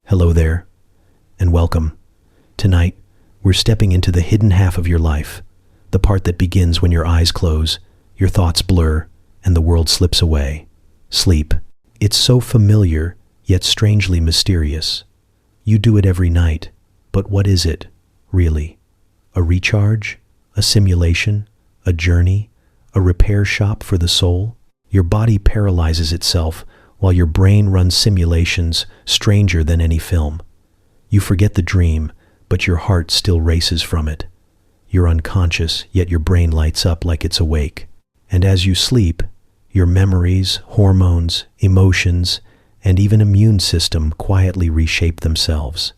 Hello there, and welcome. Tonight, we're stepping into the hidden half of your life, the part that begins when your eyes close, your thoughts blur, and the world slips away. Sleep. It's so familiar, yet strangely mysterious. You do it every night, but what is it, really? A recharge? A simulation? A journey? A repair shop for the soul? Your body paralyzes itself while your brain runs simulations stranger than any film. You forget the dream, but your heart still races from it. You're unconscious, yet your brain lights up like it's awake. And as you sleep, your memories, hormones, emotions, and even immune system quietly reshape themselves.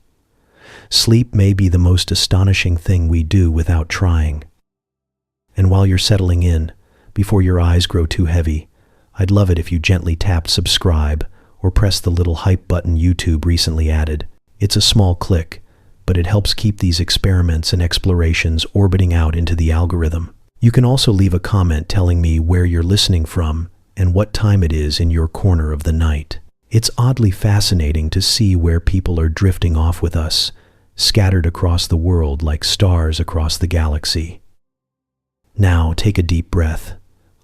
Sleep may be the most astonishing thing we do without trying. And while you're settling in, before your eyes grow too heavy, I'd love it if you gently tapped subscribe or press the little hype button YouTube recently added. It's a small click, but it helps keep these experiments and explorations orbiting out into the algorithm. You can also leave a comment telling me where you're listening from and what time it is in your corner of the night. It's oddly fascinating to see where people are drifting off with us, scattered across the world like stars across the galaxy. Now take a deep breath,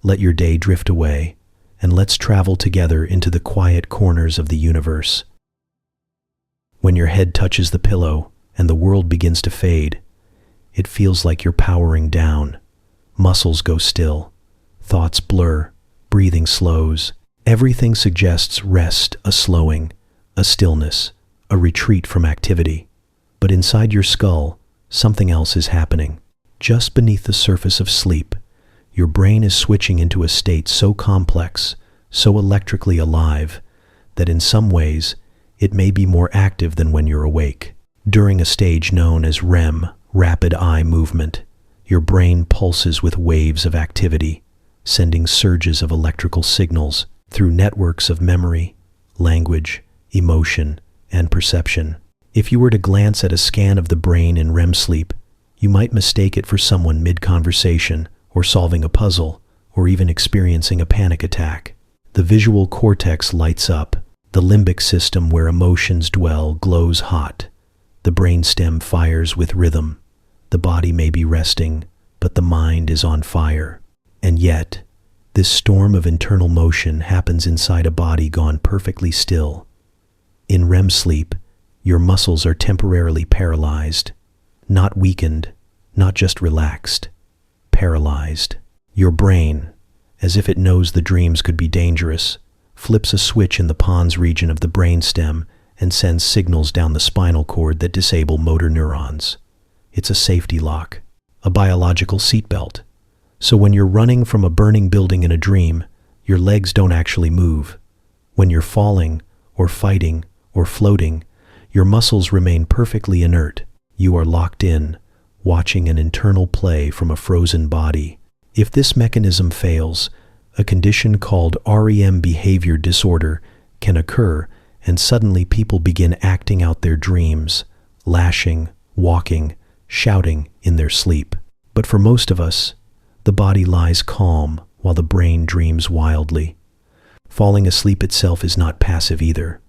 let your day drift away, and let's travel together into the quiet corners of the universe. When your head touches the pillow and the world begins to fade, it feels like you're powering down. Muscles go still, thoughts blur, breathing slows. Everything suggests rest, a slowing, a stillness, a retreat from activity. But inside your skull, something else is happening. Just beneath the surface of sleep, your brain is switching into a state so complex, so electrically alive, that in some ways, it may be more active than when you're awake. During a stage known as REM, rapid eye movement, your brain pulses with waves of activity, sending surges of electrical signals through networks of memory, language, emotion, and perception. If you were to glance at a scan of the brain in REM sleep, you might mistake it for someone mid-conversation, or solving a puzzle, or even experiencing a panic attack. The visual cortex lights up, the limbic system where emotions dwell glows hot, the brainstem fires with rhythm, the body may be resting, but the mind is on fire. And yet, this storm of internal motion happens inside a body gone perfectly still. In REM sleep, your muscles are temporarily paralyzed, not weakened, not just relaxed, paralyzed. Your brain, as if it knows the dreams could be dangerous, flips a switch in the pons region of the brainstem and sends signals down the spinal cord that disable motor neurons. It's a safety lock, a biological seatbelt. So when you're running from a burning building in a dream, your legs don't actually move. When you're falling, or fighting, or floating, your muscles remain perfectly inert. You are locked in, watching an internal play from a frozen body. If this mechanism fails, a condition called REM behavior disorder can occur, and suddenly people begin acting out their dreams, lashing, walking, shouting in their sleep. But for most of us, the body lies calm while the brain dreams wildly. Falling asleep itself is not passive either.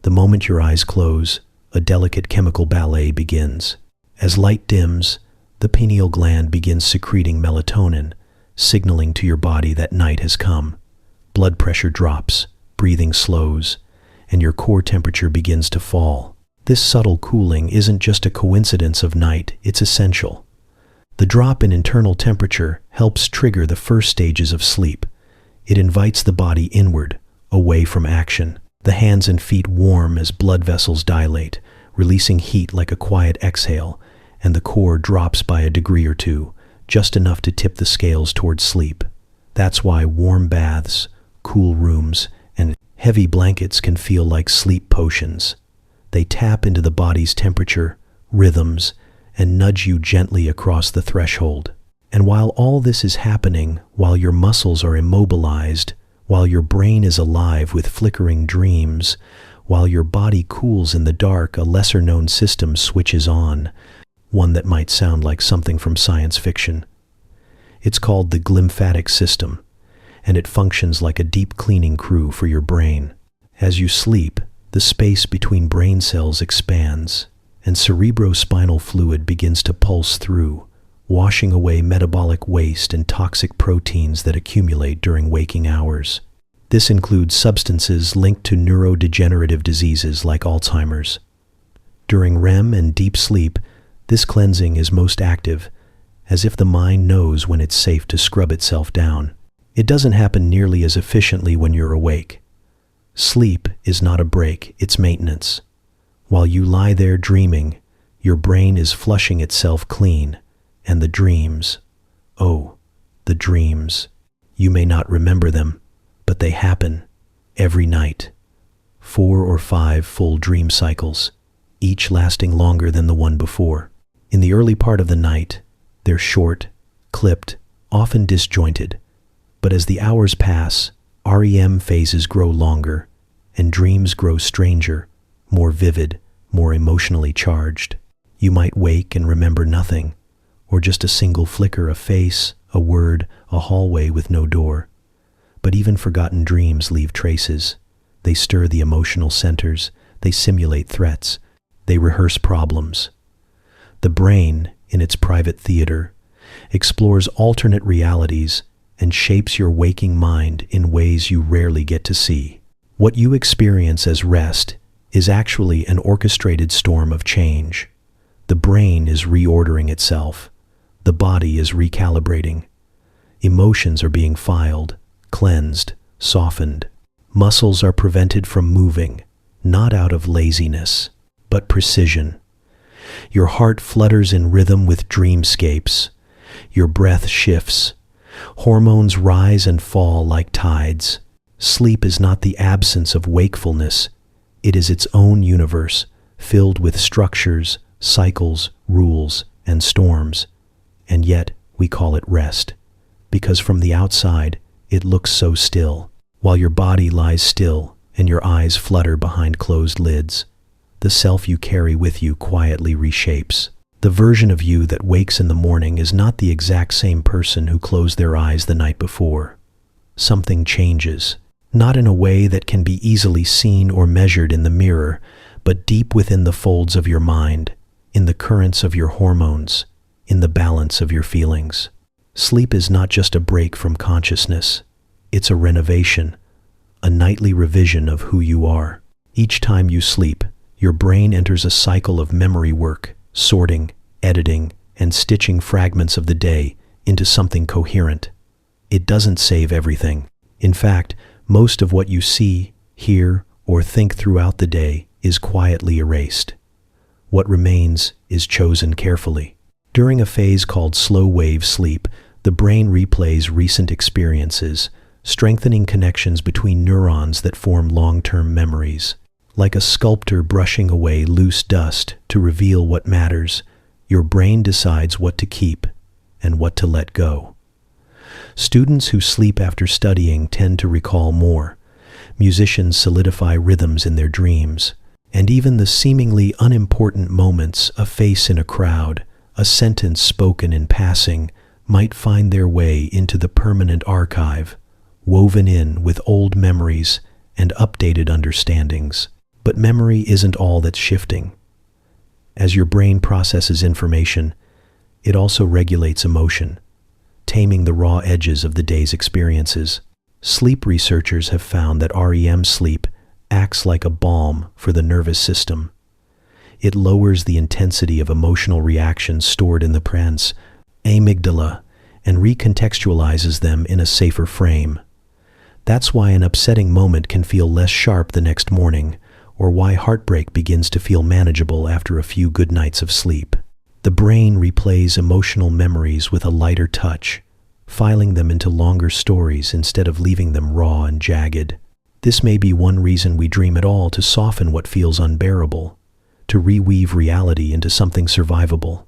The moment your eyes close, a delicate chemical ballet begins. As light dims, the pineal gland begins secreting melatonin, signaling to your body that night has come. Blood pressure drops, breathing slows, and your core temperature begins to fall. This subtle cooling isn't just a coincidence of night, it's essential. The drop in internal temperature helps trigger the first stages of sleep. It invites the body inward, away from action. The hands and feet warm as blood vessels dilate, releasing heat like a quiet exhale, and the core drops by a degree or two, just enough to tip the scales towards sleep. That's why warm baths, cool rooms, and heavy blankets can feel like sleep potions. They tap into the body's temperature, rhythms, and nudge you gently across the threshold. And while all this is happening, while your muscles are immobilized, while your brain is alive with flickering dreams, while your body cools in the dark, a lesser-known system switches on, one that might sound like something from science fiction. It's called the glymphatic system, and it functions like a deep cleaning crew for your brain. As you sleep, the space between brain cells expands, and cerebrospinal fluid begins to pulse through, washing away metabolic waste and toxic proteins that accumulate during waking hours. This includes substances linked to neurodegenerative diseases like Alzheimer's. During REM and deep sleep, this cleansing is most active, as if the mind knows when it's safe to scrub itself down. It doesn't happen nearly as efficiently when you're awake. Sleep is not a break, it's maintenance. While you lie there dreaming, your brain is flushing itself clean, and the dreams, oh, the dreams. You may not remember them, but they happen every night. 4 or 5 full dream cycles, each lasting longer than the one before. In the early part of the night, they're short, clipped, often disjointed. But as the hours pass, REM phases grow longer, and dreams grow stranger, more vivid, more emotionally charged. You might wake and remember nothing, or just a single flicker, a face, a word, a hallway with no door. But even forgotten dreams leave traces. They stir the emotional centers, they simulate threats, they rehearse problems. The brain, in its private theater, explores alternate realities and shapes your waking mind in ways you rarely get to see. What you experience as rest is actually an orchestrated storm of change. The brain is reordering itself. The body is recalibrating. Emotions are being filed, cleansed, softened. Muscles are prevented from moving, not out of laziness, but precision. Your heart flutters in rhythm with dreamscapes. Your breath shifts. Hormones rise and fall like tides. Sleep is not the absence of wakefulness. It is its own universe, filled with structures, cycles, rules, and storms. And yet, we call it rest, because from the outside, it looks so still. While your body lies still and your eyes flutter behind closed lids, the self you carry with you quietly reshapes. The version of you that wakes in the morning is not the exact same person who closed their eyes the night before. Something changes, not in a way that can be easily seen or measured in the mirror, but deep within the folds of your mind, in the currents of your hormones, in the balance of your feelings. Sleep is not just a break from consciousness. It's a renovation, a nightly revision of who you are. Each time you sleep, your brain enters a cycle of memory work, sorting, editing, and stitching fragments of the day into something coherent. It doesn't save everything. In fact, most of what you see, hear, or think throughout the day is quietly erased. What remains is chosen carefully. During a phase called slow-wave sleep, the brain replays recent experiences, strengthening connections between neurons that form long-term memories. Like a sculptor brushing away loose dust to reveal what matters, your brain decides what to keep and what to let go. Students who sleep after studying tend to recall more. Musicians solidify rhythms in their dreams. And even the seemingly unimportant moments, a face in a crowd, a sentence spoken in passing, might find their way into the permanent archive, woven in with old memories and updated understandings. But memory isn't all that's shifting. As your brain processes information, it also regulates emotion, taming the raw edges of the day's experiences. Sleep researchers have found that REM sleep acts like a balm for the nervous system. It lowers the intensity of emotional reactions stored in the prens, amygdala, and recontextualizes them in a safer frame. That's why an upsetting moment can feel less sharp the next morning, or why heartbreak begins to feel manageable after a few good nights of sleep. The brain replays emotional memories with a lighter touch, filing them into longer stories instead of leaving them raw and jagged. This may be one reason we dream at all, to soften what feels unbearable, to reweave reality into something survivable.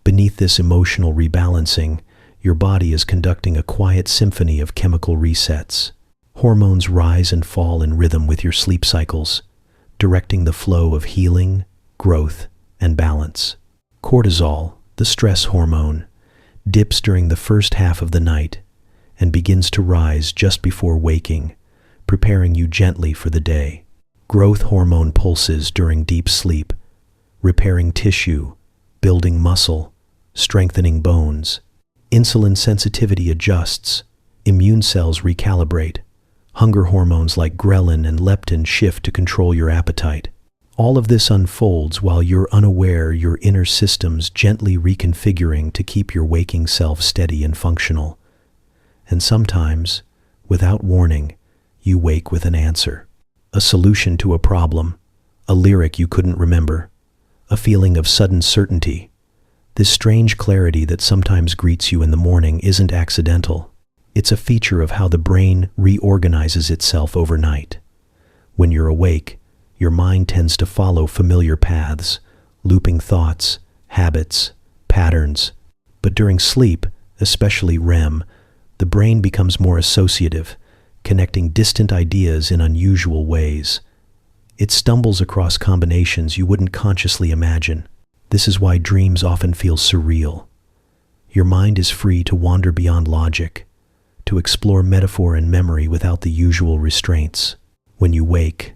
Beneath this emotional rebalancing, your body is conducting a quiet symphony of chemical resets. Hormones rise and fall in rhythm with your sleep cycles, directing the flow of healing, growth, and balance. Cortisol, the stress hormone, dips during the first half of the night and begins to rise just before waking, preparing you gently for the day. Growth hormone pulses during deep sleep, repairing tissue, building muscle, strengthening bones. Insulin sensitivity adjusts, immune cells recalibrate, hunger hormones like ghrelin and leptin shift to control your appetite. All of this unfolds while you're unaware, your inner systems gently reconfiguring to keep your waking self steady and functional. And sometimes, without warning, you wake with an answer, a solution to a problem, a lyric you couldn't remember, a feeling of sudden certainty. This strange clarity that sometimes greets you in the morning isn't accidental. It's a feature of how the brain reorganizes itself overnight. When you're awake, your mind tends to follow familiar paths, looping thoughts, habits, patterns. But during sleep, especially REM, the brain becomes more associative, connecting distant ideas in unusual ways. It stumbles across combinations you wouldn't consciously imagine. This is why dreams often feel surreal. Your mind is free to wander beyond logic, to explore metaphor and memory without the usual restraints. When you wake,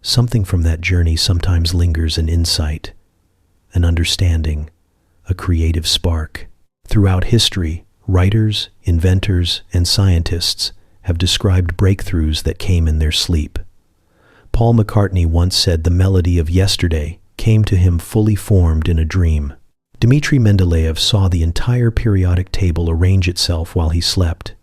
something from that journey sometimes lingers, an insight, an understanding, a creative spark. Throughout history, writers, inventors, and scientists have described breakthroughs that came in their sleep. Paul McCartney once said the melody of yesterday came to him fully formed in a dream. Dmitri Mendeleev saw the entire periodic table arrange itself while he slept.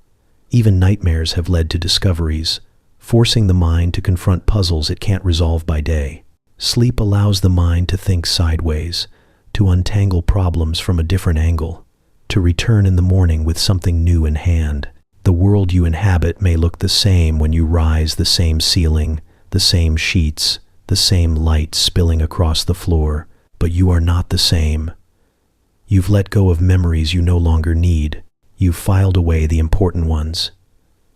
Even nightmares have led to discoveries, forcing the mind to confront puzzles it can't resolve by day. Sleep allows the mind to think sideways, to untangle problems from a different angle, to return in the morning with something new in hand. The world you inhabit may look the same when you rise, the same ceiling, the same sheets, the same light spilling across the floor, but you are not the same. You've let go of memories you no longer need. You've filed away the important ones.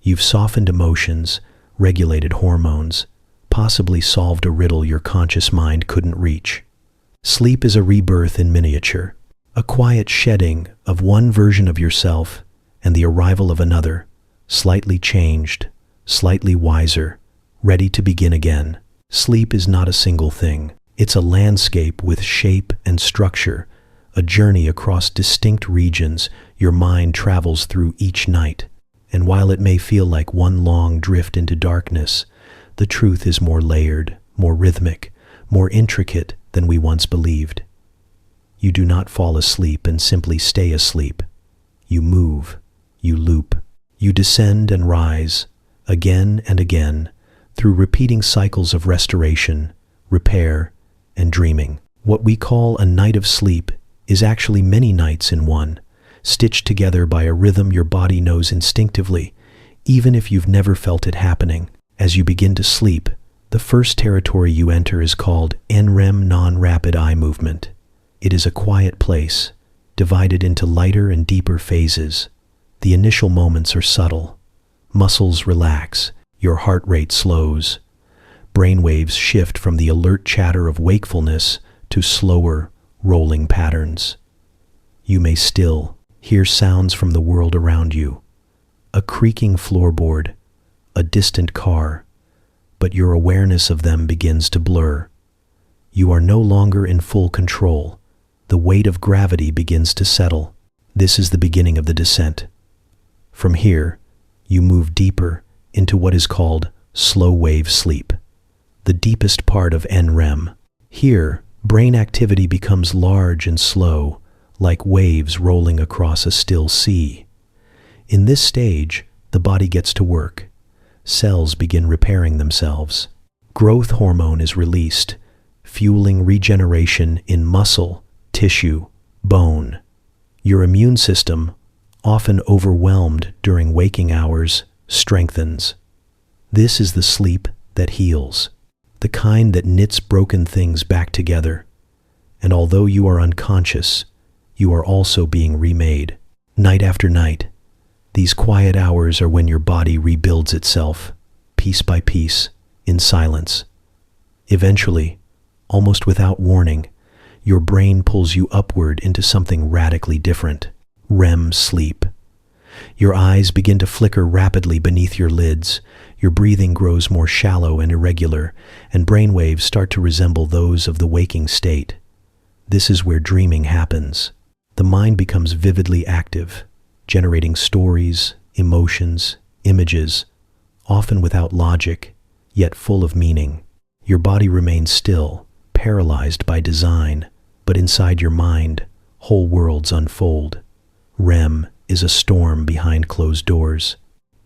You've softened emotions, regulated hormones, possibly solved a riddle your conscious mind couldn't reach. Sleep is a rebirth in miniature, a quiet shedding of one version of yourself and the arrival of another, slightly changed, slightly wiser, ready to begin again. Sleep is not a single thing. It's a landscape with shape and structure, a journey across distinct regions your mind travels through each night. And while it may feel like one long drift into darkness, the truth is more layered, more rhythmic, more intricate than we once believed. You do not fall asleep and simply stay asleep. You move, you loop, you descend and rise, again and again, through repeating cycles of restoration, repair, and dreaming. What we call a night of sleep is actually many nights in one, stitched together by a rhythm your body knows instinctively, even if you've never felt it happening. As you begin to sleep, the first territory you enter is called NREM, non-rapid eye movement. It is a quiet place, divided into lighter and deeper phases. The initial moments are subtle. Muscles relax, your heart rate slows. Brainwaves shift from the alert chatter of wakefulness to slower, rolling patterns. You may still hear sounds from the world around you, a creaking floorboard, a distant car, but your awareness of them begins to blur. You are no longer in full control. The weight of gravity begins to settle. This is the beginning of the descent. From here, you move deeper into what is called slow wave sleep, the deepest part of NREM. Here, brain activity becomes large and slow, like waves rolling across a still sea. In this stage, the body gets to work. Cells begin repairing themselves. Growth hormone is released, fueling regeneration in muscle, tissue, bone. Your immune system, often overwhelmed during waking hours, strengthens. This is the sleep that heals, the kind that knits broken things back together. And although you are unconscious, you are also being remade. Night after night, these quiet hours are when your body rebuilds itself, piece by piece, in silence. Eventually, almost without warning, your brain pulls you upward into something radically different, REM sleep. Your eyes begin to flicker rapidly beneath your lids, your breathing grows more shallow and irregular, and brainwaves start to resemble those of the waking state. This is where dreaming happens. The mind becomes vividly active, generating stories, emotions, images, often without logic, yet full of meaning. Your body remains still, paralyzed by design, but inside your mind, whole worlds unfold. REM is a storm behind closed doors.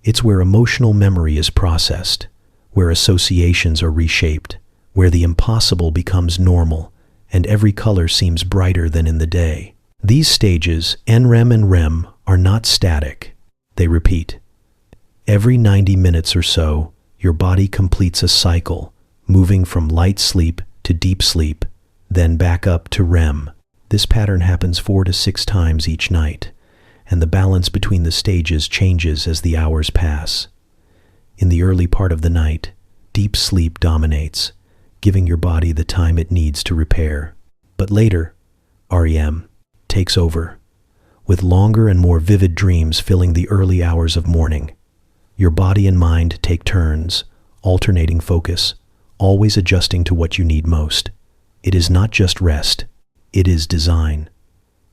It's where emotional memory is processed, where associations are reshaped, where the impossible becomes normal, and every color seems brighter than in the day. These stages, NREM and REM, are not static. They repeat. Every 90 minutes or so, your body completes a cycle, moving from light sleep to deep sleep, then back up to REM. This pattern happens 4 to 6 times each night, and the balance between the stages changes as the hours pass. In the early part of the night, deep sleep dominates, giving your body the time it needs to repair. But later, REM takes over, with longer and more vivid dreams filling the early hours of morning. Your body and mind take turns, alternating focus, always adjusting to what you need most. It is not just rest, it is design.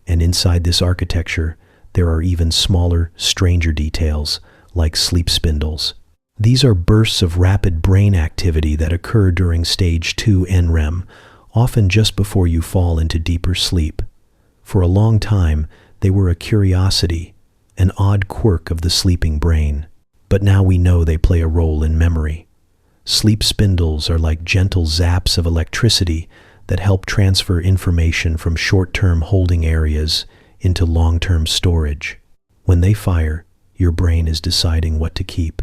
And inside this architecture, there are even smaller, stranger details, like sleep spindles. These are bursts of rapid brain activity that occur during stage 2 NREM, often just before you fall into deeper sleep. For a long time, they were a curiosity, an odd quirk of the sleeping brain. But now we know they play a role in memory. Sleep spindles are like gentle zaps of electricity that help transfer information from short-term holding areas into long-term storage. When they fire, your brain is deciding what to keep,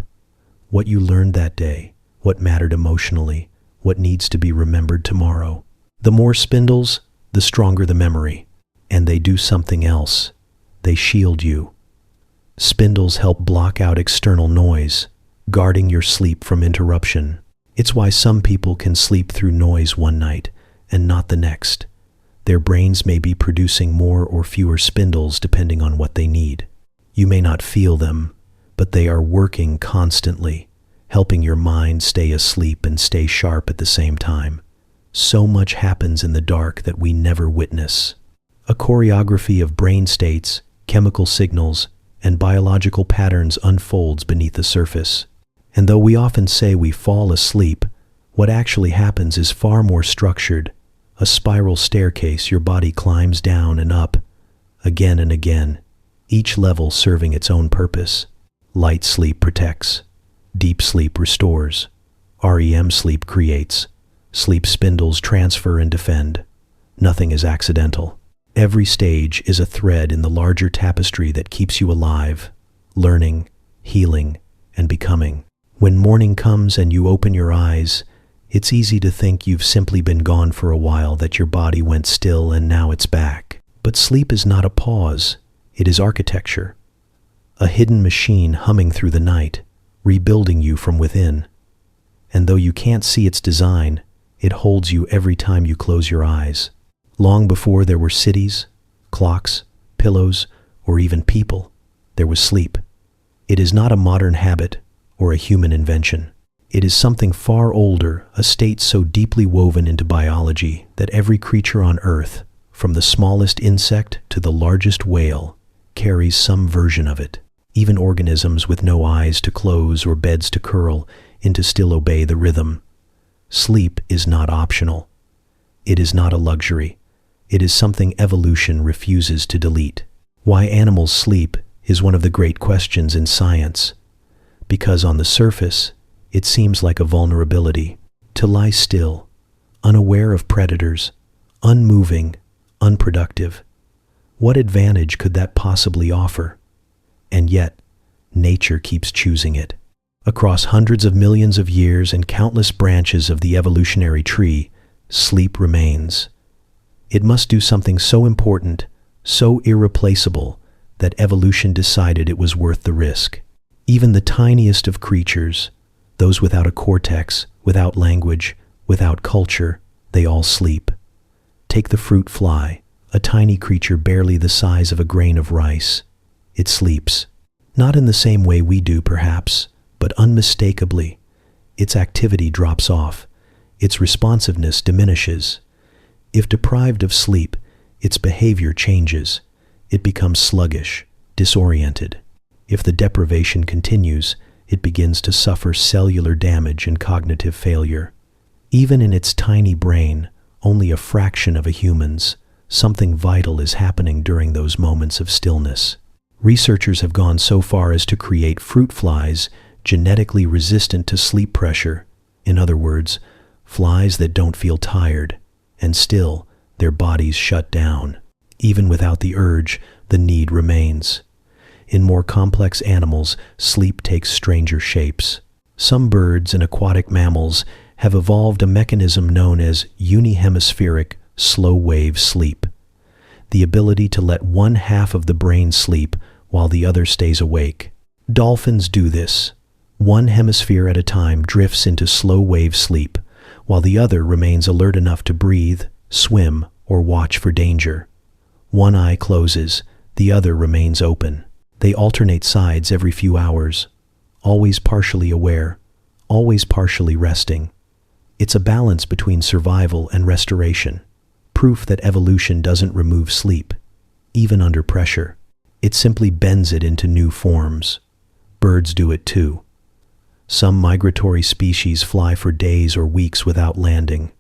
what you learned that day, what mattered emotionally, what needs to be remembered tomorrow. The more spindles, the stronger the memory. And they do something else. They shield you. Spindles help block out external noise, guarding your sleep from interruption. It's why some people can sleep through noise one night and not the next. Their brains may be producing more or fewer spindles depending on what they need. You may not feel them, but they are working constantly, helping your mind stay asleep and stay sharp at the same time. So much happens in the dark that we never witness. A choreography of brain states, chemical signals, and biological patterns unfolds beneath the surface. And though we often say we fall asleep, what actually happens is far more structured. A spiral staircase your body climbs down and up, again and again, each level serving its own purpose. Light sleep protects. Deep sleep restores. REM sleep creates. Sleep spindles transfer and defend. Nothing is accidental. Every stage is a thread in the larger tapestry that keeps you alive, learning, healing, and becoming. When morning comes and you open your eyes, it's easy to think you've simply been gone for a while, that your body went still and now it's back. But sleep is not a pause, it is architecture. A hidden machine humming through the night, rebuilding you from within. And though you can't see its design, it holds you every time you close your eyes. Long before there were cities, clocks, pillows, or even people, there was sleep. It is not a modern habit or a human invention. It is something far older, a state so deeply woven into biology that every creature on Earth, from the smallest insect to the largest whale, carries some version of it. Even organisms with no eyes to close or beds to curl in to still obey the rhythm. Sleep is not optional. It is not a luxury. It is something evolution refuses to delete. Why animals sleep is one of the great questions in science. Because on the surface, it seems like a vulnerability. To lie still, unaware of predators, unmoving, unproductive. What advantage could that possibly offer? And yet, nature keeps choosing it. Across hundreds of millions of years and countless branches of the evolutionary tree, sleep remains. It must do something so important, so irreplaceable, that evolution decided it was worth the risk. Even the tiniest of creatures, those without a cortex, without language, without culture, they all sleep. Take the fruit fly, a tiny creature barely the size of a grain of rice. It sleeps. Not in the same way we do, perhaps, but unmistakably, its activity drops off, its responsiveness diminishes. If deprived of sleep, its behavior changes. It becomes sluggish, disoriented. If the deprivation continues, it begins to suffer cellular damage and cognitive failure. Even in its tiny brain, only a fraction of a human's, something vital is happening during those moments of stillness. Researchers have gone so far as to create fruit flies genetically resistant to sleep pressure. In other words, flies that don't feel tired, and still, their bodies shut down. Even without the urge, the need remains. In more complex animals, sleep takes stranger shapes. Some birds and aquatic mammals have evolved a mechanism known as unihemispheric slow-wave sleep, the ability to let one half of the brain sleep while the other stays awake. Dolphins do this. One hemisphere at a time drifts into slow-wave sleep, while the other remains alert enough to breathe, swim, or watch for danger. One eye closes, the other remains open. They alternate sides every few hours, always partially aware, always partially resting. It's a balance between survival and restoration, proof that evolution doesn't remove sleep, even under pressure. It simply bends it into new forms. Birds do it too. Some migratory species fly for days or weeks without landing,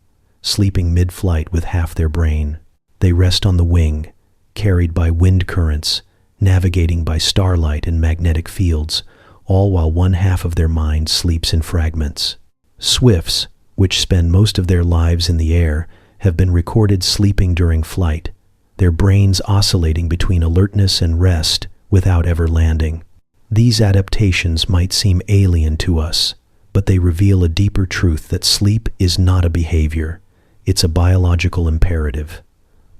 sleeping mid-flight with half their brain. They rest on the wing, carried by wind currents, navigating by starlight and magnetic fields, all while one half of their mind sleeps in fragments. Swifts, which spend most of their lives in the air, have been recorded sleeping during flight, their brains oscillating between alertness and rest without ever landing. These adaptations might seem alien to us, but they reveal a deeper truth that sleep is not a behavior, it's a biological imperative.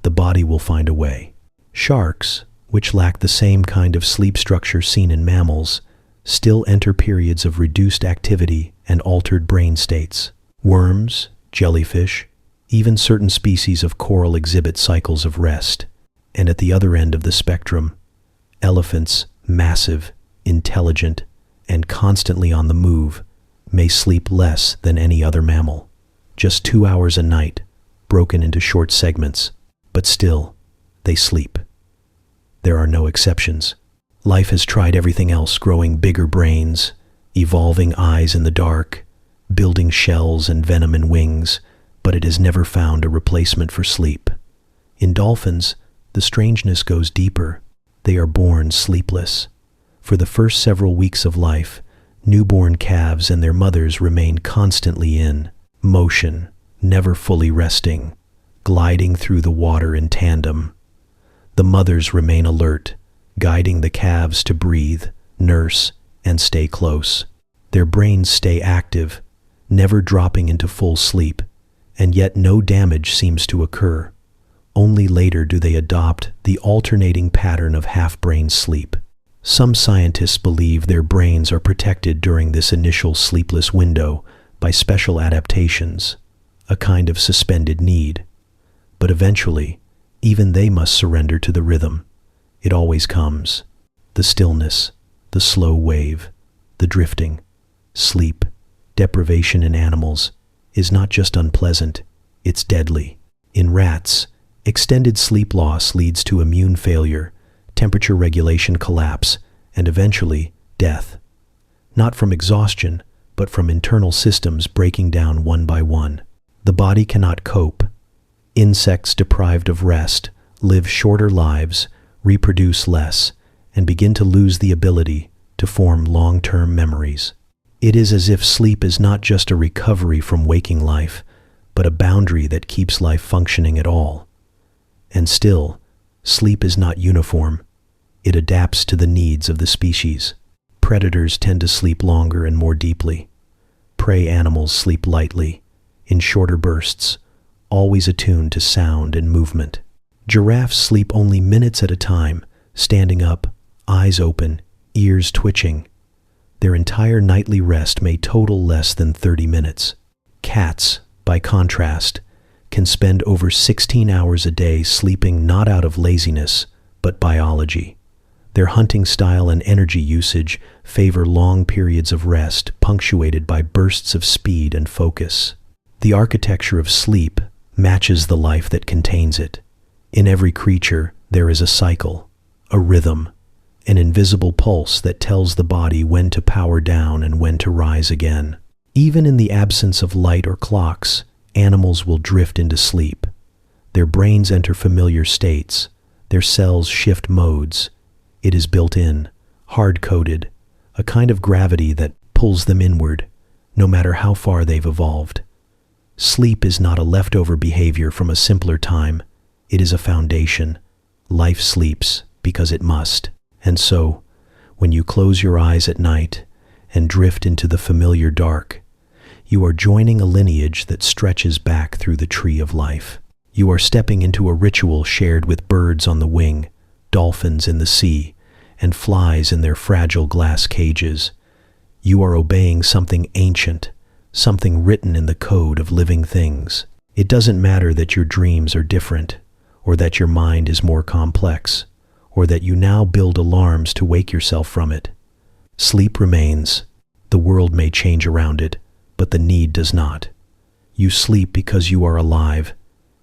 The body will find a way. Sharks, which lack the same kind of sleep structure seen in mammals, still enter periods of reduced activity and altered brain states. Worms, jellyfish, even certain species of coral exhibit cycles of rest. And at the other end of the spectrum, elephants, massive, intelligent, and constantly on the move, may sleep less than any other mammal. Just 2 hours a night, broken into short segments, but still, they sleep. There are no exceptions. Life has tried everything else, growing bigger brains, evolving eyes in the dark, building shells and venom in wings, but it has never found a replacement for sleep. In dolphins, the strangeness goes deeper. They are born sleepless. For the first several weeks of life, newborn calves and their mothers remain constantly in motion, never fully resting, gliding through the water in tandem. The mothers remain alert, guiding the calves to breathe, nurse, and stay close. Their brains stay active, never dropping into full sleep, and yet no damage seems to occur. Only later do they adopt the alternating pattern of half-brain sleep. Some scientists believe their brains are protected during this initial sleepless window by special adaptations, a kind of suspended need. But eventually, even they must surrender to the rhythm. It always comes. The stillness, the slow wave, the drifting. Sleep, deprivation in animals, is not just unpleasant, it's deadly. In rats, extended sleep loss leads to immune failure, temperature regulation collapse, and eventually, death. Not from exhaustion, but from internal systems breaking down one by one. The body cannot cope. Insects deprived of rest live shorter lives, reproduce less, and begin to lose the ability to form long-term memories. It is as if sleep is not just a recovery from waking life, but a boundary that keeps life functioning at all. And still, sleep is not uniform. It adapts to the needs of the species. Predators tend to sleep longer and more deeply. Prey animals sleep lightly, in shorter bursts, always attuned to sound and movement. Giraffes sleep only minutes at a time, standing up, eyes open, ears twitching. Their entire nightly rest may total less than 30 minutes. Cats, by contrast, can spend over 16 hours a day sleeping not out of laziness, but biology. Their hunting style and energy usage favor long periods of rest, punctuated by bursts of speed and focus. The architecture of sleep matches the life that contains it. In every creature, there is a cycle, a rhythm, an invisible pulse that tells the body when to power down and when to rise again. Even in the absence of light or clocks, animals will drift into sleep. Their brains enter familiar states, their cells shift modes. It is built in, hard-coded, a kind of gravity that pulls them inward, no matter how far they've evolved. Sleep is not a leftover behavior from a simpler time. It is a foundation. Life sleeps because it must. And so, when you close your eyes at night and drift into the familiar dark, you are joining a lineage that stretches back through the tree of life. You are stepping into a ritual shared with birds on the wing, dolphins in the sea, and flies in their fragile glass cages. You are obeying something ancient, something written in the code of living things. It doesn't matter that your dreams are different, or that your mind is more complex, or that you now build alarms to wake yourself from it. Sleep remains. The world may change around it, but the need does not. You sleep because you are alive,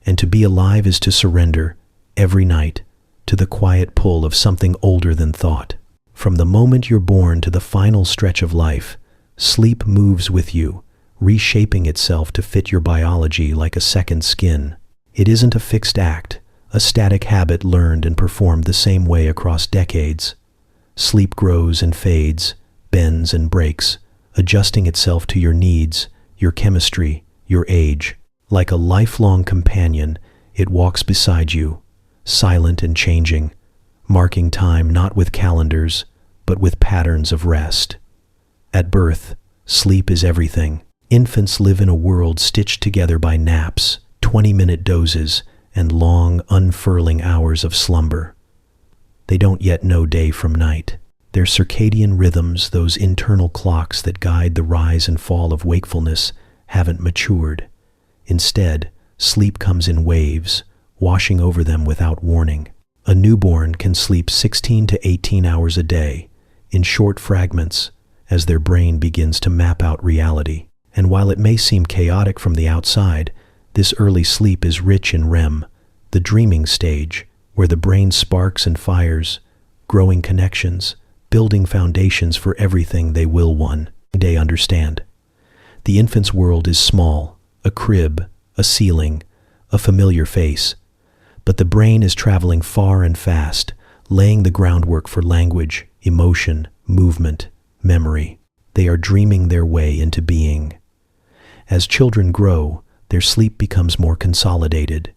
and to be alive is to surrender, every night, to the quiet pull of something older than thought. From the moment you're born to the final stretch of life, sleep moves with you, reshaping itself to fit your biology like a second skin. It isn't a fixed act, a static habit learned and performed the same way across decades. Sleep grows and fades, bends and breaks, adjusting itself to your needs, your chemistry, your age. Like a lifelong companion, it walks beside you, silent and changing, marking time not with calendars, but with patterns of rest. At birth, sleep is everything. Infants live in a world stitched together by naps, 20-minute dozes, and long, unfurling hours of slumber. They don't yet know day from night. Their circadian rhythms, those internal clocks that guide the rise and fall of wakefulness, haven't matured. Instead, sleep comes in waves, washing over them without warning. A newborn can sleep 16 to 18 hours a day, in short fragments, as their brain begins to map out reality. And while it may seem chaotic from the outside, this early sleep is rich in REM, the dreaming stage, where the brain sparks and fires, growing connections, building foundations for everything they will one day understand. The infant's world is small, a crib, a ceiling, a familiar face, but the brain is traveling far and fast, laying the groundwork for language, emotion, movement, memory. They are dreaming their way into being. As children grow, their sleep becomes more consolidated.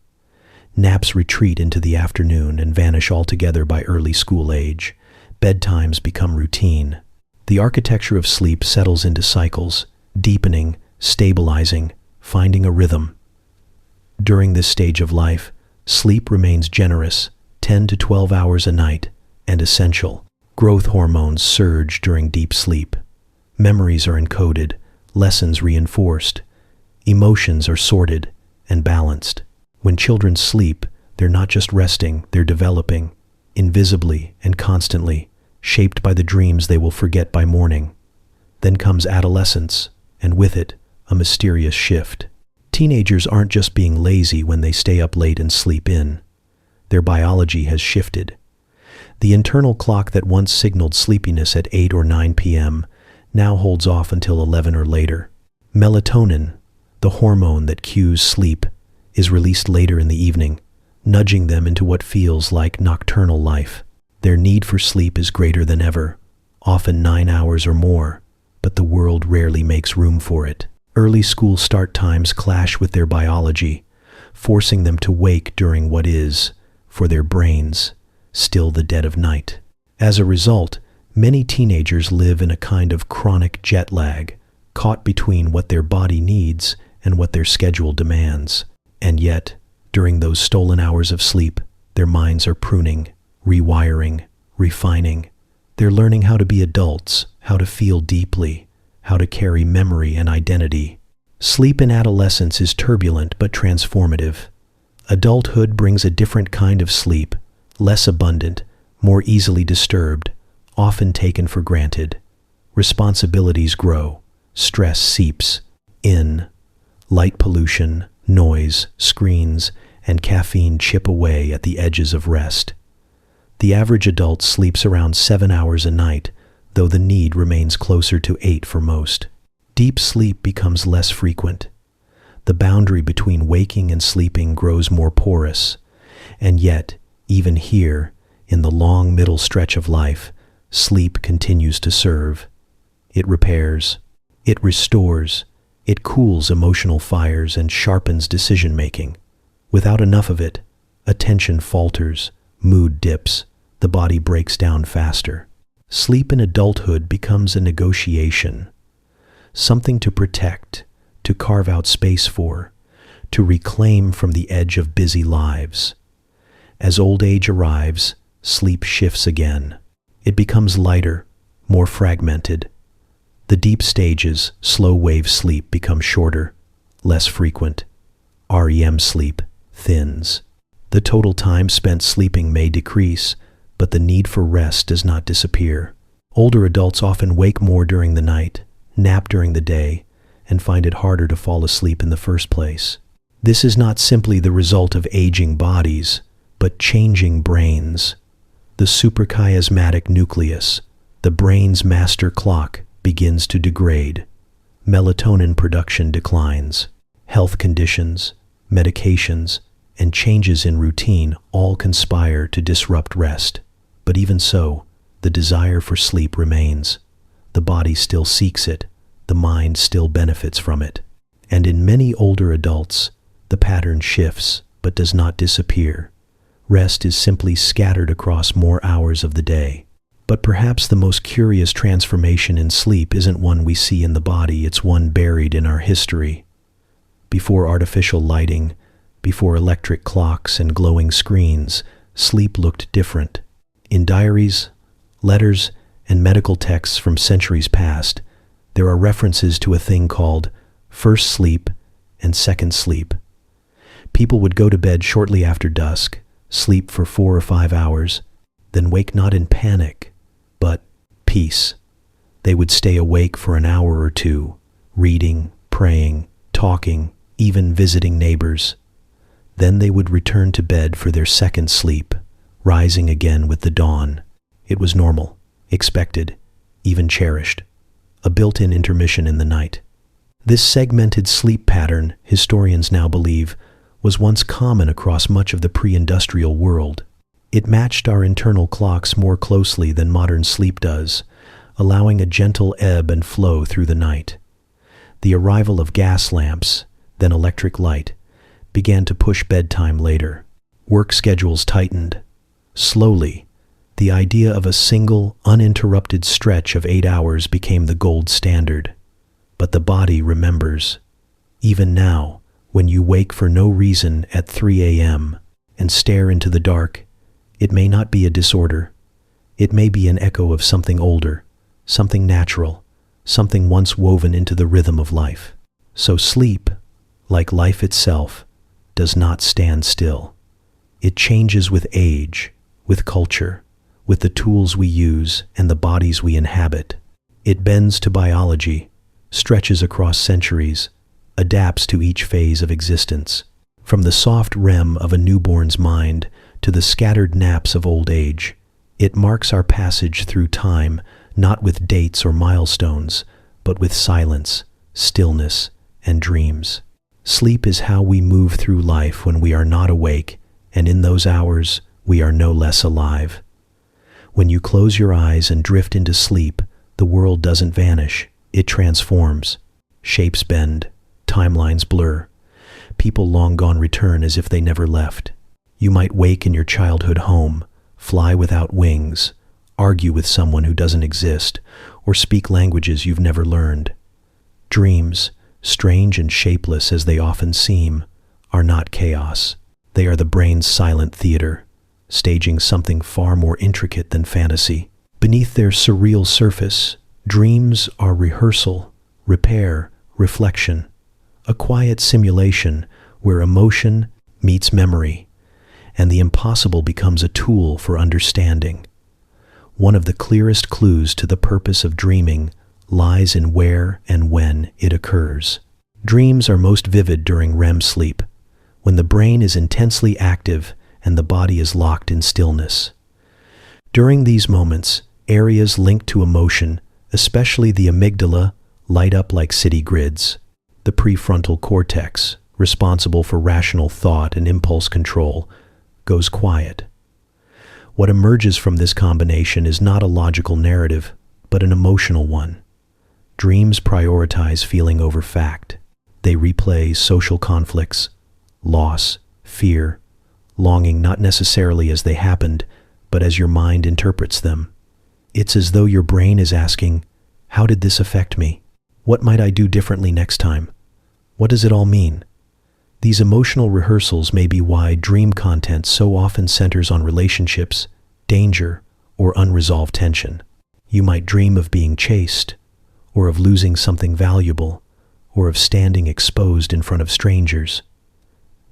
Naps retreat into the afternoon and vanish altogether by early school age. Bedtimes become routine. The architecture of sleep settles into cycles, deepening, stabilizing, finding a rhythm. During this stage of life, sleep remains generous, 10 to 12 hours a night, and essential. Growth hormones surge during deep sleep. Memories are encoded, lessons reinforced. Emotions are sorted and balanced. When children sleep, they're not just resting, they're developing, invisibly and constantly, shaped by the dreams they will forget by morning. Then comes adolescence, and with it, a mysterious shift. Teenagers aren't just being lazy when they stay up late and sleep in. Their biology has shifted. The internal clock that once signaled sleepiness at 8 or 9 p.m. now holds off until 11 or later. Melatonin, the hormone that cues sleep, is released later in the evening, nudging them into what feels like nocturnal life. Their need for sleep is greater than ever, often 9 hours or more, but the world rarely makes room for it. Early school start times clash with their biology, forcing them to wake during what is, for their brains, still the dead of night. As a result, many teenagers live in a kind of chronic jet lag, caught between what their body needs and what their schedule demands. And yet, during those stolen hours of sleep, their minds are pruning, rewiring, refining. They're learning how to be adults, how to feel deeply, how to carry memory and identity. Sleep in adolescence is turbulent but transformative. Adulthood brings a different kind of sleep, less abundant, more easily disturbed, often taken for granted. Responsibilities grow, stress seeps in. Light pollution, noise, screens, and caffeine chip away at the edges of rest. The average adult sleeps around 7 hours a night, though the need remains closer to 8 for most. Deep sleep becomes less frequent. The boundary between waking and sleeping grows more porous, and yet, even here, in the long middle stretch of life, sleep continues to serve. It repairs, it restores, it cools emotional fires and sharpens decision-making. Without enough of it, attention falters, mood dips, the body breaks down faster. Sleep in adulthood becomes a negotiation, something to protect, to carve out space for, to reclaim from the edge of busy lives. As old age arrives, sleep shifts again. It becomes lighter, more fragmented. The deep stages, slow wave sleep, become shorter, less frequent. REM sleep thins. The total time spent sleeping may decrease, but the need for rest does not disappear. Older adults often wake more during the night, nap during the day, and find it harder to fall asleep in the first place. This is not simply the result of aging bodies, but changing brains. The suprachiasmatic nucleus, the brain's master clock, begins to degrade. Melatonin production declines. Health conditions, medications, and changes in routine all conspire to disrupt rest. But even so, the desire for sleep remains. The body still seeks it, the mind still benefits from it. And in many older adults, the pattern shifts but does not disappear. Rest is simply scattered across more hours of the day. But perhaps the most curious transformation in sleep isn't one we see in the body, it's one buried in our history. Before artificial lighting, before electric clocks and glowing screens, sleep looked different. In diaries, letters, and medical texts from centuries past, there are references to a thing called first sleep and second sleep. People would go to bed shortly after dusk, sleep for 4 or 5 hours, then wake not in panic, but peace. They would stay awake for an hour or two, reading, praying, talking, even visiting neighbors. Then they would return to bed for their second sleep, rising again with the dawn. It was normal, expected, even cherished. A built-in intermission in the night. This segmented sleep pattern, historians now believe, was once common across much of the pre-industrial world. It matched our internal clocks more closely than modern sleep does, allowing a gentle ebb and flow through the night. The arrival of gas lamps, then electric light, began to push bedtime later. Work schedules tightened. Slowly, the idea of a single, uninterrupted stretch of 8 hours became the gold standard. But the body remembers. Even now, when you wake for no reason at 3 a.m. and stare into the dark, it may not be a disorder. It may be an echo of something older, something natural, something once woven into the rhythm of life. So sleep, like life itself, does not stand still. It changes with age, with culture, with the tools we use and the bodies we inhabit. It bends to biology, stretches across centuries, adapts to each phase of existence. From the soft REM of a newborn's mind to the scattered naps of old age, it marks our passage through time, not with dates or milestones, but with silence, stillness, and dreams. Sleep is how we move through life when we are not awake, and in those hours, we are no less alive. When you close your eyes and drift into sleep, the world doesn't vanish, it transforms. Shapes bend, timelines blur. People long gone return as if they never left. You might wake in your childhood home, fly without wings, argue with someone who doesn't exist, or speak languages you've never learned. Dreams, strange and shapeless as they often seem, are not chaos. They are the brain's silent theater, staging something far more intricate than fantasy. Beneath their surreal surface, dreams are rehearsal, repair, reflection, a quiet simulation where emotion meets memory, and the impossible becomes a tool for understanding. One of the clearest clues to the purpose of dreaming lies in where and when it occurs. Dreams are most vivid during REM sleep, when the brain is intensely active and the body is locked in stillness. During these moments, areas linked to emotion, especially the amygdala, light up like city grids. The prefrontal cortex, responsible for rational thought and impulse control, goes quiet. What emerges from this combination is not a logical narrative, but an emotional one. Dreams prioritize feeling over fact. They replay social conflicts, loss, fear, longing not necessarily as they happened, but as your mind interprets them. It's as though your brain is asking, how did this affect me? What might I do differently next time? What does it all mean? These emotional rehearsals may be why dream content so often centers on relationships, danger, or unresolved tension. You might dream of being chased, or of losing something valuable, or of standing exposed in front of strangers.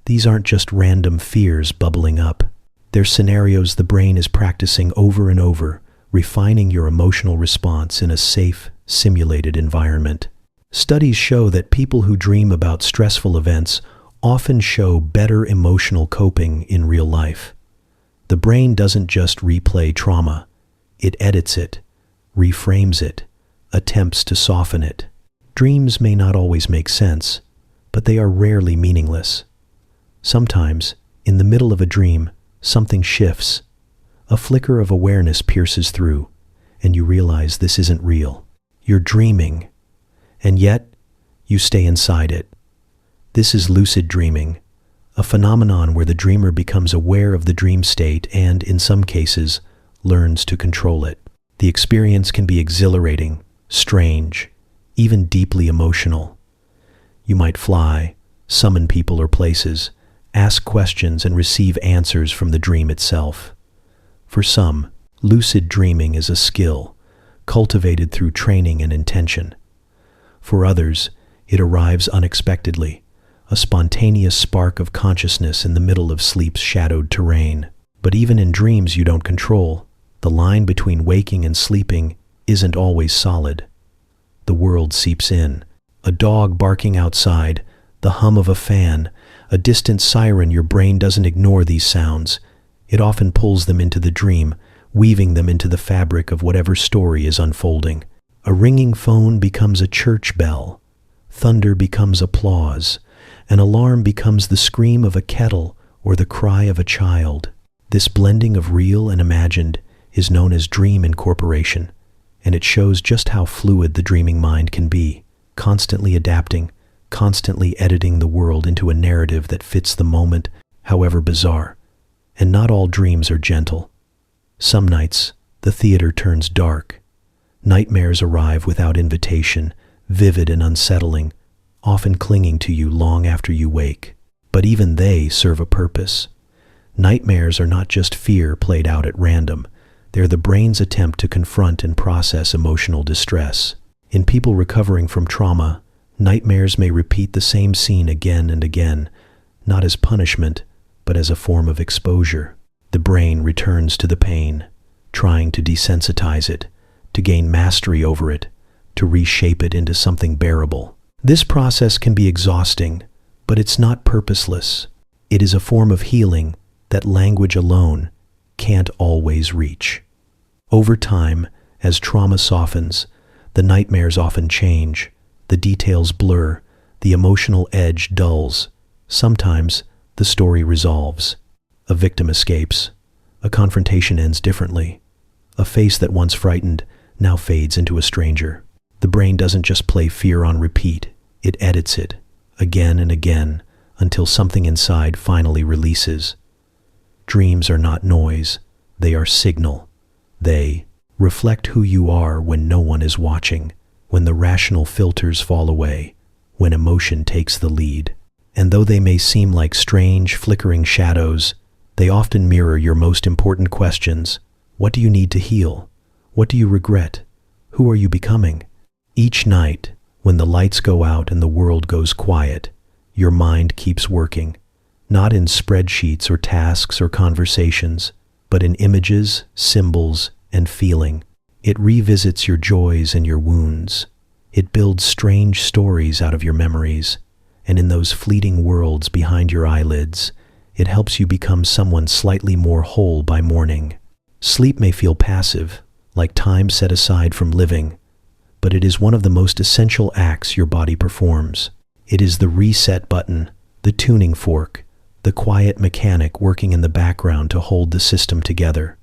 These aren't just random fears bubbling up. They're scenarios the brain is practicing over and over, refining your emotional response in a safe, simulated environment. Studies show that people who dream about stressful events often show better emotional coping in real life. The brain doesn't just replay trauma, it edits it, reframes it, attempts to soften it. Dreams may not always make sense, but they are rarely meaningless. Sometimes, in the middle of a dream, something shifts. A flicker of awareness pierces through, and you realize this isn't real. You're dreaming, and yet you stay inside it. This is lucid dreaming, a phenomenon where the dreamer becomes aware of the dream state and, in some cases, learns to control it. The experience can be exhilarating, strange, even deeply emotional. You might fly, summon people or places, ask questions and receive answers from the dream itself. For some, lucid dreaming is a skill, cultivated through training and intention. For others, it arrives unexpectedly, a spontaneous spark of consciousness in the middle of sleep's shadowed terrain. But even in dreams you don't control, the line between waking and sleeping isn't always solid. The world seeps in. A dog barking outside, the hum of a fan, a distant siren. Your brain doesn't ignore these sounds. It often pulls them into the dream, weaving them into the fabric of whatever story is unfolding. A ringing phone becomes a church bell. Thunder becomes applause. An alarm becomes the scream of a kettle or the cry of a child. This blending of real and imagined is known as dream incorporation, and it shows just how fluid the dreaming mind can be, constantly adapting, constantly editing the world into a narrative that fits the moment, however bizarre. And not all dreams are gentle. Some nights, the theater turns dark. Nightmares arrive without invitation, vivid and unsettling, often clinging to you long after you wake. But even they serve a purpose. Nightmares are not just fear played out at random. They're the brain's attempt to confront and process emotional distress. In people recovering from trauma, nightmares may repeat the same scene again and again, not as punishment, but as a form of exposure. The brain returns to the pain, trying to desensitize it, to gain mastery over it, to reshape it into something bearable. This process can be exhausting, but it's not purposeless. It is a form of healing that language alone can't always reach. Over time, as trauma softens, the nightmares often change, the details blur, the emotional edge dulls. Sometimes, the story resolves. A victim escapes. A confrontation ends differently. A face that once frightened now fades into a stranger. The brain doesn't just play fear on repeat, it edits it, again and again, until something inside finally releases. Dreams are not noise, they are signal. They reflect who you are when no one is watching, when the rational filters fall away, when emotion takes the lead. And though they may seem like strange, flickering shadows, they often mirror your most important questions. What do you need to heal? What do you regret? Who are you becoming? Each night, when the lights go out and the world goes quiet, your mind keeps working, not in spreadsheets or tasks or conversations, but in images, symbols, and feeling. It revisits your joys and your wounds. It builds strange stories out of your memories, and in those fleeting worlds behind your eyelids, it helps you become someone slightly more whole by morning. Sleep may feel passive, like time set aside from living, but it is one of the most essential acts your body performs. It is the reset button, the tuning fork, the quiet mechanic working in the background to hold the system together.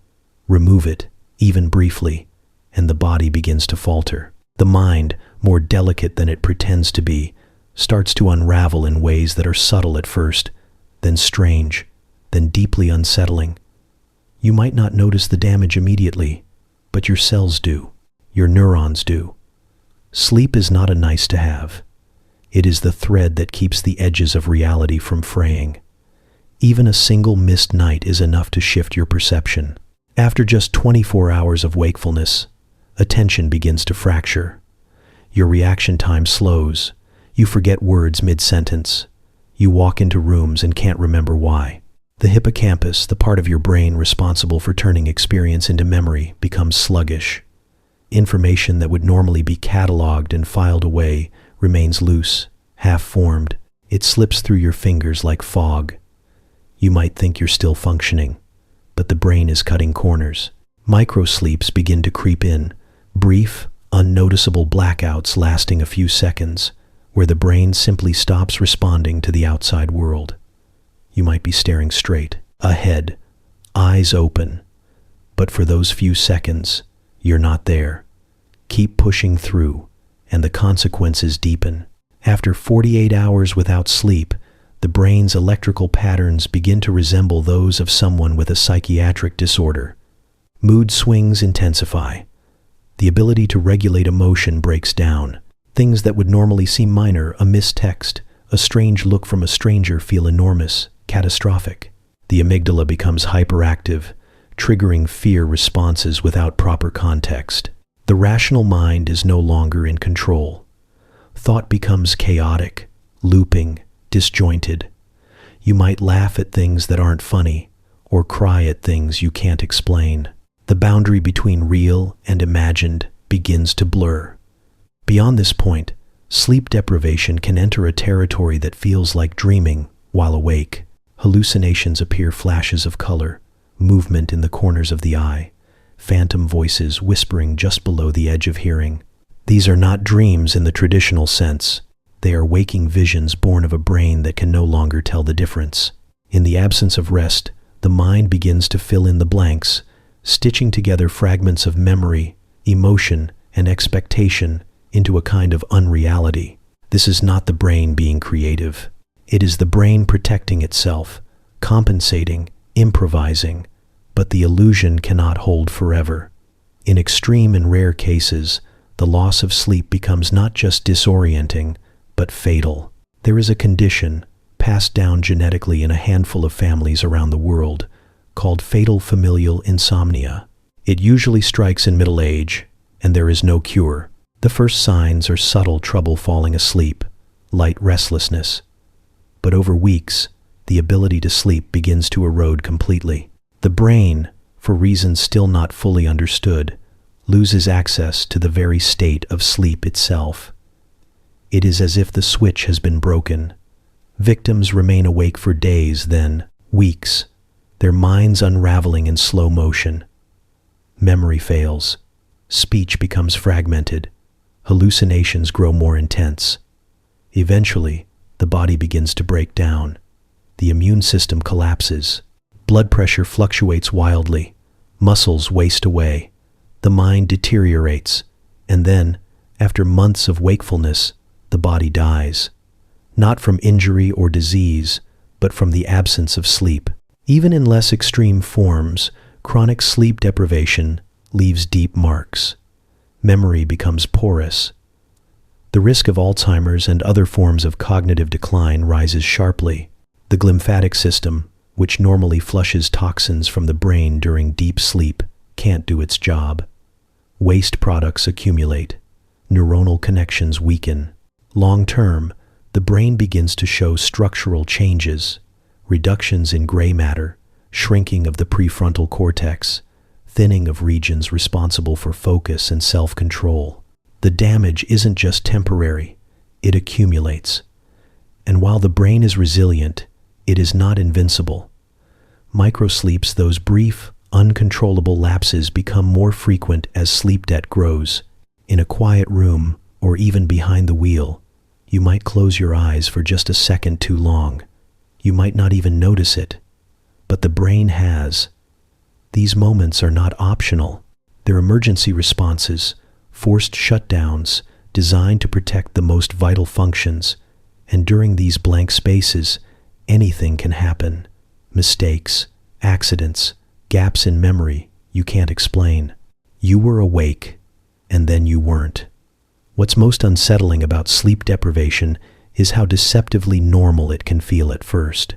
Remove it, even briefly, and the body begins to falter. The mind, more delicate than it pretends to be, starts to unravel in ways that are subtle at first, then strange, then deeply unsettling. You might not notice the damage immediately, but your cells do. Your neurons do. Sleep is not a nice to have. It is the thread that keeps the edges of reality from fraying. Even a single missed night is enough to shift your perception. After just 24 hours of wakefulness, attention begins to fracture. Your reaction time slows. You forget words mid-sentence. You walk into rooms and can't remember why. The hippocampus, the part of your brain responsible for turning experience into memory, becomes sluggish. Information that would normally be cataloged and filed away remains loose, half-formed. It slips through your fingers like fog. You might think you're still functioning, but the brain is cutting corners. Microsleeps begin to creep in, brief, unnoticeable blackouts lasting a few seconds, where the brain simply stops responding to the outside world. You might be staring straight ahead, eyes open, but for those few seconds, you're not there. Keep pushing through, and the consequences deepen. After 48 hours without sleep, the brain's electrical patterns begin to resemble those of someone with a psychiatric disorder. Mood swings intensify. The ability to regulate emotion breaks down. Things that would normally seem minor, a missed text, a strange look from a stranger, feel enormous, catastrophic. The amygdala becomes hyperactive, triggering fear responses without proper context. The rational mind is no longer in control. Thought becomes chaotic, looping, disjointed. You might laugh at things that aren't funny, or cry at things you can't explain. The boundary between real and imagined begins to blur. Beyond this point, sleep deprivation can enter a territory that feels like dreaming while awake. Hallucinations appear, flashes of color, movement in the corners of the eye, phantom voices whispering just below the edge of hearing. These are not dreams in the traditional sense. They are waking visions born of a brain that can no longer tell the difference. In the absence of rest, the mind begins to fill in the blanks, stitching together fragments of memory, emotion, and expectation into a kind of unreality. This is not the brain being creative. It is the brain protecting itself, compensating, improvising, but the illusion cannot hold forever. In extreme and rare cases, the loss of sleep becomes not just disorienting, but fatal. There is a condition, passed down genetically in a handful of families around the world, called fatal familial insomnia. It usually strikes in middle age, and there is no cure. The first signs are subtle trouble falling asleep, light restlessness. But over weeks, the ability to sleep begins to erode completely. The brain, for reasons still not fully understood, loses access to the very state of sleep itself. It is as if the switch has been broken. Victims remain awake for days, then weeks, their minds unraveling in slow motion. Memory fails. Speech becomes fragmented. Hallucinations grow more intense. Eventually, the body begins to break down. The immune system collapses. Blood pressure fluctuates wildly. Muscles waste away. The mind deteriorates. And then, after months of wakefulness, the body dies. Not from injury or disease, but from the absence of sleep. Even in less extreme forms, chronic sleep deprivation leaves deep marks. Memory becomes porous. The risk of Alzheimer's and other forms of cognitive decline rises sharply. The glymphatic system, which normally flushes toxins from the brain during deep sleep, can't do its job. Waste products accumulate. Neuronal connections weaken. Long-term, the brain begins to show structural changes, reductions in gray matter, shrinking of the prefrontal cortex, thinning of regions responsible for focus and self-control. The damage isn't just temporary, it accumulates. And while the brain is resilient, it is not invincible. Microsleeps, those brief, uncontrollable lapses, become more frequent as sleep debt grows. In a quiet room, or even behind the wheel, you might close your eyes for just a second too long. You might not even notice it, but the brain has. These moments are not optional. They're emergency responses, forced shutdowns designed to protect the most vital functions. And during these blank spaces, anything can happen. Mistakes, accidents, gaps in memory you can't explain. You were awake, and then you weren't. What's most unsettling about sleep deprivation is how deceptively normal it can feel at first.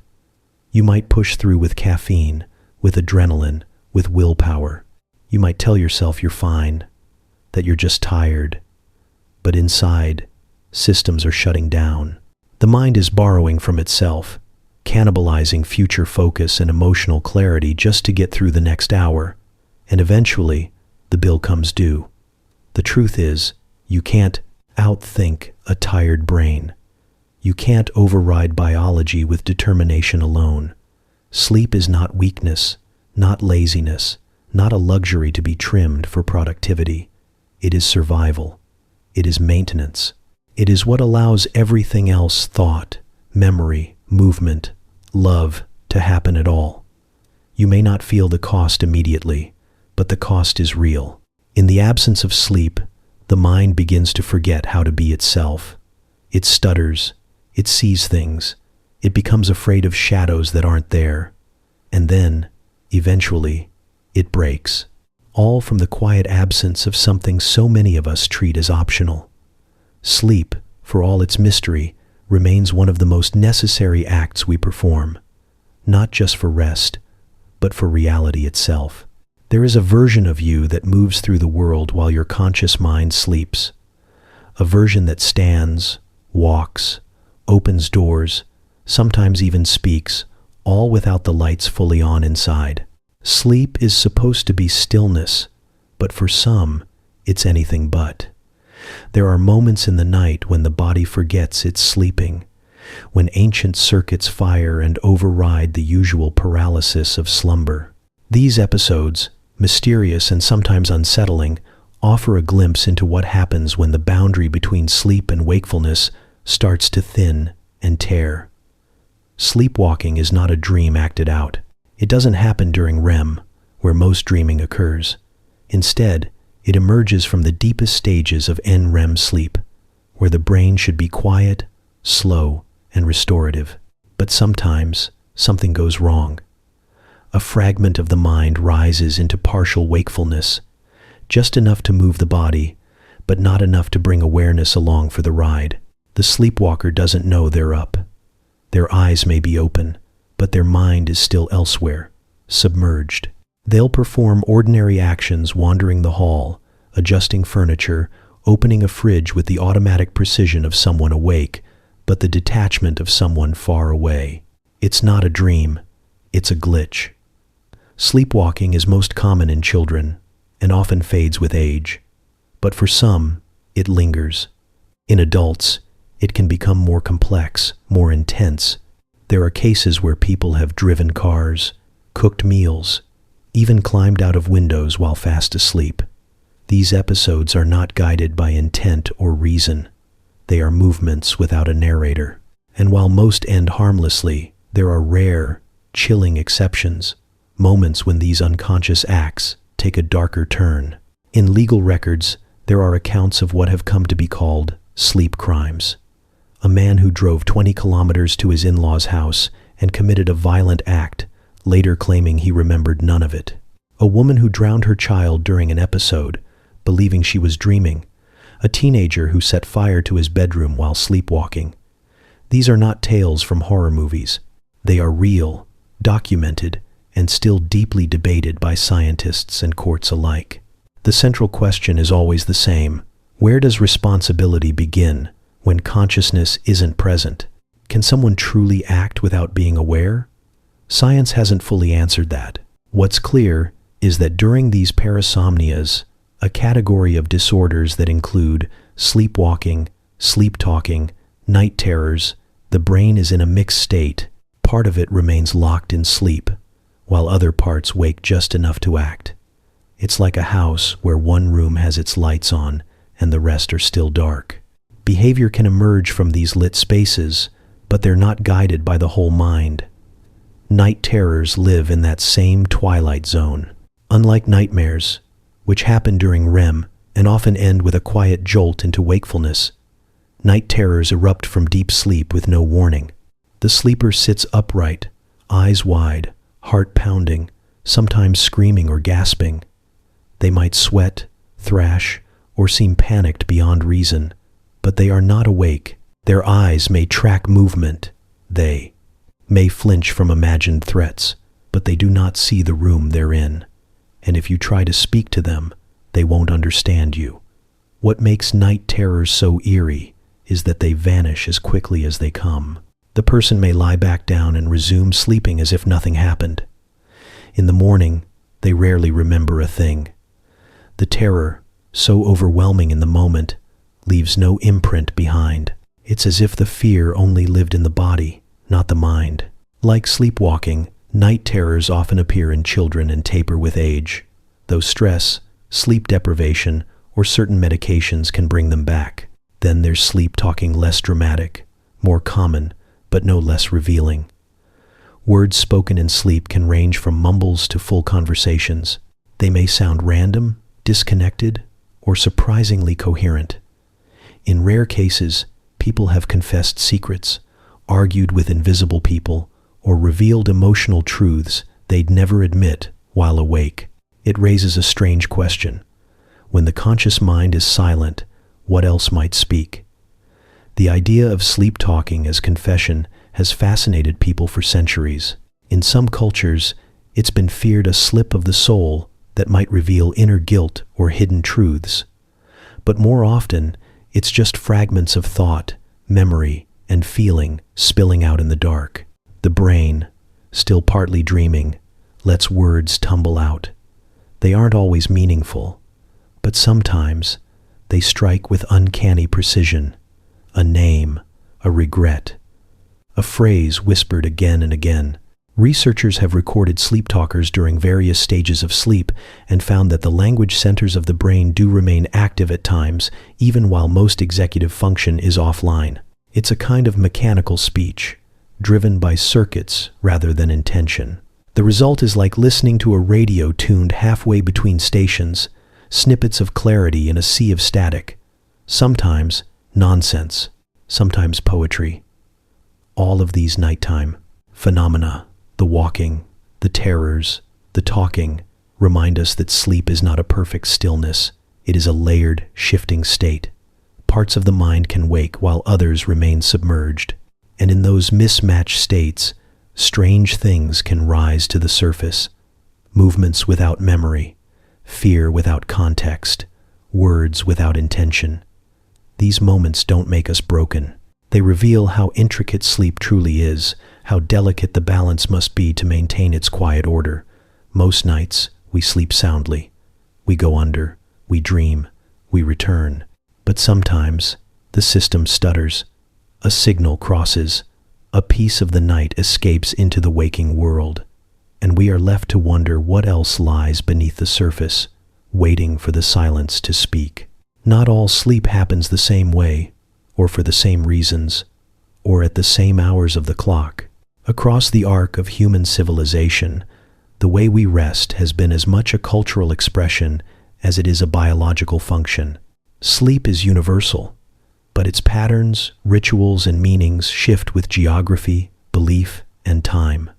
You might push through with caffeine, with adrenaline, with willpower. You might tell yourself you're fine, that you're just tired. But inside, systems are shutting down. The mind is borrowing from itself, cannibalizing future focus and emotional clarity just to get through the next hour. And eventually, the bill comes due. The truth is, you can't outthink a tired brain. You can't override biology with determination alone. Sleep is not weakness, not laziness, not a luxury to be trimmed for productivity. It is survival. It is maintenance. It is what allows everything else, thought, memory, movement, love, to happen at all. You may not feel the cost immediately, but the cost is real. In the absence of sleep, the mind begins to forget how to be itself. It stutters, it sees things, it becomes afraid of shadows that aren't there. And then, eventually, it breaks. All from the quiet absence of something so many of us treat as optional. Sleep, for all its mystery, remains one of the most necessary acts we perform, not just for rest, but for reality itself. There is a version of you that moves through the world while your conscious mind sleeps, a version that stands, walks, opens doors, sometimes even speaks, all without the lights fully on inside. Sleep is supposed to be stillness, but for some, it's anything but. There are moments in the night when the body forgets it's sleeping, when ancient circuits fire and override the usual paralysis of slumber. These episodes, mysterious and sometimes unsettling, offer a glimpse into what happens when the boundary between sleep and wakefulness starts to thin and tear. Sleepwalking is not a dream acted out. It doesn't happen during REM, where most dreaming occurs. Instead, it emerges from the deepest stages of NREM sleep, where the brain should be quiet, slow, and restorative. But sometimes, something goes wrong. A fragment of the mind rises into partial wakefulness, just enough to move the body, but not enough to bring awareness along for the ride. The sleepwalker doesn't know they're up. Their eyes may be open, but their mind is still elsewhere, submerged. They'll perform ordinary actions, wandering the hall, adjusting furniture, opening a fridge with the automatic precision of someone awake, but the detachment of someone far away. It's not a dream, it's a glitch. Sleepwalking is most common in children and often fades with age, but for some, it lingers. In adults, it can become more complex, more intense. There are cases where people have driven cars, cooked meals, even climbed out of windows while fast asleep. These episodes are not guided by intent or reason. They are movements without a narrator. And while most end harmlessly, there are rare, chilling exceptions, moments when these unconscious acts take a darker turn. In legal records, there are accounts of what have come to be called sleep crimes. A man who drove 20 kilometers to his in-laws' house and committed a violent act, later claiming he remembered none of it. A woman who drowned her child during an episode, believing she was dreaming. A teenager who set fire to his bedroom while sleepwalking. These are not tales from horror movies. They are real, documented, and still deeply debated by scientists and courts alike. The central question is always the same. Where does responsibility begin when consciousness isn't present? Can someone truly act without being aware? Science hasn't fully answered that. What's clear is that during these parasomnias, a category of disorders that include sleepwalking, sleep talking, night terrors, the brain is in a mixed state. Part of it remains locked in sleep, while other parts wake just enough to act. It's like a house where one room has its lights on and the rest are still dark. Behavior can emerge from these lit spaces, but they're not guided by the whole mind. Night terrors live in that same twilight zone. Unlike nightmares, which happen during REM and often end with a quiet jolt into wakefulness, night terrors erupt from deep sleep with no warning. The sleeper sits upright, eyes wide, heart pounding, sometimes screaming or gasping. They might sweat, thrash, or seem panicked beyond reason, but they are not awake. Their eyes may track movement. They may flinch from imagined threats, but they do not see the room they're in. And if you try to speak to them, they won't understand you. What makes night terrors so eerie is that they vanish as quickly as they come. The person may lie back down and resume sleeping as if nothing happened. In the morning, they rarely remember a thing. The terror, so overwhelming in the moment, leaves no imprint behind. It's as if the fear only lived in the body, not the mind. Like sleepwalking, night terrors often appear in children and taper with age, though stress, sleep deprivation, or certain medications can bring them back. Then there's sleep talking, less dramatic, more common, but no less revealing. Words spoken in sleep can range from mumbles to full conversations. They may sound random, disconnected, or surprisingly coherent. In rare cases, people have confessed secrets, argued with invisible people, or revealed emotional truths they'd never admit while awake. It raises a strange question. When the conscious mind is silent, what else might speak? The idea of sleep talking as confession has fascinated people for centuries. In some cultures, it's been feared a slip of the soul that might reveal inner guilt or hidden truths. But more often, it's just fragments of thought, memory, and feeling spilling out in the dark. The brain, still partly dreaming, lets words tumble out. They aren't always meaningful, but sometimes they strike with uncanny precision. A name, a regret, a phrase whispered again and again. Researchers have recorded sleep talkers during various stages of sleep and found that the language centers of the brain do remain active at times, even while most executive function is offline. It's a kind of mechanical speech, driven by circuits rather than intention. The result is like listening to a radio tuned halfway between stations, snippets of clarity in a sea of static. Sometimes nonsense, sometimes poetry. All of these nighttime phenomena, the walking, the terrors, the talking, remind us that sleep is not a perfect stillness. It is a layered, shifting state. Parts of the mind can wake while others remain submerged. And in those mismatched states, strange things can rise to the surface. Movements without memory, fear without context, words without intention. These moments don't make us broken. They reveal how intricate sleep truly is, how delicate the balance must be to maintain its quiet order. Most nights, we sleep soundly. We go under, we dream, we return. But sometimes, the system stutters. A signal crosses. A piece of the night escapes into the waking world. And we are left to wonder what else lies beneath the surface, waiting for the silence to speak. Not all sleep happens the same way, or for the same reasons, or at the same hours of the clock. Across the arc of human civilization, the way we rest has been as much a cultural expression as it is a biological function. Sleep is universal, but its patterns, rituals, and meanings shift with geography, belief, and time.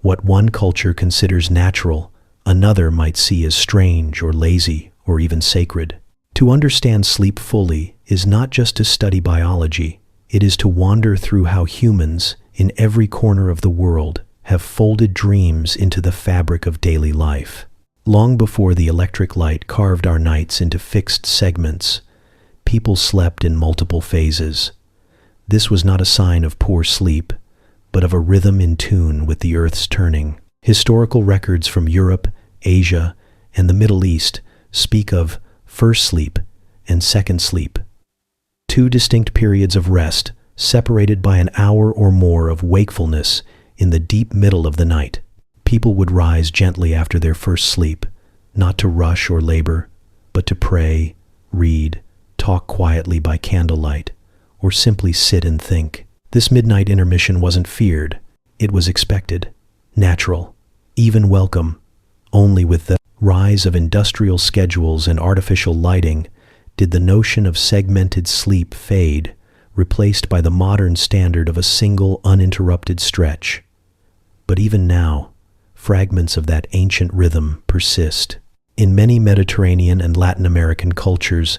What one culture considers natural, another might see as strange or lazy or even sacred. To understand sleep fully is not just to study biology, it is to wander through how humans, in every corner of the world, have folded dreams into the fabric of daily life. Long before the electric light carved our nights into fixed segments, people slept in multiple phases. This was not a sign of poor sleep, but of a rhythm in tune with the earth's turning. Historical records from Europe, Asia, and the Middle East speak of first sleep and second sleep. Two distinct periods of rest, separated by an hour or more of wakefulness in the deep middle of the night. People would rise gently after their first sleep, not to rush or labor, but to pray, read, talk quietly by candlelight, or simply sit and think. This midnight intermission wasn't feared. It was expected, natural, even welcome. Only with the rise of industrial schedules and artificial lighting did the notion of segmented sleep fade, replaced by the modern standard of a single uninterrupted stretch. But even now, fragments of that ancient rhythm persist. In many Mediterranean and Latin American cultures,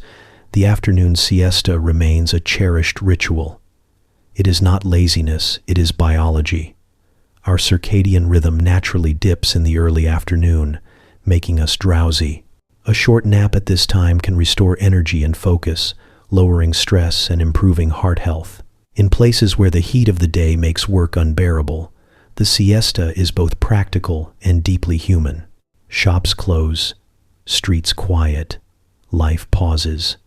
the afternoon siesta remains a cherished ritual. It is not laziness, it is biology. Our circadian rhythm naturally dips in the early afternoon, making us drowsy. A short nap at this time can restore energy and focus, lowering stress and improving heart health. In places where the heat of the day makes work unbearable, the siesta is both practical and deeply human. Shops close, streets quiet, life pauses.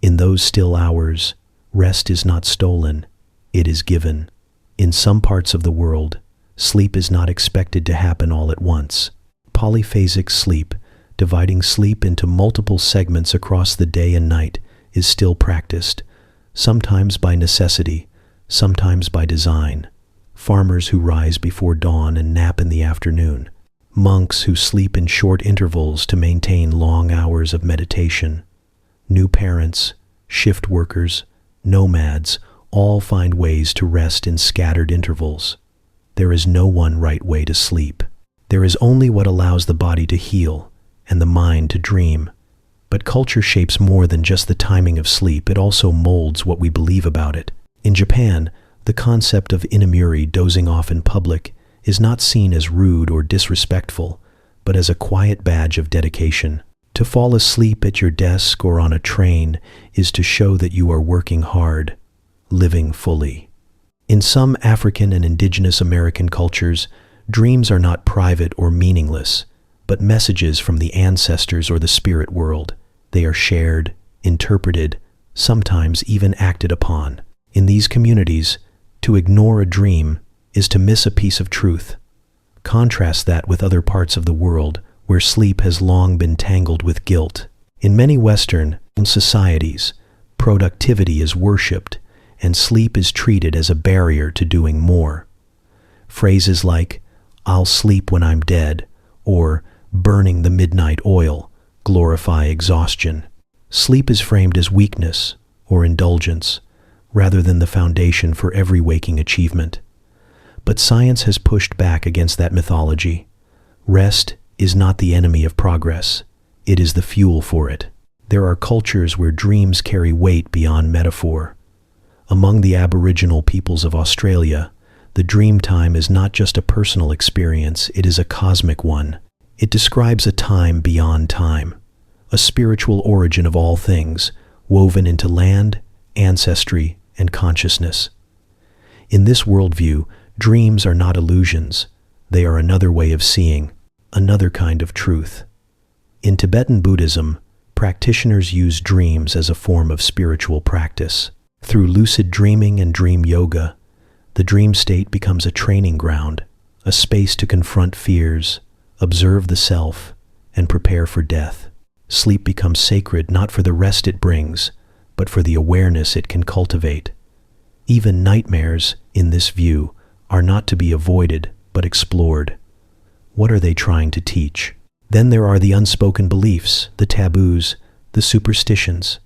In those still hours, rest is not stolen, it is given. In some parts of the world, sleep is not expected to happen all at once. Polyphasic sleep, dividing sleep into multiple segments across the day and night, is still practiced, sometimes by necessity, sometimes by design. Farmers who rise before dawn and nap in the afternoon. Monks who sleep in short intervals to maintain long hours of meditation. New parents, shift workers, nomads, all find ways to rest in scattered intervals. There is no one right way to sleep. There is only what allows the body to heal and the mind to dream. But culture shapes more than just the timing of sleep, it also molds what we believe about it. In Japan, the concept of inamuri, dozing off in public, is not seen as rude or disrespectful, but as a quiet badge of dedication. To fall asleep at your desk or on a train is to show that you are working hard, living fully. In some African and indigenous American cultures, dreams are not private or meaningless, but messages from the ancestors or the spirit world. They are shared, interpreted, sometimes even acted upon. In these communities, to ignore a dream is to miss a piece of truth. Contrast that with other parts of the world where sleep has long been tangled with guilt. In many Western societies, productivity is worshipped and sleep is treated as a barrier to doing more. Phrases like, "I'll sleep when I'm dead," or "burning the midnight oil," glorify exhaustion. Sleep is framed as weakness or indulgence, rather than the foundation for every waking achievement. But science has pushed back against that mythology. Rest is not the enemy of progress, it is the fuel for it. There are cultures where dreams carry weight beyond metaphor. Among the Aboriginal peoples of Australia, the dream time is not just a personal experience, it is a cosmic one. It describes a time beyond time, a spiritual origin of all things, woven into land, ancestry, and consciousness. In this worldview, dreams are not illusions, they are another way of seeing, another kind of truth. In Tibetan Buddhism, practitioners use dreams as a form of spiritual practice. Through lucid dreaming and dream yoga, the dream state becomes a training ground, a space to confront fears, observe the self, and prepare for death. Sleep becomes sacred not for the rest it brings, but for the awareness it can cultivate. Even nightmares, in this view, are not to be avoided, but explored. What are they trying to teach? Then there are the unspoken beliefs, the taboos, the superstitions.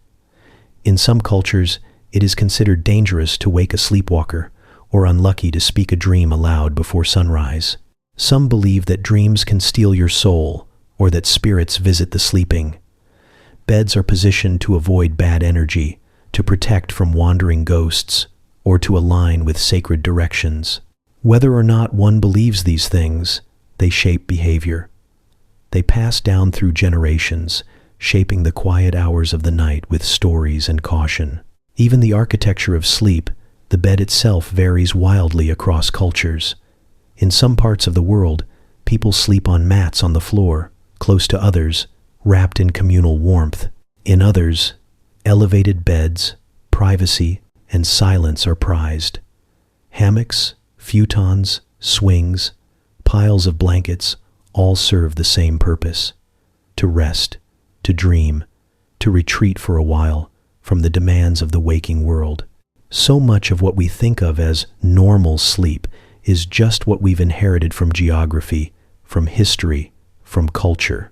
In some cultures, it is considered dangerous to wake a sleepwalker, or unlucky to speak a dream aloud before sunrise. Some believe that dreams can steal your soul, or that spirits visit the sleeping. Beds are positioned to avoid bad energy, to protect from wandering ghosts, or to align with sacred directions. Whether or not one believes these things, they shape behavior. They pass down through generations, shaping the quiet hours of the night with stories and caution. Even the architecture of sleep, the bed itself, varies wildly across cultures. In some parts of the world, people sleep on mats on the floor, close to others, wrapped in communal warmth. In others, elevated beds, privacy, and silence are prized. Hammocks, futons, swings, piles of blankets all serve the same purpose: to rest, to dream, to retreat for a while from the demands of the waking world. So much of what we think of as normal sleep is just what we've inherited from geography, from history, from culture.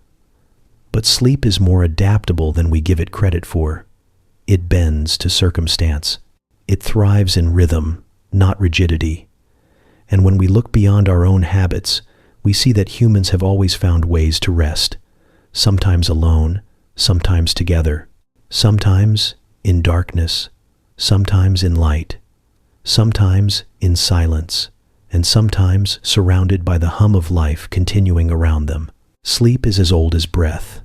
But sleep is more adaptable than we give it credit for. It bends to circumstance. It thrives in rhythm, not rigidity. And when we look beyond our own habits, we see that humans have always found ways to rest, sometimes alone, sometimes together, sometimes in darkness, sometimes in light, sometimes in silence, and sometimes surrounded by the hum of life continuing around them. Sleep is as old as breath,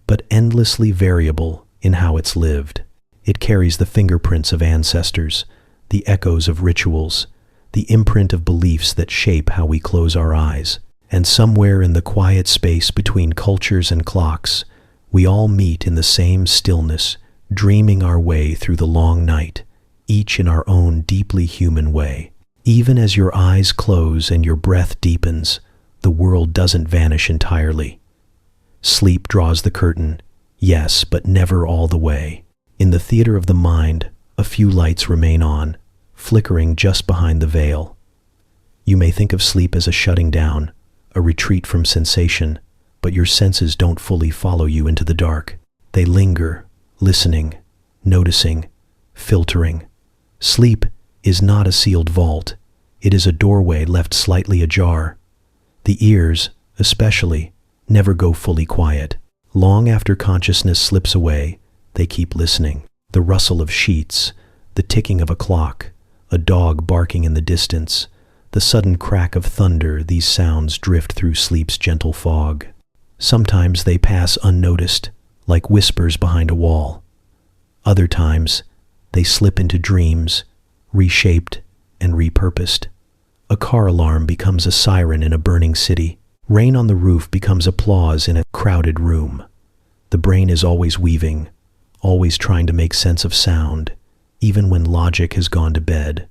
but endlessly variable in how it's lived. It carries the fingerprints of ancestors, the echoes of rituals, the imprint of beliefs that shape how we close our eyes. And somewhere in the quiet space between cultures and clocks, we all meet in the same stillness, dreaming our way through the long night, each in our own deeply human way. Even as your eyes close and your breath deepens, the world doesn't vanish entirely. Sleep draws the curtain, yes, but never all the way. In the theater of the mind, a few lights remain on, flickering just behind the veil. You may think of sleep as a shutting down, a retreat from sensation, but your senses don't fully follow you into the dark. They linger, listening, noticing, filtering. Sleep is not a sealed vault. It is a doorway left slightly ajar. The ears, especially, never go fully quiet. Long after consciousness slips away, they keep listening. The rustle of sheets, the ticking of a clock, a dog barking in the distance, the sudden crack of thunder, these sounds drift through sleep's gentle fog. Sometimes they pass unnoticed, like whispers behind a wall. Other times, they slip into dreams, reshaped and repurposed. A car alarm becomes a siren in a burning city. Rain on the roof becomes applause in a crowded room. The brain is always weaving, always trying to make sense of sound, even when logic has gone to bed.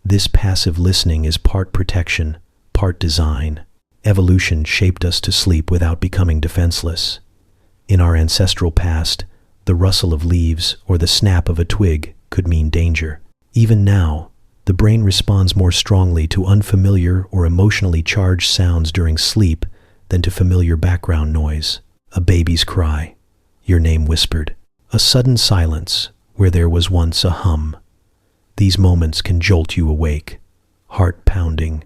This passive listening is part protection, part design. Evolution shaped us to sleep without becoming defenseless. In our ancestral past, the rustle of leaves or the snap of a twig could mean danger. Even now, the brain responds more strongly to unfamiliar or emotionally charged sounds during sleep than to familiar background noise. A baby's cry, your name whispered, a sudden silence where there was once a hum. These moments can jolt you awake, heart pounding,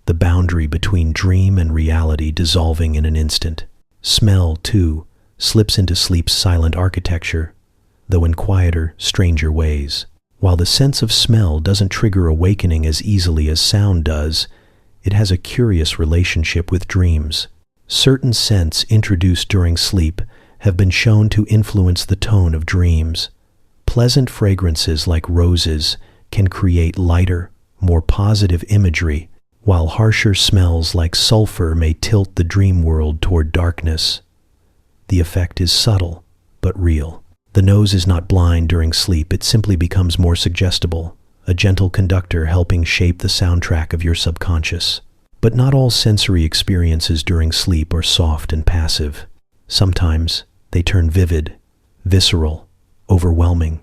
the boundary between dream and reality dissolving in an instant. Smell, too, slips into sleep's silent architecture, though in quieter, stranger ways. While the sense of smell doesn't trigger awakening as easily as sound does, it has a curious relationship with dreams. Certain scents introduced during sleep have been shown to influence the tone of dreams. Pleasant fragrances like roses can create lighter, more positive imagery, while harsher smells like sulfur may tilt the dream world toward darkness. The effect is subtle, but real. The nose is not blind during sleep, it simply becomes more suggestible, a gentle conductor helping shape the soundtrack of your subconscious. But not all sensory experiences during sleep are soft and passive. Sometimes they turn vivid, visceral, overwhelming,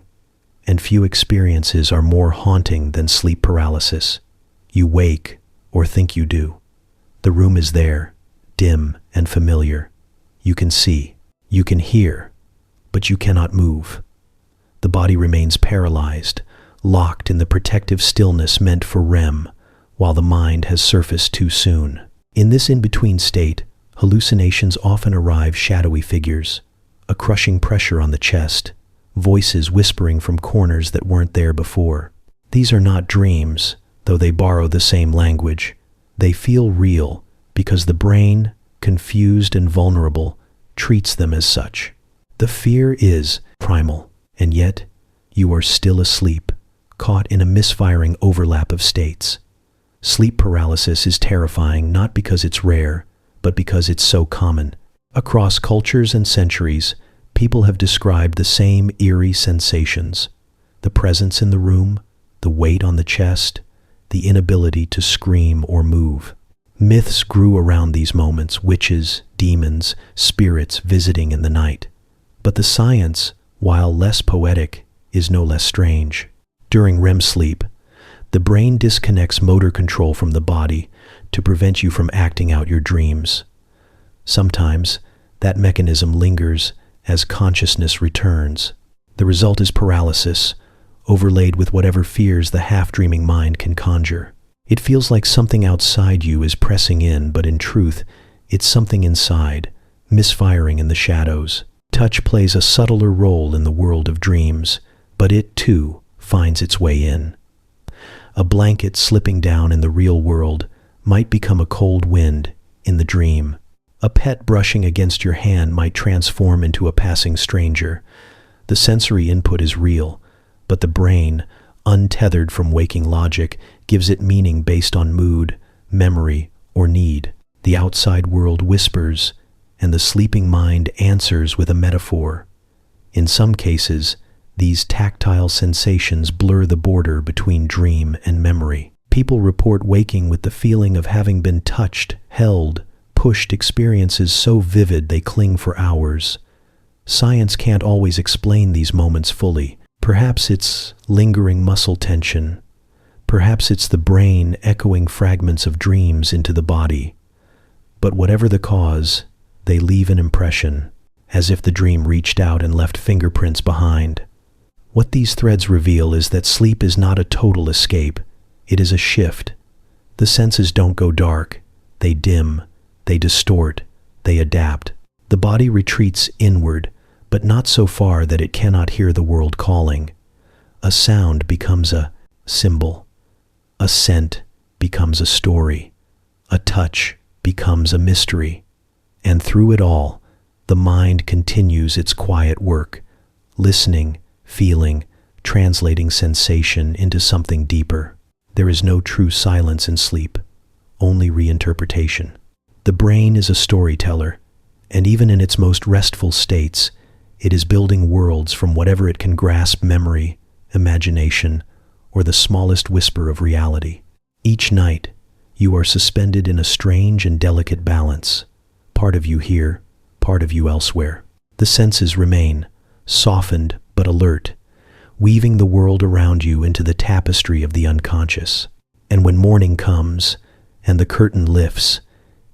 and few experiences are more haunting than sleep paralysis. You wake, or think you do. The room is there, dim and familiar. You can see, you can hear, but you cannot move. The body remains paralyzed, locked in the protective stillness meant for REM, while the mind has surfaced too soon. In this in-between state, hallucinations often arrive shadowy figures, a crushing pressure on the chest, voices whispering from corners that weren't there before. These are not dreams, though they borrow the same language. They feel real because the brain, confused and vulnerable, treats them as such. The fear is primal, and yet you are still asleep, caught in a misfiring overlap of states. Sleep paralysis is terrifying not because it's rare, but because it's so common. Across cultures and centuries, people have described the same eerie sensations: the presence in the room, the weight on the chest, the inability to scream or move. Myths grew around these moments: witches, demons, spirits visiting in the night. But the science, while less poetic, is no less strange. During REM sleep, the brain disconnects motor control from the body to prevent you from acting out your dreams. Sometimes, that mechanism lingers as consciousness returns. The result is paralysis, overlaid with whatever fears the half-dreaming mind can conjure. It feels like something outside you is pressing in, but in truth, it's something inside, misfiring in the shadows. Touch plays a subtler role in the world of dreams, but it, too, finds its way in. A blanket slipping down in the real world might become a cold wind in the dream. A pet brushing against your hand might transform into a passing stranger. The sensory input is real, but the brain, untethered from waking logic, gives it meaning based on mood, memory, or need. The outside world whispers, and the sleeping mind answers with a metaphor. In some cases, these tactile sensations blur the border between dream and memory. People report waking with the feeling of having been touched, held, pushed, experiences so vivid they cling for hours. Science can't always explain these moments fully. Perhaps it's lingering muscle tension. Perhaps it's the brain echoing fragments of dreams into the body. But whatever the cause, they leave an impression, as if the dream reached out and left fingerprints behind. What these threads reveal is that sleep is not a total escape. It is a shift. The senses don't go dark. They dim. They distort. They adapt. The body retreats inward, but not so far that it cannot hear the world calling. A sound becomes a symbol. A scent becomes a story. A touch becomes a mystery. And through it all, the mind continues its quiet work, listening, feeling, translating sensation into something deeper. There is no true silence in sleep, only reinterpretation. The brain is a storyteller, and even in its most restful states, it is building worlds from whatever it can grasp: memory, imagination, or the smallest whisper of reality. Each night, you are suspended in a strange and delicate balance. Part of you here, part of you elsewhere. The senses remain, softened but alert, weaving the world around you into the tapestry of the unconscious. And when morning comes and the curtain lifts,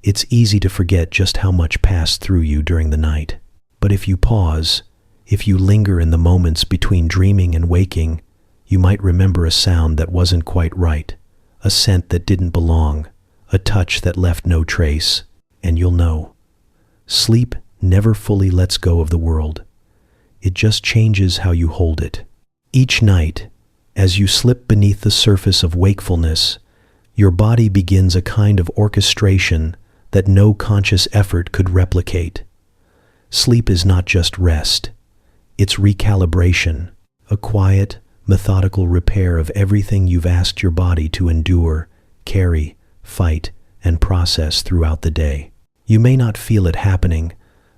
it's easy to forget just how much passed through you during the night. But if you pause, if you linger in the moments between dreaming and waking, you might remember a sound that wasn't quite right, a scent that didn't belong, a touch that left no trace, and you'll know. Sleep never fully lets go of the world. It just changes how you hold it. Each night, as you slip beneath the surface of wakefulness, your body begins a kind of orchestration that no conscious effort could replicate. Sleep is not just rest. It's recalibration, a quiet, methodical repair of everything you've asked your body to endure, carry, fight, and process throughout the day. You may not feel it happening,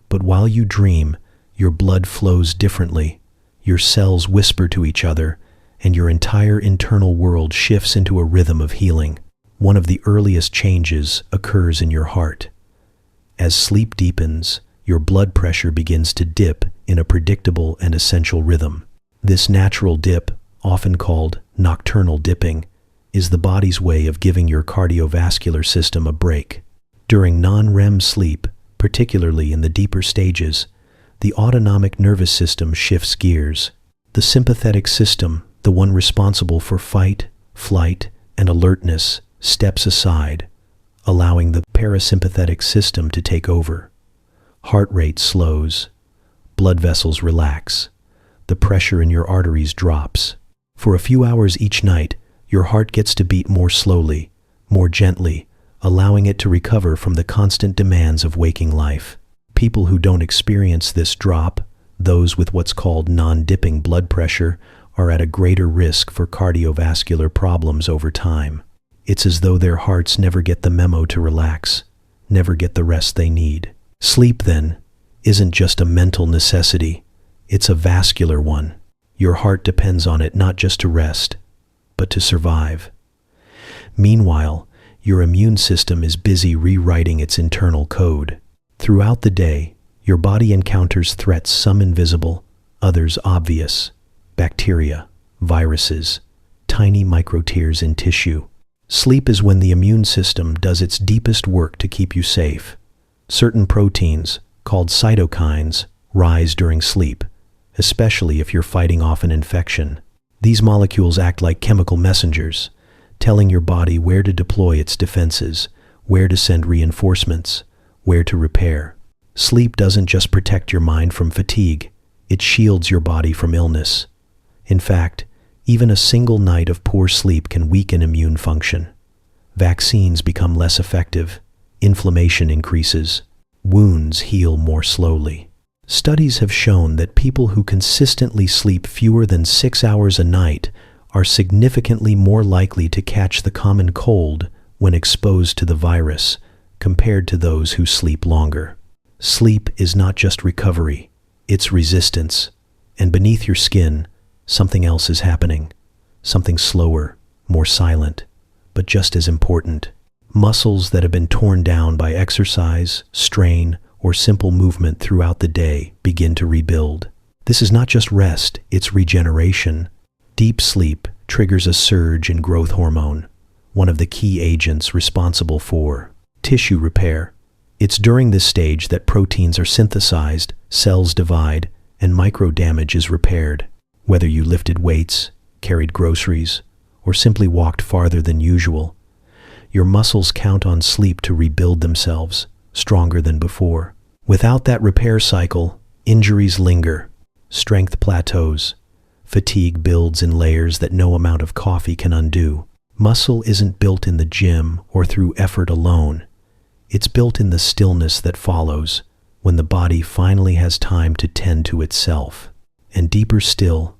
but while you dream, your blood flows differently, your cells whisper to each other, and your entire internal world shifts into a rhythm of healing. One of the earliest changes occurs in your heart. As sleep deepens, your blood pressure begins to dip in a predictable and essential rhythm. This natural dip, often called nocturnal dipping, is the body's way of giving your cardiovascular system a break. During non-REM sleep, particularly in the deeper stages, the autonomic nervous system shifts gears. The sympathetic system, the one responsible for fight, flight, and alertness, steps aside, allowing the parasympathetic system to take over. Heart rate slows, blood vessels relax, the pressure in your arteries drops. For a few hours each night, your heart gets to beat more slowly, more gently, allowing it to recover from the constant demands of waking life. People who don't experience this drop, those with what's called non-dipping blood pressure, are at a greater risk for cardiovascular problems over time. It's as though their hearts never get the memo to relax, never get the rest they need. Sleep, then, isn't just a mental necessity, it's a vascular one. Your heart depends on it not just to rest, but to survive. Meanwhile, your immune system is busy rewriting its internal code. Throughout the day, your body encounters threats, some invisible, others obvious. Bacteria, viruses, tiny microtears in tissue. Sleep is when the immune system does its deepest work to keep you safe. Certain proteins, called cytokines, rise during sleep, especially if you're fighting off an infection. These molecules act like chemical messengers, telling your body where to deploy its defenses, where to send reinforcements, where to repair. Sleep doesn't just protect your mind from fatigue, it shields your body from illness. In fact, even a single night of poor sleep can weaken immune function. Vaccines become less effective, inflammation increases, wounds heal more slowly. Studies have shown that people who consistently sleep fewer than 6 hours a night are significantly more likely to catch the common cold when exposed to the virus compared to those who sleep longer. Sleep is not just recovery, it's resistance. And beneath your skin, something else is happening. Something slower, more silent, but just as important. Muscles that have been torn down by exercise, strain, or simple movement throughout the day begin to rebuild. This is not just rest, it's regeneration. Deep sleep triggers a surge in growth hormone, one of the key agents responsible for tissue repair. It's during this stage that proteins are synthesized, cells divide, and micro damage is repaired. Whether you lifted weights, carried groceries, or simply walked farther than usual, your muscles count on sleep to rebuild themselves, stronger than before. Without that repair cycle, injuries linger, strength plateaus, fatigue builds in layers that no amount of coffee can undo. Muscle isn't built in the gym or through effort alone. It's built in the stillness that follows, when the body finally has time to tend to itself. And deeper still,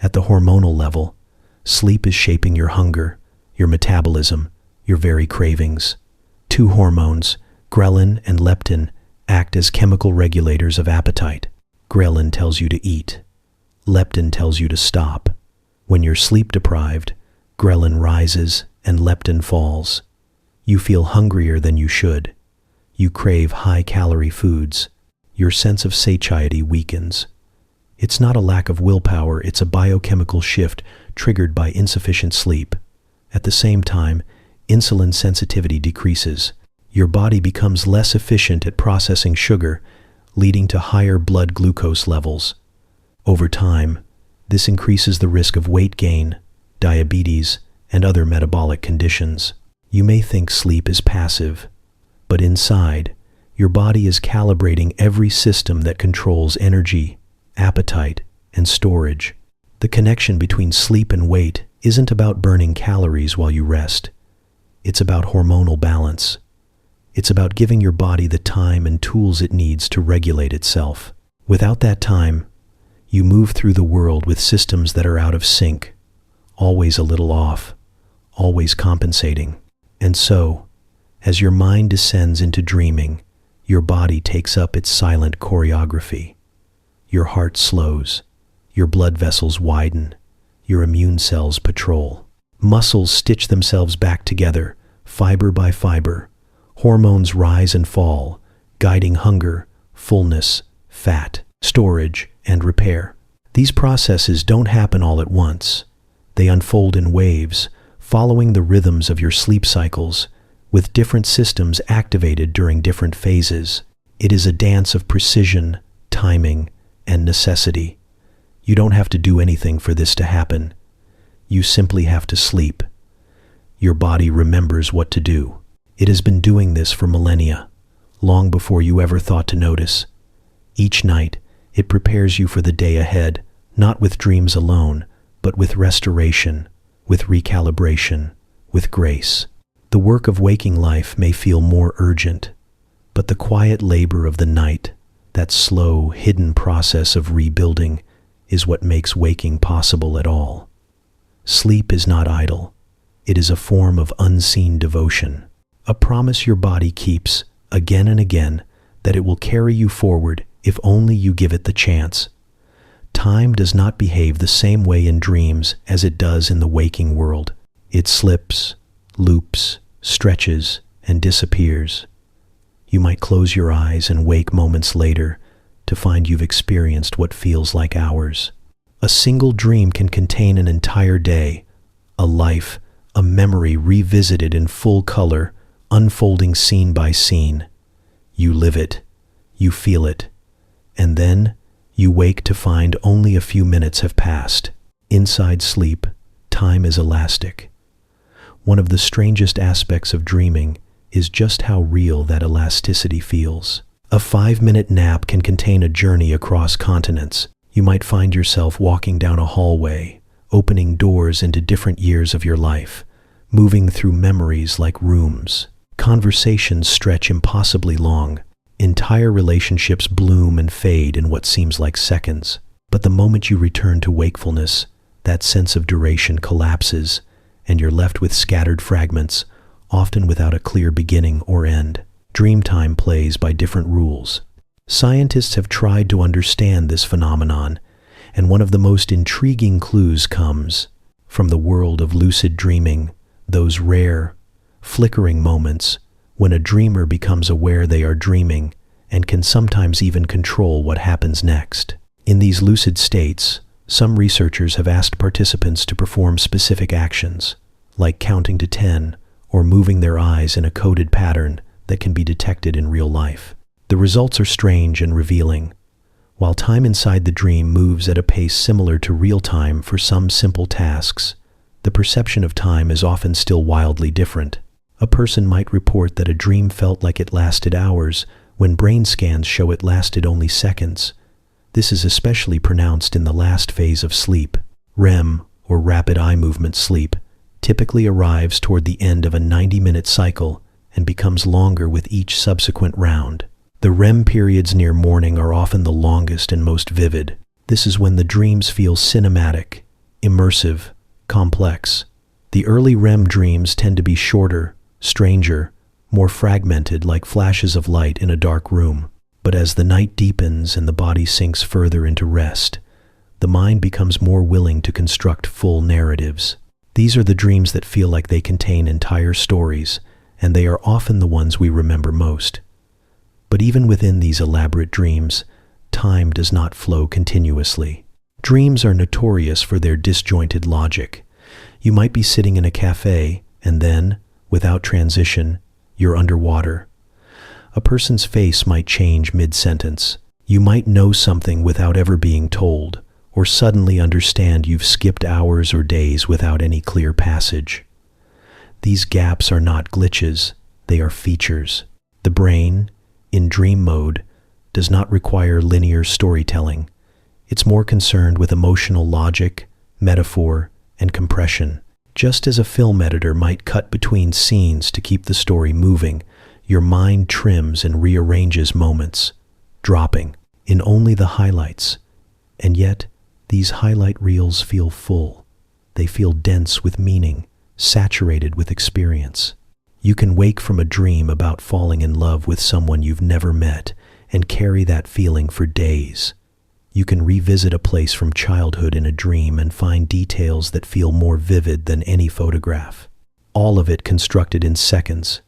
at the hormonal level, sleep is shaping your hunger, your metabolism, your very cravings. Two hormones, ghrelin and leptin, act as chemical regulators of appetite. Ghrelin tells you to eat. Leptin tells you to stop. When you're sleep deprived, ghrelin rises and leptin falls. You feel hungrier than you should. You crave high-calorie foods. Your sense of satiety weakens. It's not a lack of willpower, it's a biochemical shift triggered by insufficient sleep. At the same time, insulin sensitivity decreases. Your body becomes less efficient at processing sugar, leading to higher blood glucose levels. Over time, this increases the risk of weight gain, diabetes, and other metabolic conditions. You may think sleep is passive, but inside, your body is calibrating every system that controls energy, appetite, and storage. The connection between sleep and weight isn't about burning calories while you rest. It's about hormonal balance. It's about giving your body the time and tools it needs to regulate itself. Without that time, you move through the world with systems that are out of sync, always a little off, always compensating. And so, as your mind descends into dreaming, your body takes up its silent choreography. Your heart slows, your blood vessels widen, your immune cells patrol. Muscles stitch themselves back together, fiber by fiber. Hormones rise and fall, guiding hunger, fullness, fat, storage, and repair. These processes don't happen all at once. They unfold in waves, following the rhythms of your sleep cycles, with different systems activated during different phases. It is a dance of precision, timing, and necessity. You don't have to do anything for this to happen. You simply have to sleep. Your body remembers what to do. It has been doing this for millennia, long before you ever thought to notice. Each night, it prepares you for the day ahead, not with dreams alone, but with restoration, with recalibration, with grace. The work of waking life may feel more urgent, but the quiet labor of the night, that slow, hidden process of rebuilding, is what makes waking possible at all. Sleep is not idle. It is a form of unseen devotion, a promise your body keeps again and again that it will carry you forward if only you give it the chance. Time does not behave the same way in dreams as it does in the waking world. It slips, loops, stretches, and disappears. You might close your eyes and wake moments later to find you've experienced what feels like hours. A single dream can contain an entire day, a life, a memory revisited in full color, unfolding scene by scene. You live it, you feel it, and then you wake to find only a few minutes have passed. Inside sleep, time is elastic. One of the strangest aspects of dreaming is just how real that elasticity feels. A 5-minute nap can contain a journey across continents. You might find yourself walking down a hallway, opening doors into different years of your life, moving through memories like rooms. Conversations stretch impossibly long. Entire relationships bloom and fade in what seems like seconds. But the moment you return to wakefulness, that sense of duration collapses, and you're left with scattered fragments, often without a clear beginning or end. Dream time plays by different rules. Scientists have tried to understand this phenomenon, and one of the most intriguing clues comes from the world of lucid dreaming, those rare, flickering moments when a dreamer becomes aware they are dreaming and can sometimes even control what happens next. In these lucid states, some researchers have asked participants to perform specific actions, like counting to 10 or moving their eyes in a coded pattern that can be detected in real life. The results are strange and revealing. While time inside the dream moves at a pace similar to real time for some simple tasks, the perception of time is often still wildly different. A person might report that a dream felt like it lasted hours when brain scans show it lasted only seconds. This is especially pronounced in the last phase of sleep. REM, or rapid eye movement sleep, typically arrives toward the end of a 90-minute cycle and becomes longer with each subsequent round. The REM periods near morning are often the longest and most vivid. This is when the dreams feel cinematic, immersive, complex. The early REM dreams tend to be shorter, stranger, more fragmented, like flashes of light in a dark room. But as the night deepens and the body sinks further into rest, the mind becomes more willing to construct full narratives. These are the dreams that feel like they contain entire stories, and they are often the ones we remember most. But even within these elaborate dreams, time does not flow continuously. Dreams are notorious for their disjointed logic. You might be sitting in a cafe, and then, without transition, you're underwater. A person's face might change mid-sentence. You might know something without ever being told, or suddenly understand you've skipped hours or days without any clear passage. These gaps are not glitches, they are features. The brain, in dream mode, does not require linear storytelling. It's more concerned with emotional logic, metaphor, and compression. Just as a film editor might cut between scenes to keep the story moving, your mind trims and rearranges moments, dropping in only the highlights. And yet, these highlight reels feel full. They feel dense with meaning, saturated with experience. You can wake from a dream about falling in love with someone you've never met and carry that feeling for days. You can revisit a place from childhood in a dream and find details that feel more vivid than any photograph. All of it constructed in seconds,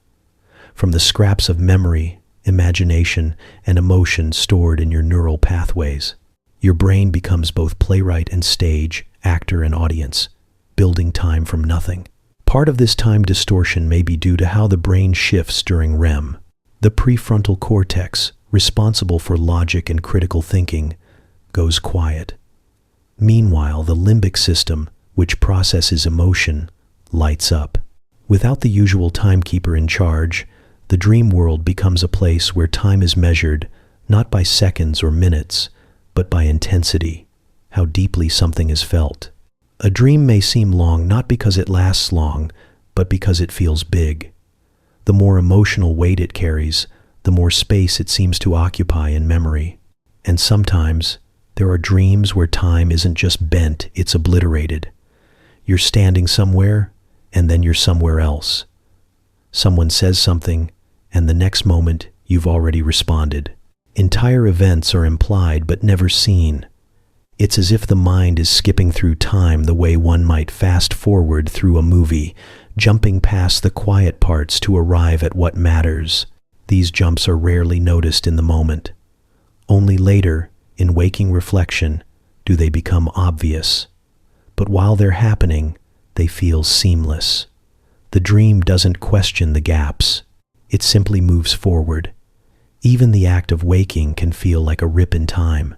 from the scraps of memory, imagination, and emotion stored in your neural pathways. Your brain becomes both playwright and stage, actor and audience, building time from nothing. Part of this time distortion may be due to how the brain shifts during REM. The prefrontal cortex, responsible for logic and critical thinking, goes quiet. Meanwhile, the limbic system, which processes emotion, lights up. Without the usual timekeeper in charge, the dream world becomes a place where time is measured not by seconds or minutes, but by intensity, how deeply something is felt. A dream may seem long not because it lasts long, but because it feels big. The more emotional weight it carries, the more space it seems to occupy in memory. And sometimes, there are dreams where time isn't just bent, it's obliterated. You're standing somewhere, and then you're somewhere else. Someone says something, and the next moment, you've already responded. Entire events are implied but never seen. It's as if the mind is skipping through time the way one might fast forward through a movie, jumping past the quiet parts to arrive at what matters. These jumps are rarely noticed in the moment. Only later, in waking reflection, do they become obvious. But while they're happening, they feel seamless. The dream doesn't question the gaps. It simply moves forward. Even the act of waking can feel like a rip in time.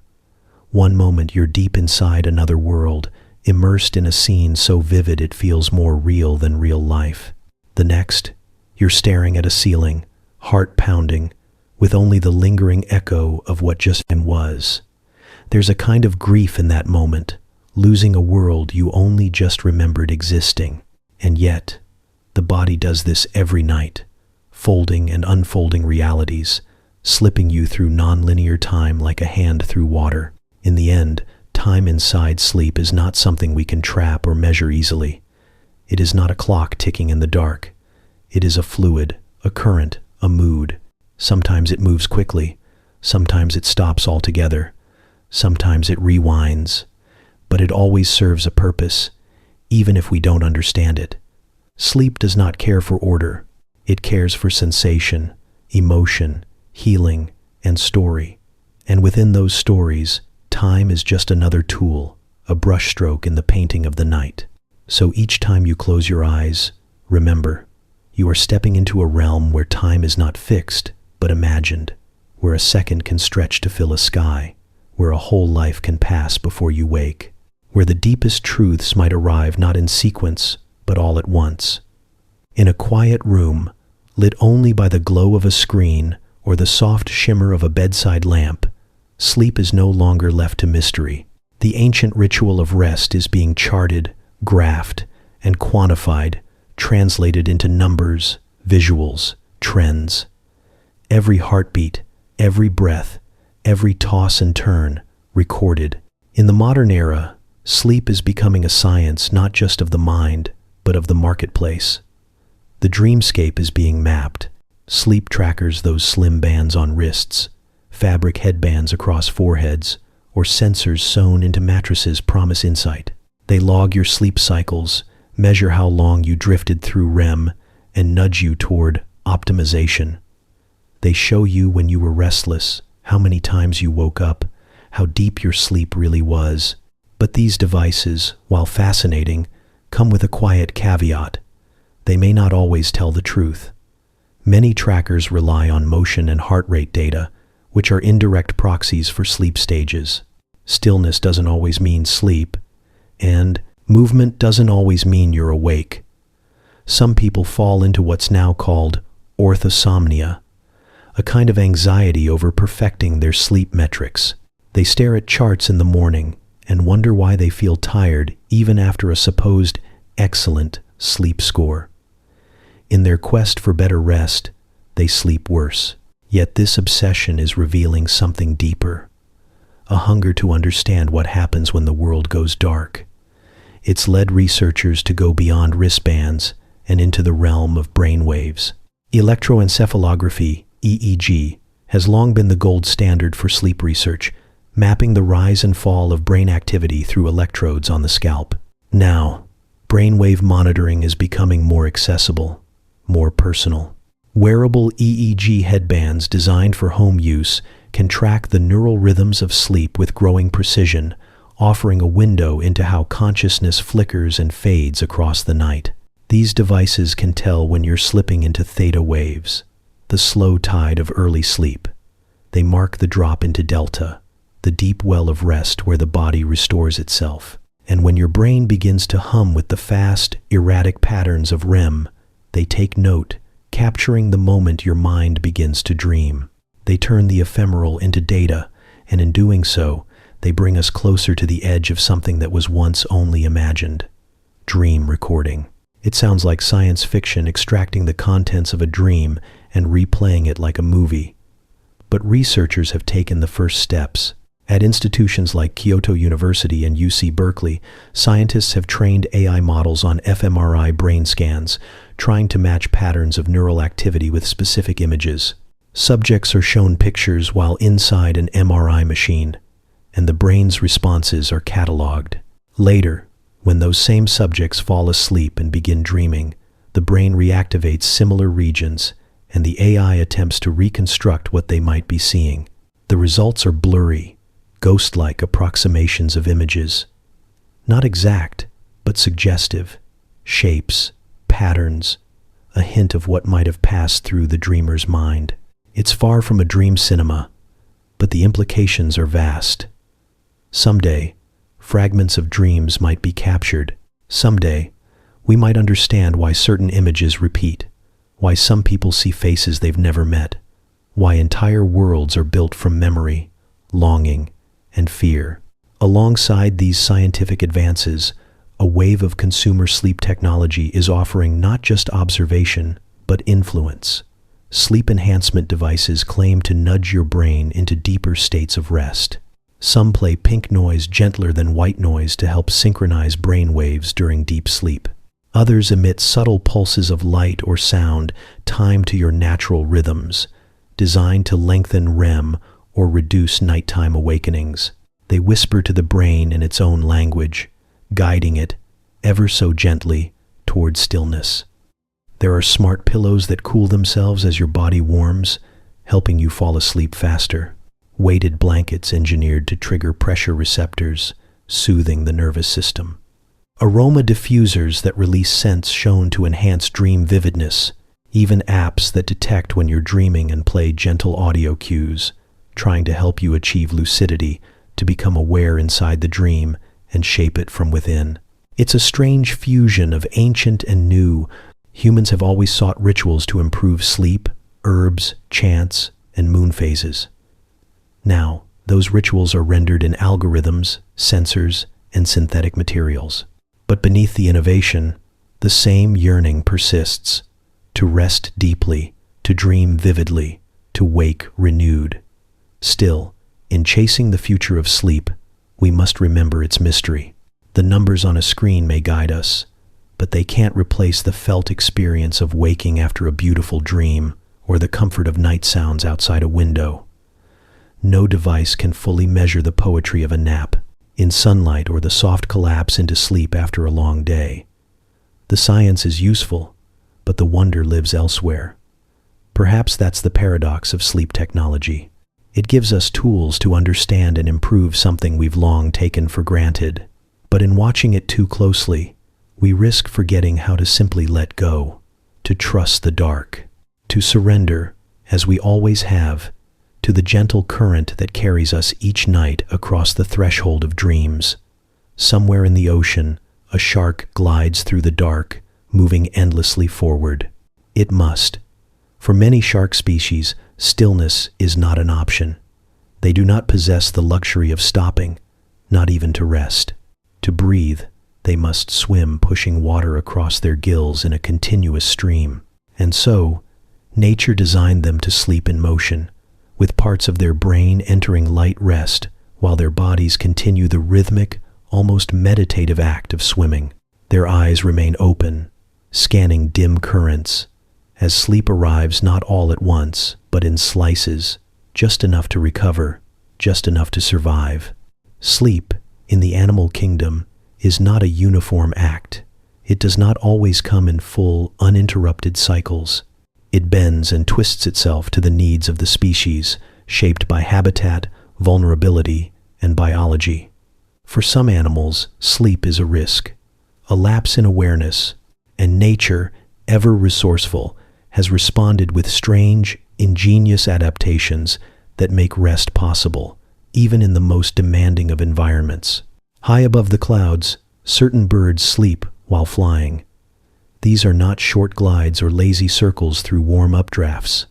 One moment you're deep inside another world, immersed in a scene so vivid it feels more real than real life. The next, you're staring at a ceiling, heart pounding, with only the lingering echo of what just was. There's a kind of grief in that moment, losing a world you only just remembered existing. And yet, the body does this every night, folding and unfolding realities, slipping you through non-linear time like a hand through water. In the end, time inside sleep is not something we can trap or measure easily. It is not a clock ticking in the dark. It is a fluid, a current, a mood. Sometimes it moves quickly. Sometimes it stops altogether. Sometimes it rewinds. But it always serves a purpose, even if we don't understand it. Sleep does not care for order. It cares for sensation, emotion, healing, and story. And within those stories, time is just another tool, a brushstroke in the painting of the night. So each time you close your eyes, remember, you are stepping into a realm where time is not fixed, but imagined, where a second can stretch to fill a sky, where a whole life can pass before you wake, where the deepest truths might arrive not in sequence, but all at once. In a quiet room, lit only by the glow of a screen or the soft shimmer of a bedside lamp, sleep is no longer left to mystery. The ancient ritual of rest is being charted, graphed, and quantified, translated into numbers, visuals, trends. Every heartbeat, every breath, every toss and turn, recorded. In the modern era, sleep is becoming a science not just of the mind, but of the marketplace. The dreamscape is being mapped. Sleep trackers, those slim bands on wrists, fabric headbands across foreheads, or sensors sewn into mattresses promise insight. They log your sleep cycles, measure how long you drifted through REM, and nudge you toward optimization. They show you when you were restless, how many times you woke up, how deep your sleep really was. But these devices, while fascinating, come with a quiet caveat. They may not always tell the truth. Many trackers rely on motion and heart rate data, which are indirect proxies for sleep stages. Stillness doesn't always mean sleep, and movement doesn't always mean you're awake. Some people fall into what's now called orthosomnia, a kind of anxiety over perfecting their sleep metrics. They stare at charts in the morning and wonder why they feel tired even after a supposed excellent sleep score. In their quest for better rest, they sleep worse. Yet this obsession is revealing something deeper, a hunger to understand what happens when the world goes dark. It's led researchers to go beyond wristbands and into the realm of brainwaves. Electroencephalography, EEG, has long been the gold standard for sleep research, mapping the rise and fall of brain activity through electrodes on the scalp. Now, brainwave monitoring is becoming more accessible, more personal. Wearable EEG headbands designed for home use can track the neural rhythms of sleep with growing precision, offering a window into how consciousness flickers and fades across the night. These devices can tell when you're slipping into theta waves, the slow tide of early sleep. They mark the drop into delta, the deep well of rest where the body restores itself. And when your brain begins to hum with the fast, erratic patterns of REM, they take note, capturing the moment your mind begins to dream. They turn the ephemeral into data, and in doing so, they bring us closer to the edge of something that was once only imagined. Dream recording. It sounds like science fiction extracting the contents of a dream and replaying it like a movie. But researchers have taken the first steps. At institutions like Kyoto University and UC Berkeley, scientists have trained AI models on fMRI brain scans, trying to match patterns of neural activity with specific images. Subjects are shown pictures while inside an MRI machine, and the brain's responses are cataloged. Later, when those same subjects fall asleep and begin dreaming, the brain reactivates similar regions, and the AI attempts to reconstruct what they might be seeing. The results are blurry, ghost-like approximations of images. Not exact, but suggestive. Shapes, patterns, a hint of what might have passed through the dreamer's mind. It's far from a dream cinema, but the implications are vast. Someday, fragments of dreams might be captured. Someday, we might understand why certain images repeat, why some people see faces they've never met, why entire worlds are built from memory, longing, and fear. Alongside these scientific advances, a wave of consumer sleep technology is offering not just observation, but influence. Sleep enhancement devices claim to nudge your brain into deeper states of rest. Some play pink noise gentler than white noise to help synchronize brain waves during deep sleep. Others emit subtle pulses of light or sound timed to your natural rhythms, designed to lengthen REM or reduce nighttime awakenings. They whisper to the brain in its own language, guiding it, ever so gently, toward stillness. There are smart pillows that cool themselves as your body warms, helping you fall asleep faster. Weighted blankets engineered to trigger pressure receptors, soothing the nervous system. Aroma diffusers that release scents shown to enhance dream vividness. Even apps that detect when you're dreaming and play gentle audio cues, trying to help you achieve lucidity, to become aware inside the dream and shape it from within. It's a strange fusion of ancient and new. Humans have always sought rituals to improve sleep, herbs, chants, and moon phases. Now, those rituals are rendered in algorithms, sensors, and synthetic materials. But beneath the innovation, the same yearning persists: to rest deeply, to dream vividly, to wake renewed. Still, in chasing the future of sleep, we must remember its mystery. The numbers on a screen may guide us, but they can't replace the felt experience of waking after a beautiful dream or the comfort of night sounds outside a window. No device can fully measure the poetry of a nap in sunlight or the soft collapse into sleep after a long day. The science is useful, but the wonder lives elsewhere. Perhaps that's the paradox of sleep technology. It gives us tools to understand and improve something we've long taken for granted. But in watching it too closely, we risk forgetting how to simply let go, to trust the dark, to surrender, as we always have, to the gentle current that carries us each night across the threshold of dreams. Somewhere in the ocean, a shark glides through the dark, moving endlessly forward. It must. For many shark species, stillness is not an option. They do not possess the luxury of stopping, not even to rest. To breathe, they must swim, pushing water across their gills in a continuous stream. And so, nature designed them to sleep in motion, with parts of their brain entering light rest while their bodies continue the rhythmic, almost meditative act of swimming. Their eyes remain open, scanning dim currents, as sleep arrives not all at once, but in slices, just enough to recover, just enough to survive. Sleep, in the animal kingdom, is not a uniform act. It does not always come in full, uninterrupted cycles. It bends and twists itself to the needs of the species, shaped by habitat, vulnerability, and biology. For some animals, sleep is a risk, a lapse in awareness, and nature, ever resourceful, has responded with strange, ingenious adaptations that make rest possible, even in the most demanding of environments. High above the clouds, certain birds sleep while flying. These are not short glides or lazy circles through warm updrafts.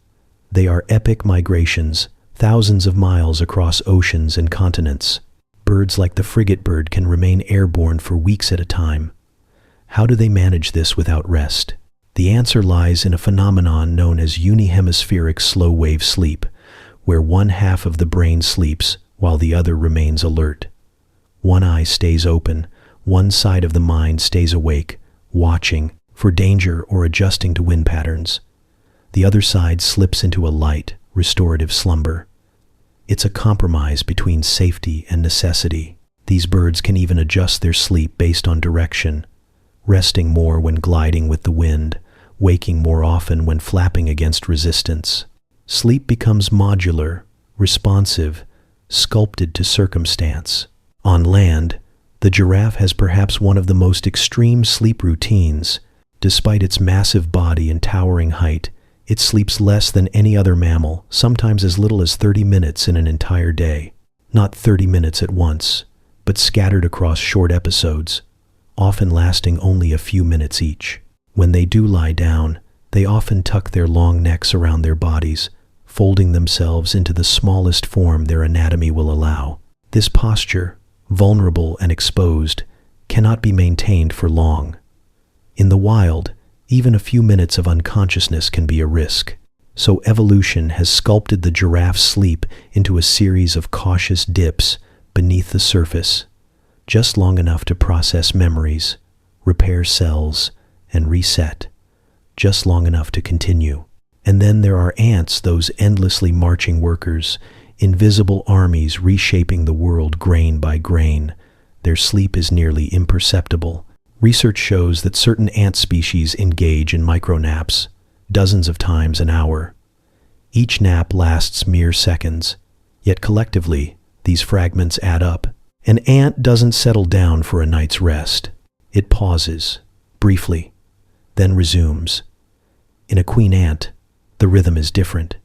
They are epic migrations, thousands of miles across oceans and continents. Birds like the frigate bird can remain airborne for weeks at a time. How do they manage this without rest? The answer lies in a phenomenon known as unihemispheric slow-wave sleep, where one half of the brain sleeps while the other remains alert. One eye stays open, one side of the mind stays awake, watching for danger or adjusting to wind patterns. The other side slips into a light, restorative slumber. It's a compromise between safety and necessity. These birds can even adjust their sleep based on direction, resting more when gliding with the wind, waking more often when flapping against resistance. Sleep becomes modular, responsive, sculpted to circumstance. On land, the giraffe has perhaps one of the most extreme sleep routines. Despite its massive body and towering height, it sleeps less than any other mammal, sometimes as little as 30 minutes in an entire day. Not 30 minutes at once, but scattered across short episodes, often lasting only a few minutes each. When they do lie down, they often tuck their long necks around their bodies, folding themselves into the smallest form their anatomy will allow. This posture, vulnerable and exposed, cannot be maintained for long. In the wild, even a few minutes of unconsciousness can be a risk. So evolution has sculpted the giraffe's sleep into a series of cautious dips beneath the surface, just long enough to process memories, repair cells, and reset, just long enough to continue. And then there are ants, those endlessly marching workers, invisible armies reshaping the world grain by grain. Their sleep is nearly imperceptible. Research shows that certain ant species engage in micronaps, dozens of times an hour. Each nap lasts mere seconds, yet collectively, these fragments add up. An ant doesn't settle down for a night's rest. It pauses, briefly, then resumes. In a queen ant, the rhythm is different.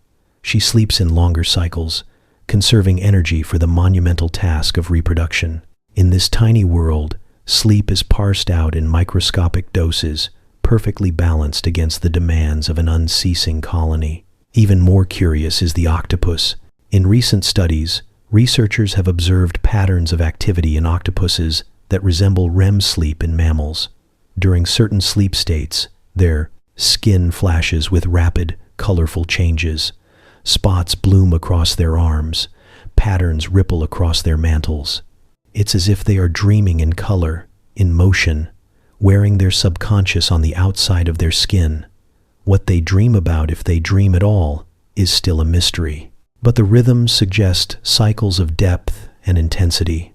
She sleeps in longer cycles, conserving energy for the monumental task of reproduction. In this tiny world, sleep is parsed out in microscopic doses, perfectly balanced against the demands of an unceasing colony. Even more curious is the octopus. In recent studies, researchers have observed patterns of activity in octopuses that resemble REM sleep in mammals. During certain sleep states, their skin flashes with rapid, colorful changes. Spots bloom across their arms. Patterns ripple across their mantles. It's as if they are dreaming in color, in motion, wearing their subconscious on the outside of their skin. What they dream about, if they dream at all, is still a mystery. But the rhythms suggest cycles of depth and intensity,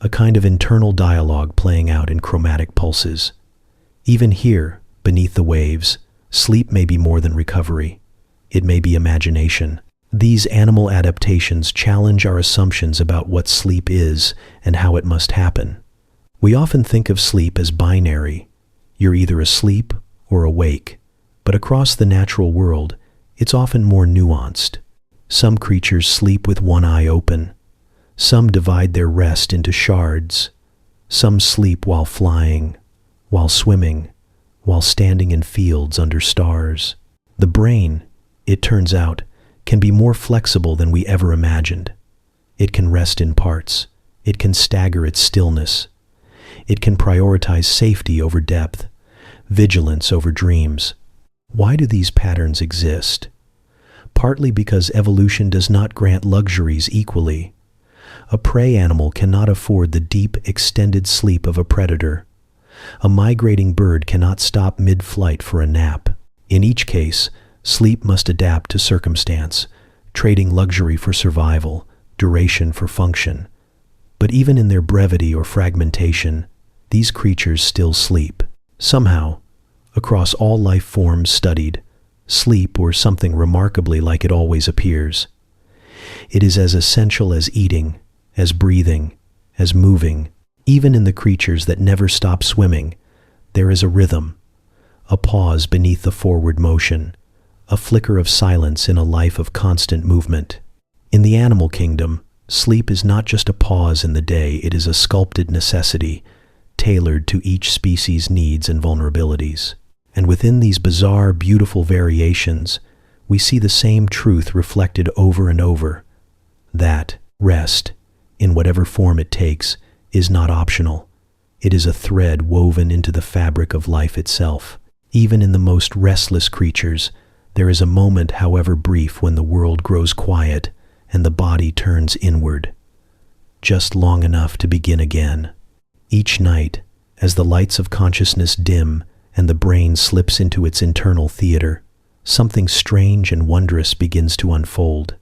a kind of internal dialogue playing out in chromatic pulses. Even here, beneath the waves, sleep may be more than recovery. It may be imagination. These animal adaptations challenge our assumptions about what sleep is and how it must happen. We often think of sleep as binary. You're either asleep or awake. But across the natural world, it's often more nuanced. Some creatures sleep with one eye open. Some divide their rest into shards. Some sleep while flying, while swimming, while standing in fields under stars. The brain, it turns out, can be more flexible than we ever imagined. It can rest in parts. It can stagger its stillness. It can prioritize safety over depth, vigilance over dreams. Why do these patterns exist? Partly because evolution does not grant luxuries equally. A prey animal cannot afford the deep, extended sleep of a predator. A migrating bird cannot stop mid-flight for a nap. In each case, sleep must adapt to circumstance, trading luxury for survival, duration for function. But even in their brevity or fragmentation, these creatures still sleep. Somehow, across all life forms studied, sleep, or something remarkably like it always appears. It is as essential as eating, as breathing, as moving. Even in the creatures that never stop swimming, there is a rhythm, a pause beneath the forward motion, a flicker of silence in a life of constant movement. In the animal kingdom, sleep is not just a pause in the day, it is a sculpted necessity, tailored to each species' needs and vulnerabilities. And within these bizarre, beautiful variations, we see the same truth reflected over and over, that rest, in whatever form it takes, is not optional. It is a thread woven into the fabric of life itself. Even in the most restless creatures, there is a moment, however brief, when the world grows quiet and the body turns inward, just long enough to begin again. Each night, as the lights of consciousness dim and the brain slips into its internal theater, something strange and wondrous begins to unfold.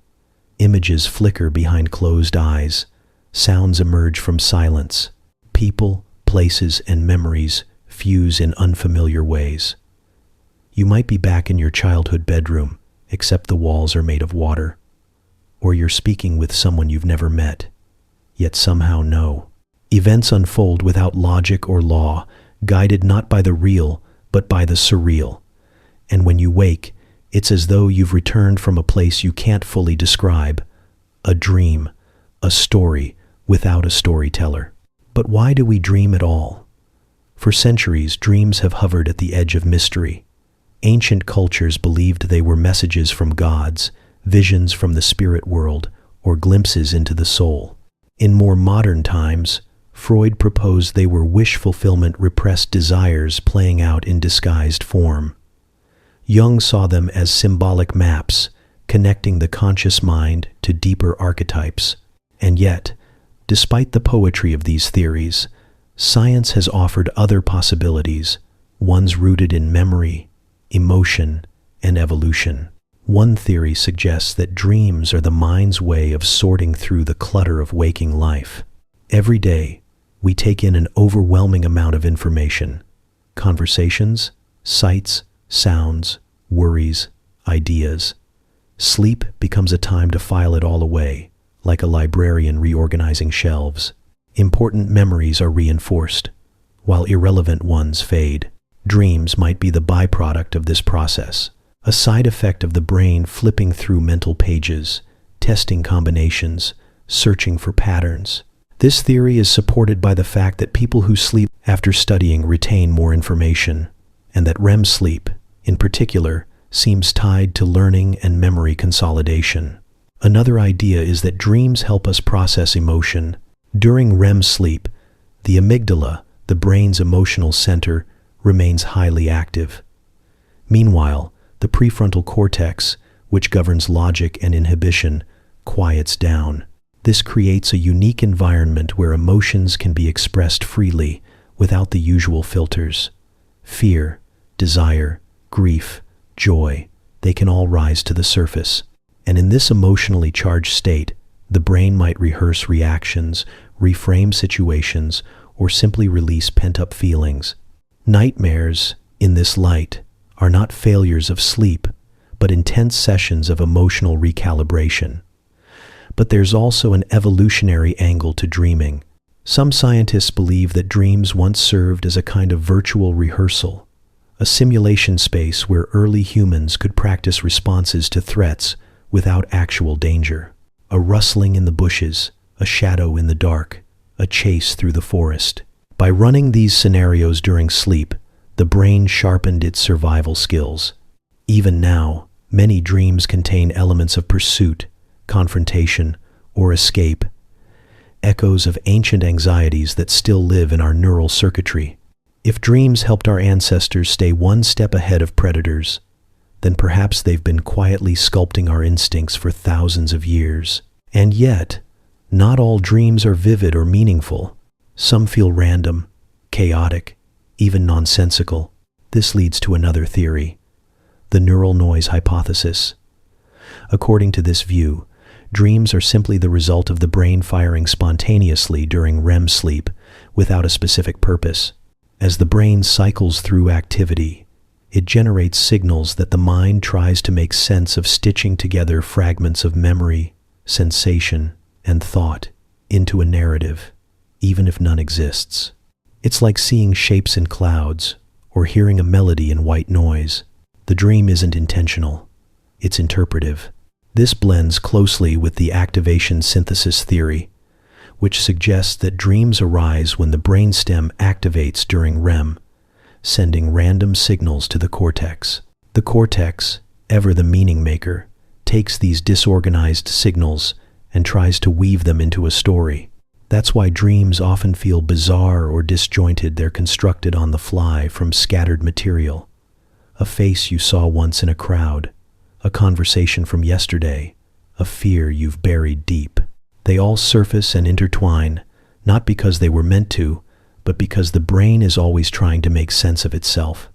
Images flicker behind closed eyes. Sounds emerge from silence. People, places, and memories fuse in unfamiliar ways. You might be back in your childhood bedroom, except the walls are made of water. Or you're speaking with someone you've never met, yet somehow know. Events unfold without logic or law, guided not by the real, but by the surreal. And when you wake, it's as though you've returned from a place you can't fully describe. A dream, a story without a storyteller. But why do we dream at all? For centuries, dreams have hovered at the edge of mystery. Ancient cultures believed they were messages from gods, visions from the spirit world, or glimpses into the soul. In more modern times, Freud proposed they were wish-fulfillment repressed desires playing out in disguised form. Jung saw them as symbolic maps, connecting the conscious mind to deeper archetypes. And yet, despite the poetry of these theories, science has offered other possibilities, ones rooted in memory, emotion, and evolution. One theory suggests that dreams are the mind's way of sorting through the clutter of waking life. Every day, we take in an overwhelming amount of information: conversations, sights, sounds, worries, ideas. Sleep becomes a time to file it all away, like a librarian reorganizing shelves. Important memories are reinforced, while irrelevant ones fade. Dreams might be the byproduct of this process, a side effect of the brain flipping through mental pages, testing combinations, searching for patterns. This theory is supported by the fact that people who sleep after studying retain more information, and that REM sleep, in particular, seems tied to learning and memory consolidation. Another idea is that dreams help us process emotion. During REM sleep, the amygdala, the brain's emotional center, remains highly active. Meanwhile, the prefrontal cortex, which governs logic and inhibition, quiets down. This creates a unique environment where emotions can be expressed freely without the usual filters. Fear, desire, grief, joy, they can all rise to the surface. And in this emotionally charged state, the brain might rehearse reactions, reframe situations, or simply release pent-up feelings. Nightmares, in this light, are not failures of sleep, but intense sessions of emotional recalibration. But there's also an evolutionary angle to dreaming. Some scientists believe that dreams once served as a kind of virtual rehearsal, a simulation space where early humans could practice responses to threats without actual danger. A rustling in the bushes, a shadow in the dark, a chase through the forest. By running these scenarios during sleep, the brain sharpened its survival skills. Even now, many dreams contain elements of pursuit, confrontation, or escape, echoes of ancient anxieties that still live in our neural circuitry. If dreams helped our ancestors stay one step ahead of predators, then perhaps they've been quietly sculpting our instincts for thousands of years. And yet, not all dreams are vivid or meaningful. Some feel random, chaotic, even nonsensical. This leads to another theory, the neural noise hypothesis. According to this view, dreams are simply the result of the brain firing spontaneously during REM sleep without a specific purpose. As the brain cycles through activity, it generates signals that the mind tries to make sense of, stitching together fragments of memory, sensation, and thought into a narrative, even if none exists. It's like seeing shapes in clouds or hearing a melody in white noise. The dream isn't intentional, it's interpretive. This blends closely with the activation synthesis theory, which suggests that dreams arise when the brainstem activates during REM, sending random signals to the cortex. The cortex, ever the meaning maker, takes these disorganized signals and tries to weave them into a story. That's why dreams often feel bizarre or disjointed. They're constructed on the fly from scattered material. A face you saw once in a crowd, a conversation from yesterday, a fear you've buried deep. They all surface and intertwine, not because they were meant to, but because the brain is always trying to make sense of itself.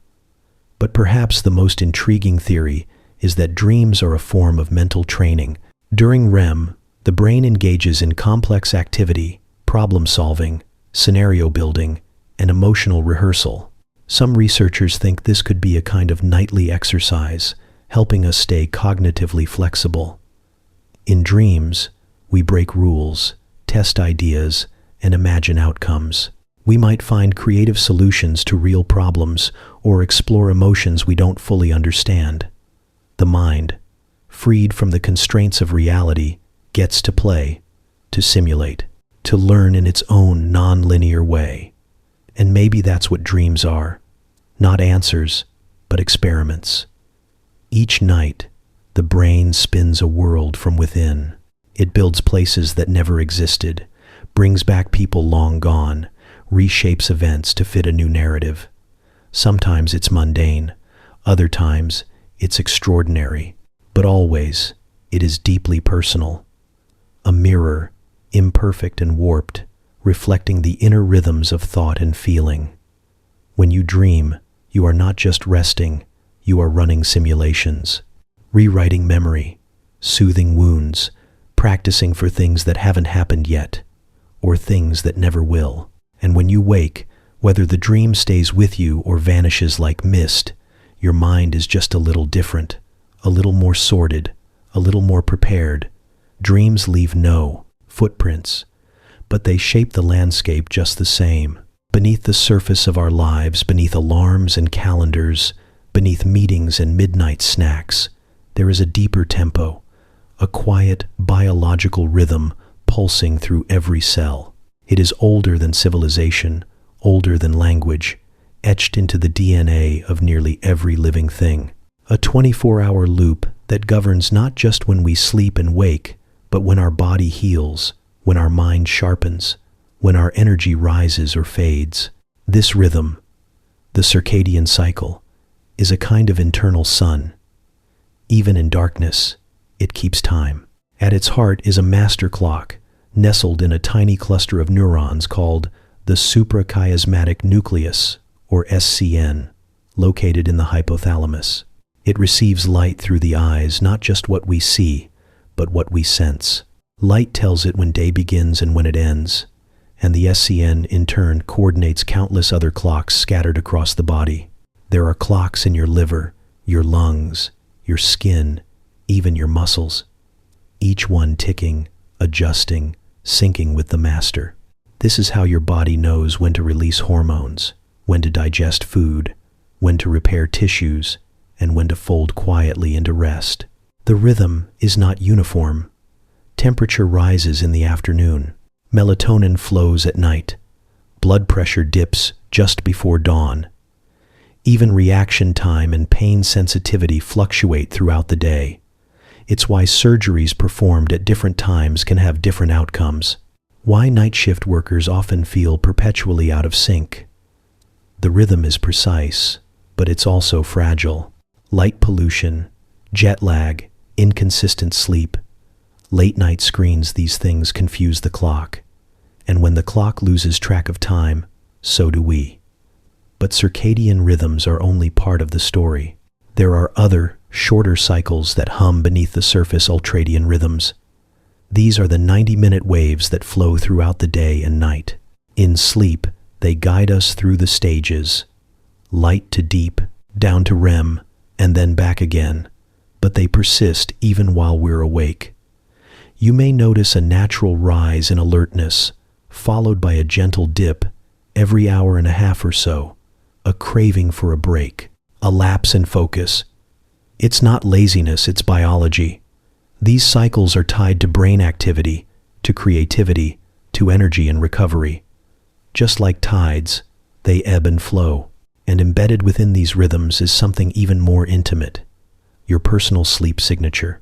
But perhaps the most intriguing theory is that dreams are a form of mental training. During REM, the brain engages in complex activity, problem solving, scenario building, and emotional rehearsal. Some researchers think this could be a kind of nightly exercise, helping us stay cognitively flexible. In dreams, we break rules, test ideas, and imagine outcomes. We might find creative solutions to real problems or explore emotions we don't fully understand. The mind, freed from the constraints of reality, gets to play, to simulate, to learn in its own non-linear way. And maybe that's what dreams are. Not answers, but experiments. Each night, the brain spins a world from within. It builds places that never existed, brings back people long gone, reshapes events to fit a new narrative. Sometimes it's mundane, other times it's extraordinary, but always it is deeply personal. A mirror, imperfect and warped, reflecting the inner rhythms of thought and feeling. When you dream, you are not just resting, you are running simulations, rewriting memory, soothing wounds, practicing for things that haven't happened yet, or things that never will. And when you wake, whether the dream stays with you or vanishes like mist, your mind is just a little different, a little more sorted, a little more prepared. Dreams leave no footprints, but they shape the landscape just the same. Beneath the surface of our lives, beneath alarms and calendars, beneath meetings and midnight snacks, there is a deeper tempo, a quiet biological rhythm pulsing through every cell. It is older than civilization, older than language, etched into the DNA of nearly every living thing. A 24-hour loop that governs not just when we sleep and wake, but when our body heals, when our mind sharpens, when our energy rises or fades. This rhythm, the circadian cycle, is a kind of internal sun. Even in darkness, it keeps time. At its heart is a master clock, nestled in a tiny cluster of neurons called the suprachiasmatic nucleus, or SCN, located in the hypothalamus. It receives light through the eyes, not just what we see, but what we sense. Light tells it when day begins and when it ends, and the SCN in turn coordinates countless other clocks scattered across the body. There are clocks in your liver, your lungs, your skin, even your muscles, each one ticking, adjusting, syncing with the master. This is how your body knows when to release hormones, when to digest food, when to repair tissues, and when to fold quietly into rest. The rhythm is not uniform. Temperature rises in the afternoon. Melatonin flows at night. Blood pressure dips just before dawn. Even reaction time and pain sensitivity fluctuate throughout the day. It's why surgeries performed at different times can have different outcomes. Why night shift workers often feel perpetually out of sync. The rhythm is precise, but it's also fragile. Light pollution, jet lag, inconsistent sleep, late night screens, these things confuse the clock. And when the clock loses track of time, so do we. But circadian rhythms are only part of the story. There are other, shorter cycles that hum beneath the surface, ultradian rhythms. These are the 90-minute waves that flow throughout the day and night. In sleep, they guide us through the stages, light to deep, down to REM, and then back again, but they persist even while we're awake. You may notice a natural rise in alertness, followed by a gentle dip every hour and a half or so, a craving for a break, a lapse in focus. It's not laziness, it's biology. These cycles are tied to brain activity, to creativity, to energy and recovery. Just like tides, they ebb and flow. And embedded within these rhythms is something even more intimate, your personal sleep signature.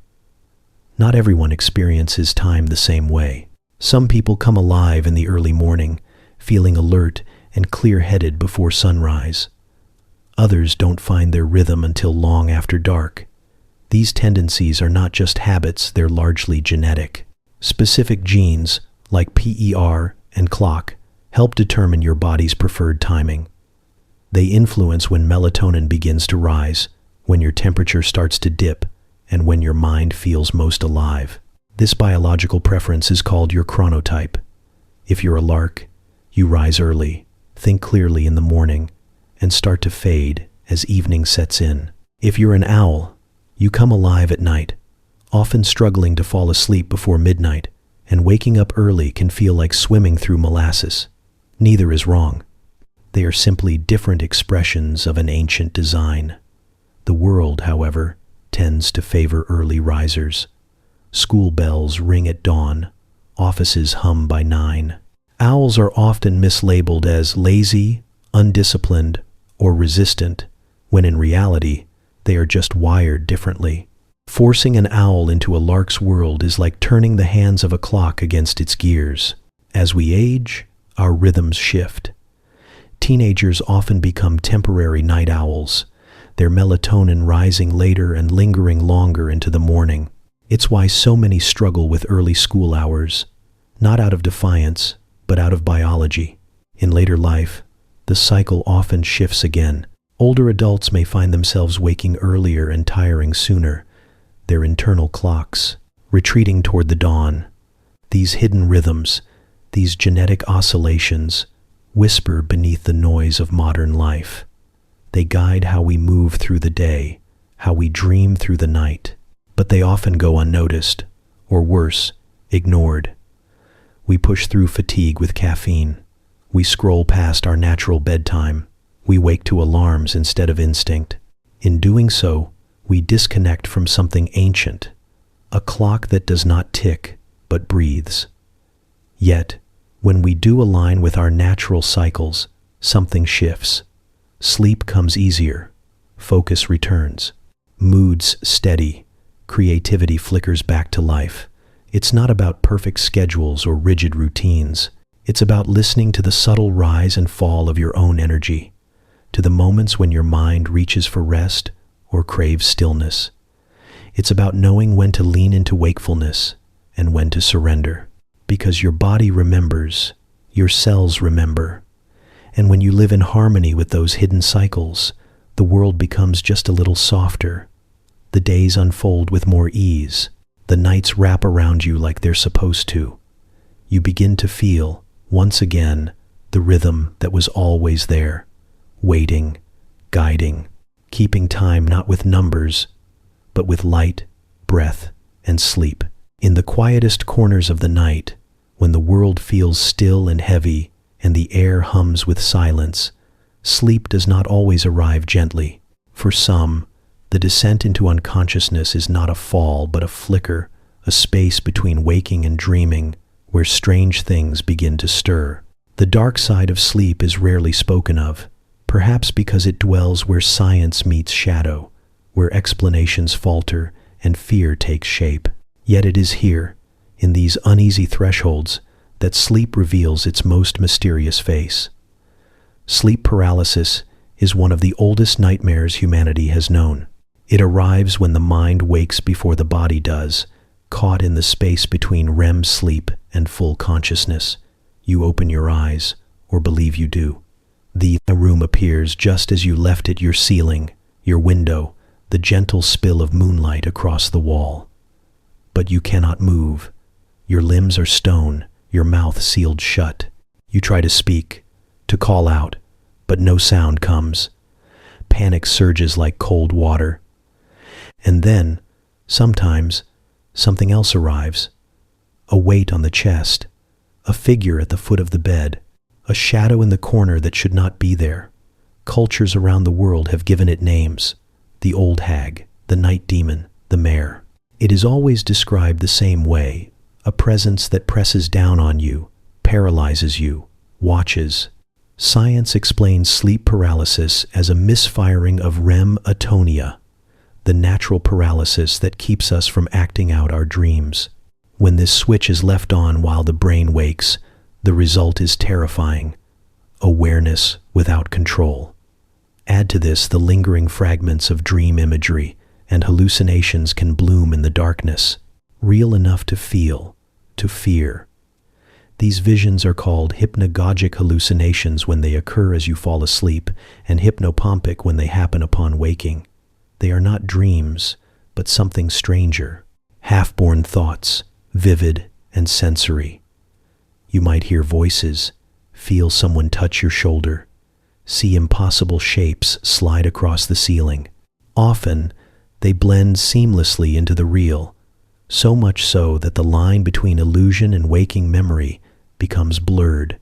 Not everyone experiences time the same way. Some people come alive in the early morning, feeling alert and clear-headed before sunrise. Others don't find their rhythm until long after dark. These tendencies are not just habits, they're largely genetic. Specific genes, like PER and clock, help determine your body's preferred timing. They influence when melatonin begins to rise, when your temperature starts to dip, and when your mind feels most alive. This biological preference is called your chronotype. If you're a lark, you rise early, think clearly in the morning, and start to fade as evening sets in. If you're an owl, you come alive at night, often struggling to fall asleep before midnight, and waking up early can feel like swimming through molasses. Neither is wrong. They are simply different expressions of an ancient design. The world, however, tends to favor early risers. School bells ring at dawn, offices hum by 9. Owls are often mislabeled as lazy, undisciplined, or resistant, when in reality, they are just wired differently. Forcing an owl into a lark's world is like turning the hands of a clock against its gears. As we age, our rhythms shift. Teenagers often become temporary night owls, their melatonin rising later and lingering longer into the morning. It's why so many struggle with early school hours, not out of defiance, but out of biology. In later life, the cycle often shifts again. Older adults may find themselves waking earlier and tiring sooner, their internal clocks retreating toward the dawn. These hidden rhythms, these genetic oscillations, whisper beneath the noise of modern life. They guide how we move through the day, how we dream through the night, but they often go unnoticed, or worse, ignored. We push through fatigue with caffeine. We scroll past our natural bedtime. We wake to alarms instead of instinct. In doing so, we disconnect from something ancient, a clock that does not tick, but breathes. Yet, when we do align with our natural cycles, something shifts. Sleep comes easier, focus returns, moods steady, creativity flickers back to life. It's not about perfect schedules or rigid routines. It's about listening to the subtle rise and fall of your own energy, to the moments when your mind reaches for rest or craves stillness. It's about knowing when to lean into wakefulness and when to surrender. Because your body remembers, your cells remember. And when you live in harmony with those hidden cycles, the world becomes just a little softer. The days unfold with more ease. The nights wrap around you like they're supposed to. You begin to feel, once again, the rhythm that was always there, waiting, guiding, keeping time not with numbers, but with light, breath, and sleep. In the quietest corners of the night, when the world feels still and heavy and the air hums with silence, sleep does not always arrive gently. For some, the descent into unconsciousness is not a fall but a flicker, a space between waking and dreaming, where strange things begin to stir. The dark side of sleep is rarely spoken of, perhaps because it dwells where science meets shadow, where explanations falter and fear takes shape. Yet it is here, in these uneasy thresholds, that sleep reveals its most mysterious face. Sleep paralysis is one of the oldest nightmares humanity has known. It arrives when the mind wakes before the body does, caught in the space between REM sleep and full consciousness. You open your eyes, or believe you do. The room appears just as you left it, your ceiling, your window, the gentle spill of moonlight across the wall. But you cannot move. Your limbs are stone, your mouth sealed shut. You try to speak, to call out, but no sound comes. Panic surges like cold water. And then, sometimes, something else arrives. A weight on the chest, a figure at the foot of the bed, a shadow in the corner that should not be there. Cultures around the world have given it names: the old hag, the night demon, the mare. It is always described the same way, a presence that presses down on you, paralyzes you, watches. Science explains sleep paralysis as a misfiring of REM atonia, the natural paralysis that keeps us from acting out our dreams. When this switch is left on while the brain wakes, the result is terrifying: awareness without control. Add to this the lingering fragments of dream imagery, and hallucinations can bloom in the darkness, real enough to feel, to fear. These visions are called hypnagogic hallucinations when they occur as you fall asleep, and hypnopompic when they happen upon waking. They are not dreams, but something stranger. Half-born thoughts, vivid and sensory. You might hear voices, feel someone touch your shoulder, see impossible shapes slide across the ceiling. Often, they blend seamlessly into the real, so much so that the line between illusion and waking memory becomes blurred.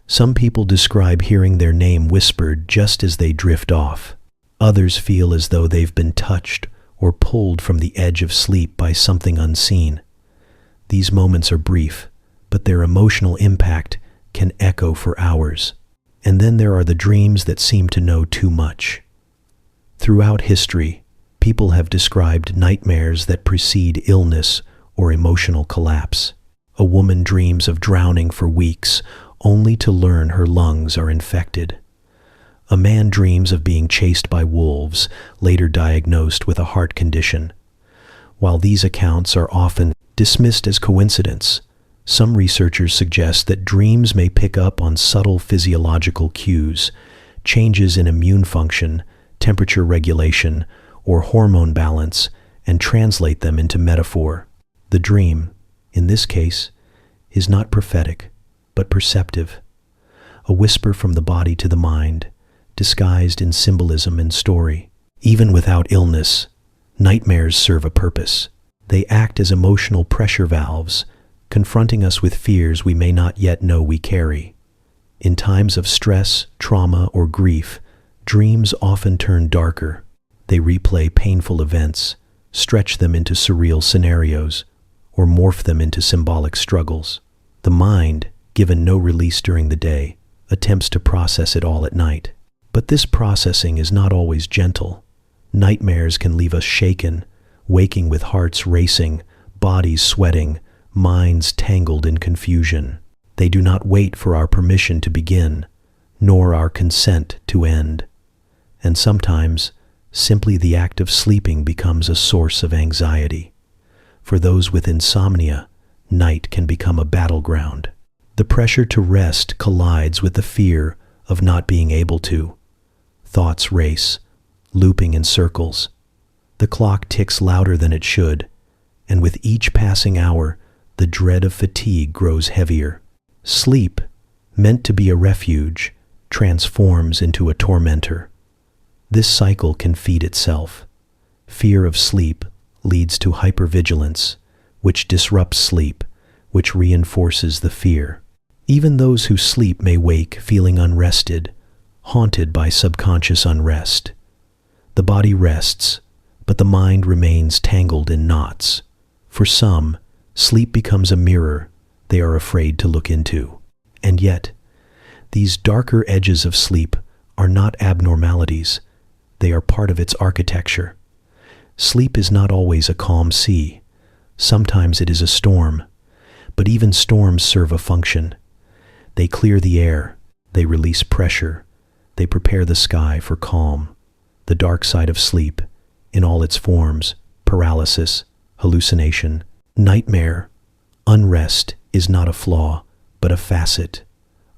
Some people describe hearing their name whispered just as they drift off. Others feel as though they've been touched or pulled from the edge of sleep by something unseen. These moments are brief, but their emotional impact can echo for hours. And then there are the dreams that seem to know too much. Throughout history, people have described nightmares that precede illness or emotional collapse. A woman dreams of drowning for weeks, only to learn her lungs are infected. A man dreams of being chased by wolves, later diagnosed with a heart condition. While these accounts are often dismissed as coincidence, some researchers suggest that dreams may pick up on subtle physiological cues, changes in immune function, temperature regulation, or hormone balance, and translate them into metaphor. The dream, in this case, is not prophetic, but perceptive. A whisper from the body to the mind, disguised in symbolism and story. Even without illness, nightmares serve a purpose. They act as emotional pressure valves, confronting us with fears we may not yet know we carry. In times of stress, trauma, or grief, dreams often turn darker. They replay painful events, stretch them into surreal scenarios, or morph them into symbolic struggles. The mind, given no release during the day, attempts to process it all at night. But this processing is not always gentle. Nightmares can leave us shaken, waking with hearts racing, bodies sweating, minds tangled in confusion. They do not wait for our permission to begin, nor our consent to end. And sometimes, simply the act of sleeping becomes a source of anxiety. For those with insomnia, night can become a battleground. The pressure to rest collides with the fear of not being able to. Thoughts race, looping in circles. The clock ticks louder than it should, and with each passing hour, the dread of fatigue grows heavier. Sleep, meant to be a refuge, transforms into a tormentor. This cycle can feed itself. Fear of sleep leads to hypervigilance, which disrupts sleep, which reinforces the fear. Even those who sleep may wake feeling unrested, haunted by subconscious unrest. The body rests, but the mind remains tangled in knots. For some, sleep becomes a mirror they are afraid to look into. And yet, these darker edges of sleep are not abnormalities. They are part of its architecture. Sleep is not always a calm sea. Sometimes it is a storm. But even storms serve a function. They clear the air. They release pressure. They prepare the sky for calm. The dark side of sleep, in all its forms, paralysis, hallucination, nightmare, unrest, is not a flaw, but a facet,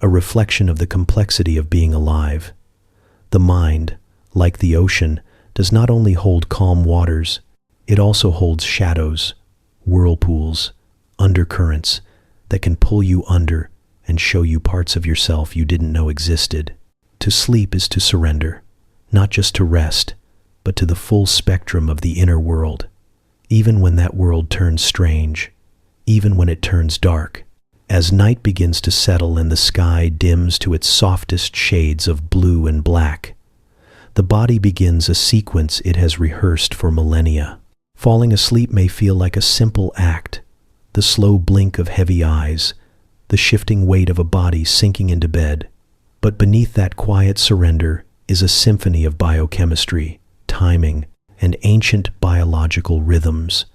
a reflection of the complexity of being alive. The mind, like the ocean, does not only hold calm waters, it also holds shadows, whirlpools, undercurrents that can pull you under and show you parts of yourself you didn't know existed. To sleep is to surrender, not just to rest, but to the full spectrum of the inner world, even when that world turns strange, even when it turns dark. As night begins to settle and the sky dims to its softest shades of blue and black, the body begins a sequence it has rehearsed for millennia. Falling asleep may feel like a simple act, the slow blink of heavy eyes, the shifting weight of a body sinking into bed. But beneath that quiet surrender is a symphony of biochemistry, timing, and ancient biological rhythms.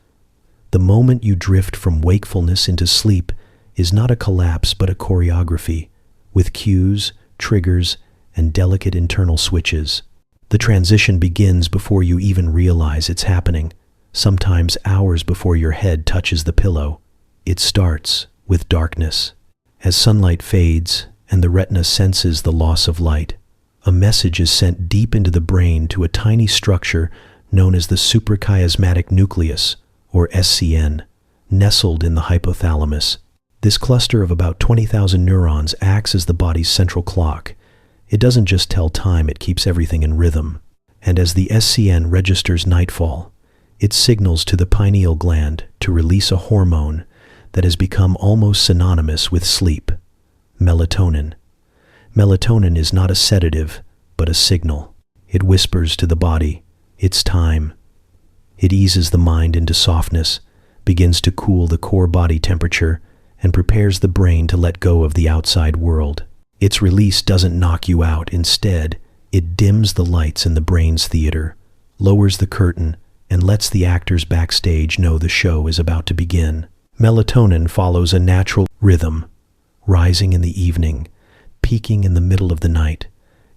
The moment you drift from wakefulness into sleep is not a collapse but a choreography, with cues, triggers, and delicate internal switches. The transition begins before you even realize it's happening, sometimes hours before your head touches the pillow. It starts with darkness. As sunlight fades and the retina senses the loss of light, a message is sent deep into the brain to a tiny structure known as the suprachiasmatic nucleus, or SCN, nestled in the hypothalamus. This cluster of about 20,000 neurons acts as the body's central clock. It doesn't just tell time, it keeps everything in rhythm. And as the SCN registers nightfall, it signals to the pineal gland to release a hormone that has become almost synonymous with sleep: melatonin. Melatonin is not a sedative, but a signal. It whispers to the body, it's time. It eases the mind into softness, begins to cool the core body temperature, and prepares the brain to let go of the outside world. Its release doesn't knock you out. Instead, it dims the lights in the brain's theater, lowers the curtain, and lets the actors backstage know the show is about to begin. Melatonin follows a natural rhythm, rising in the evening, peaking in the middle of the night,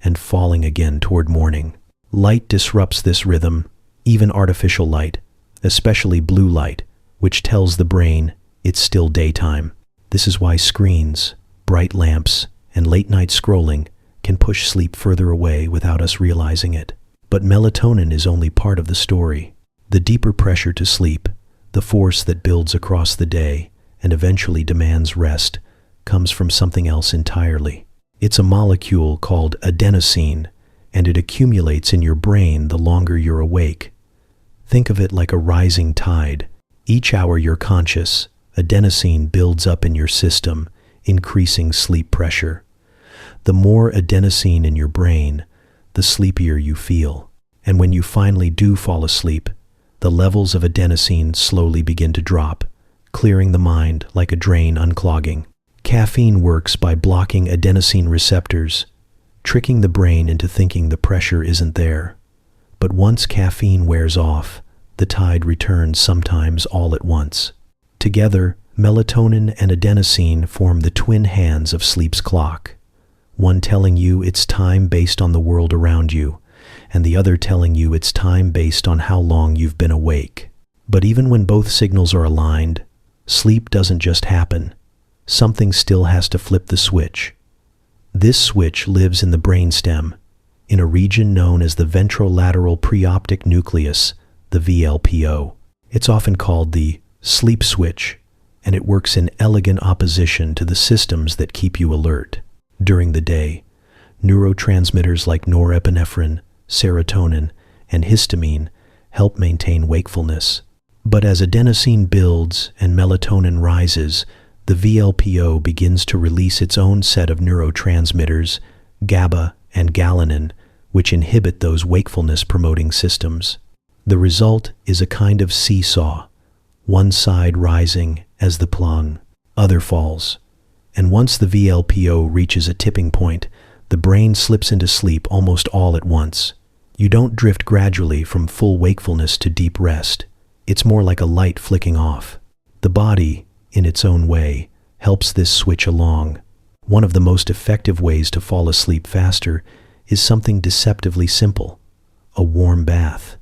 and falling again toward morning. Light disrupts this rhythm, even artificial light, especially blue light, which tells the brain it's still daytime. This is why screens, bright lamps, and late-night scrolling can push sleep further away without us realizing it. But melatonin is only part of the story. The deeper pressure to sleep, the force that builds across the day and eventually demands rest, comes from something else entirely. It's a molecule called adenosine, and it accumulates in your brain the longer you're awake. Think of it like a rising tide. Each hour you're conscious, adenosine builds up in your system, increasing sleep pressure. The more adenosine in your brain, the sleepier you feel. And when you finally do fall asleep, the levels of adenosine slowly begin to drop, clearing the mind like a drain unclogging. Caffeine works by blocking adenosine receptors, tricking the brain into thinking the pressure isn't there. But once caffeine wears off, the tide returns, sometimes all at once. Together, melatonin and adenosine form the twin hands of sleep's clock, one telling you it's time based on the world around you, and the other telling you it's time based on how long you've been awake. But even when both signals are aligned, sleep doesn't just happen. Something still has to flip the switch. This switch lives in the brainstem, in a region known as the ventrolateral preoptic nucleus, the VLPO. It's often called the sleep switch, and it works in elegant opposition to the systems that keep you alert. During the day, neurotransmitters like norepinephrine, serotonin, and histamine help maintain wakefulness. But as adenosine builds and melatonin rises, the VLPO begins to release its own set of neurotransmitters, GABA and galanin, which inhibit those wakefulness-promoting systems. The result is a kind of seesaw, one side rising as the plung, other falls. And once the VLPO reaches a tipping point, the brain slips into sleep almost all at once. You don't drift gradually from full wakefulness to deep rest. It's more like a light flicking off. The body, in its own way, helps this switch along. One of the most effective ways to fall asleep faster is something deceptively simple: a warm bath.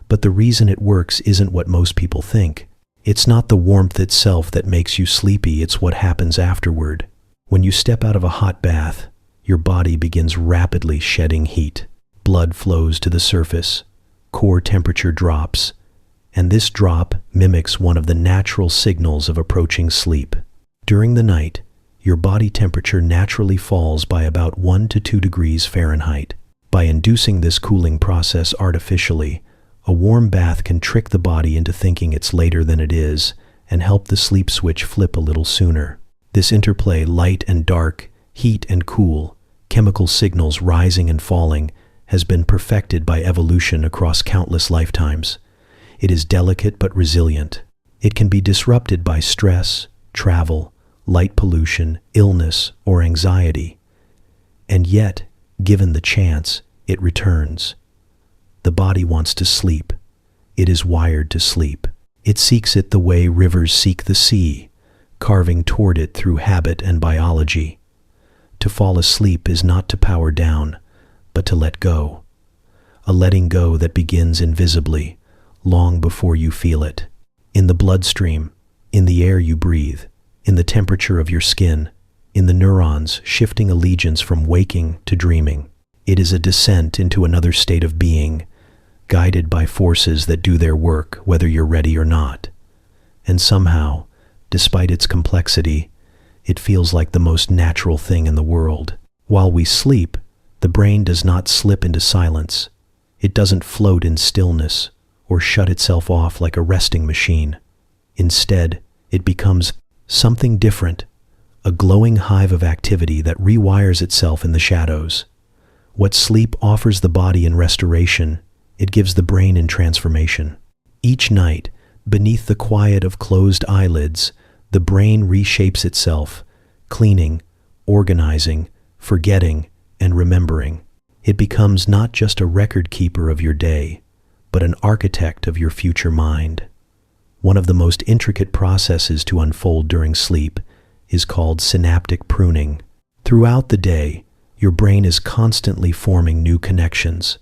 But the reason it works isn't what most people think. It's not the warmth itself that makes you sleepy, it's what happens afterward. When you step out of a hot bath, your body begins rapidly shedding heat. Blood flows to the surface, core temperature drops, and this drop mimics one of the natural signals of approaching sleep. During the night, your body temperature naturally falls by about 1 to 2 degrees Fahrenheit. By inducing this cooling process artificially, a warm bath can trick the body into thinking it's later than it is and help the sleep switch flip a little sooner. This interplay, light and dark, heat and cool, chemical signals rising and falling, has been perfected by evolution across countless lifetimes. It is delicate but resilient. It can be disrupted by stress, travel, light pollution, illness, or anxiety. And yet, given the chance, it returns. The body wants to sleep. It is wired to sleep. It seeks it the way rivers seek the sea, carving toward it through habit and biology. To fall asleep is not to power down, but to let go. A letting go that begins invisibly, long before you feel it. In the bloodstream, in the air you breathe, in the temperature of your skin, in the neurons shifting allegiance from waking to dreaming. It is a descent into another state of being, guided by forces that do their work whether you're ready or not. And somehow, despite its complexity, it feels like the most natural thing in the world. While we sleep, the brain does not slip into silence. It doesn't float in stillness or shut itself off like a resting machine. Instead, it becomes something different, a glowing hive of activity that rewires itself in the shadows. What sleep offers the body in restoration, it gives the brain in transformation. Each night, beneath the quiet of closed eyelids, the brain reshapes itself, cleaning, organizing, forgetting, and remembering. It becomes not just a record keeper of your day, but an architect of your future mind. One of the most intricate processes to unfold during sleep is called synaptic pruning. Throughout the day, your brain is constantly forming new connections.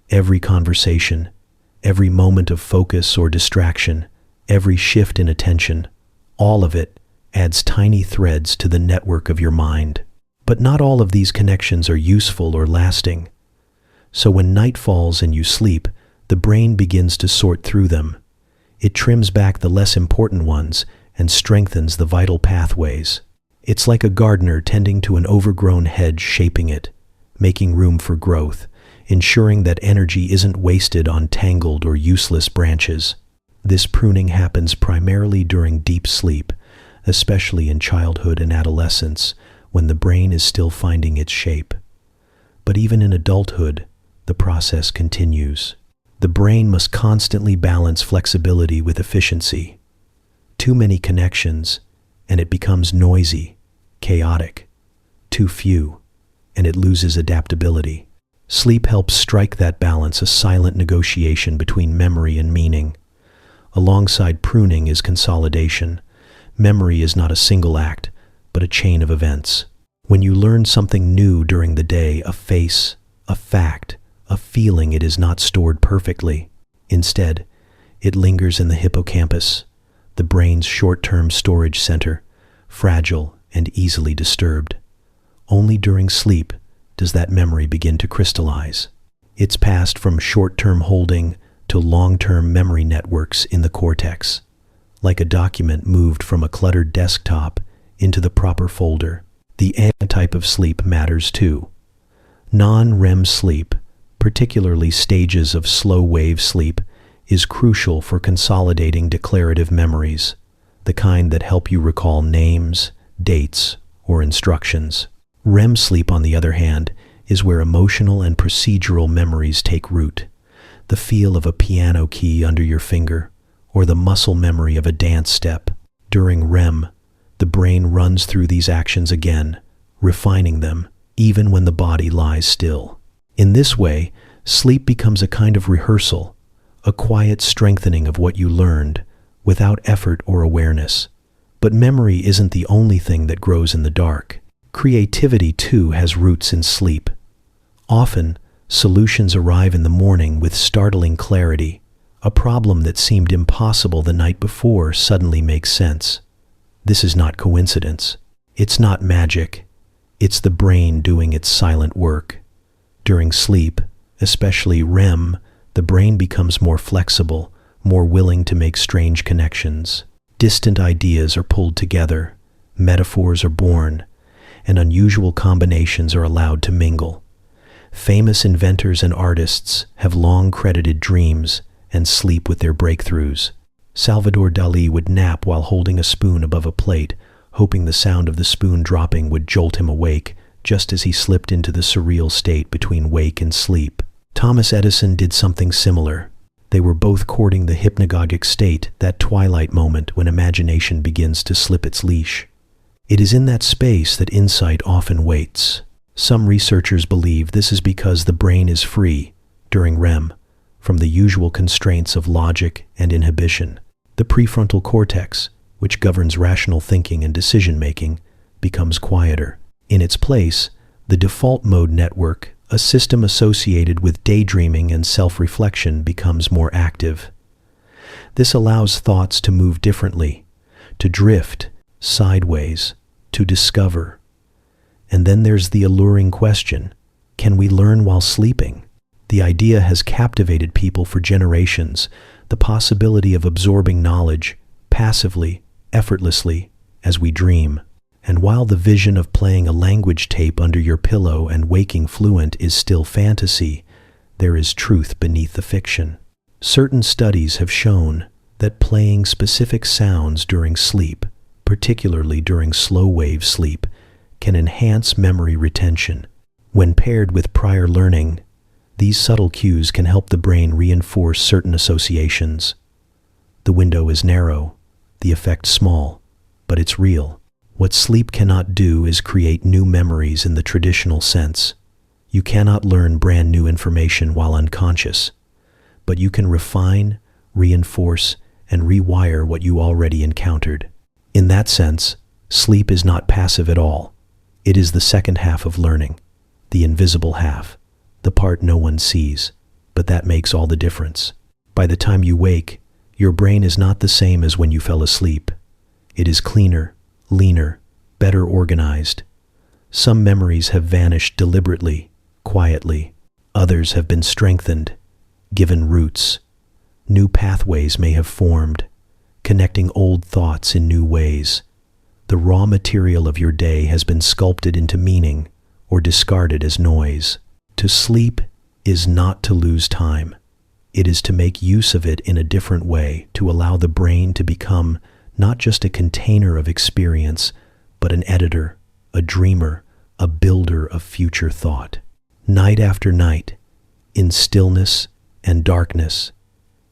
Every conversation, every moment of focus or distraction, every shift in attention, all of it adds tiny threads to the network of your mind. But not all of these connections are useful or lasting. So when night falls and you sleep, the brain begins to sort through them. It trims back the less important ones and strengthens the vital pathways. It's like a gardener tending to an overgrown hedge, shaping it, making room for growth, ensuring that energy isn't wasted on tangled or useless branches. This pruning happens primarily during deep sleep, especially in childhood and adolescence, when the brain is still finding its shape. But even in adulthood, the process continues. The brain must constantly balance flexibility with efficiency. Too many connections, and it becomes noisy, chaotic. Too few, and it loses adaptability. Sleep helps strike that balance, a silent negotiation between memory and meaning. Alongside pruning is consolidation. Memory is not a single act, but a chain of events. When you learn something new during the day, a face, a fact, a feeling, it is not stored perfectly. Instead, it lingers in the hippocampus, the brain's short-term storage center, fragile and easily disturbed. Only during sleep does that memory begin to crystallize. It's passed from short-term holding to long-term memory networks in the cortex, like a document moved from a cluttered desktop into the proper folder. The type of sleep matters too. Non-REM sleep, particularly stages of slow-wave sleep, is crucial for consolidating declarative memories, the kind that help you recall names, dates, or instructions. REM sleep, on the other hand, is where emotional and procedural memories take root. The feel of a piano key under your finger, or the muscle memory of a dance step. During REM, the brain runs through these actions again, refining them, even when the body lies still. In this way, sleep becomes a kind of rehearsal, a quiet strengthening of what you learned, without effort or awareness. But memory isn't the only thing that grows in the dark. Creativity, too, has roots in sleep. Often, solutions arrive in the morning with startling clarity. A problem that seemed impossible the night before suddenly makes sense. This is not coincidence. It's not magic. It's the brain doing its silent work. During sleep, especially REM, the brain becomes more flexible, more willing to make strange connections. Distant ideas are pulled together, metaphors are born, and unusual combinations are allowed to mingle. Famous inventors and artists have long credited dreams and sleep with their breakthroughs. Salvador Dali would nap while holding a spoon above a plate, hoping the sound of the spoon dropping would jolt him awake, just as he slipped into the surreal state between wake and sleep. Thomas Edison did something similar. They were both courting the hypnagogic state, that twilight moment when imagination begins to slip its leash. It is in that space that insight often waits. Some researchers believe this is because the brain is free, during REM, from the usual constraints of logic and inhibition. The prefrontal cortex, which governs rational thinking and decision-making, becomes quieter. In its place, the default mode network, a system associated with daydreaming and self-reflection, becomes more active. This allows thoughts to move differently, to drift sideways, to discover. And then there's the alluring question: can we learn while sleeping? The idea has captivated people for generations, the possibility of absorbing knowledge passively, effortlessly, as we dream. And while the vision of playing a language tape under your pillow and waking fluent is still fantasy, there is truth beneath the fiction. Certain studies have shown that playing specific sounds during sleep, particularly during slow-wave sleep, can enhance memory retention. When paired with prior learning, these subtle cues can help the brain reinforce certain associations. The window is narrow, the effect small, but it's real. What sleep cannot do is create new memories in the traditional sense. You cannot learn brand new information while unconscious, but you can refine, reinforce, and rewire what you already encountered. In that sense, sleep is not passive at all. It is the second half of learning, the invisible half, the part no one sees, but that makes all the difference. By the time you wake, your brain is not the same as when you fell asleep. It is cleaner, leaner, better organized. Some memories have vanished deliberately, quietly. Others have been strengthened, given roots. New pathways may have formed, connecting old thoughts in new ways. The raw material of your day has been sculpted into meaning or discarded as noise. To sleep is not to lose time. It is to make use of it in a different way, to allow the brain to become not just a container of experience, but an editor, a dreamer, a builder of future thought. Night after night, in stillness and darkness,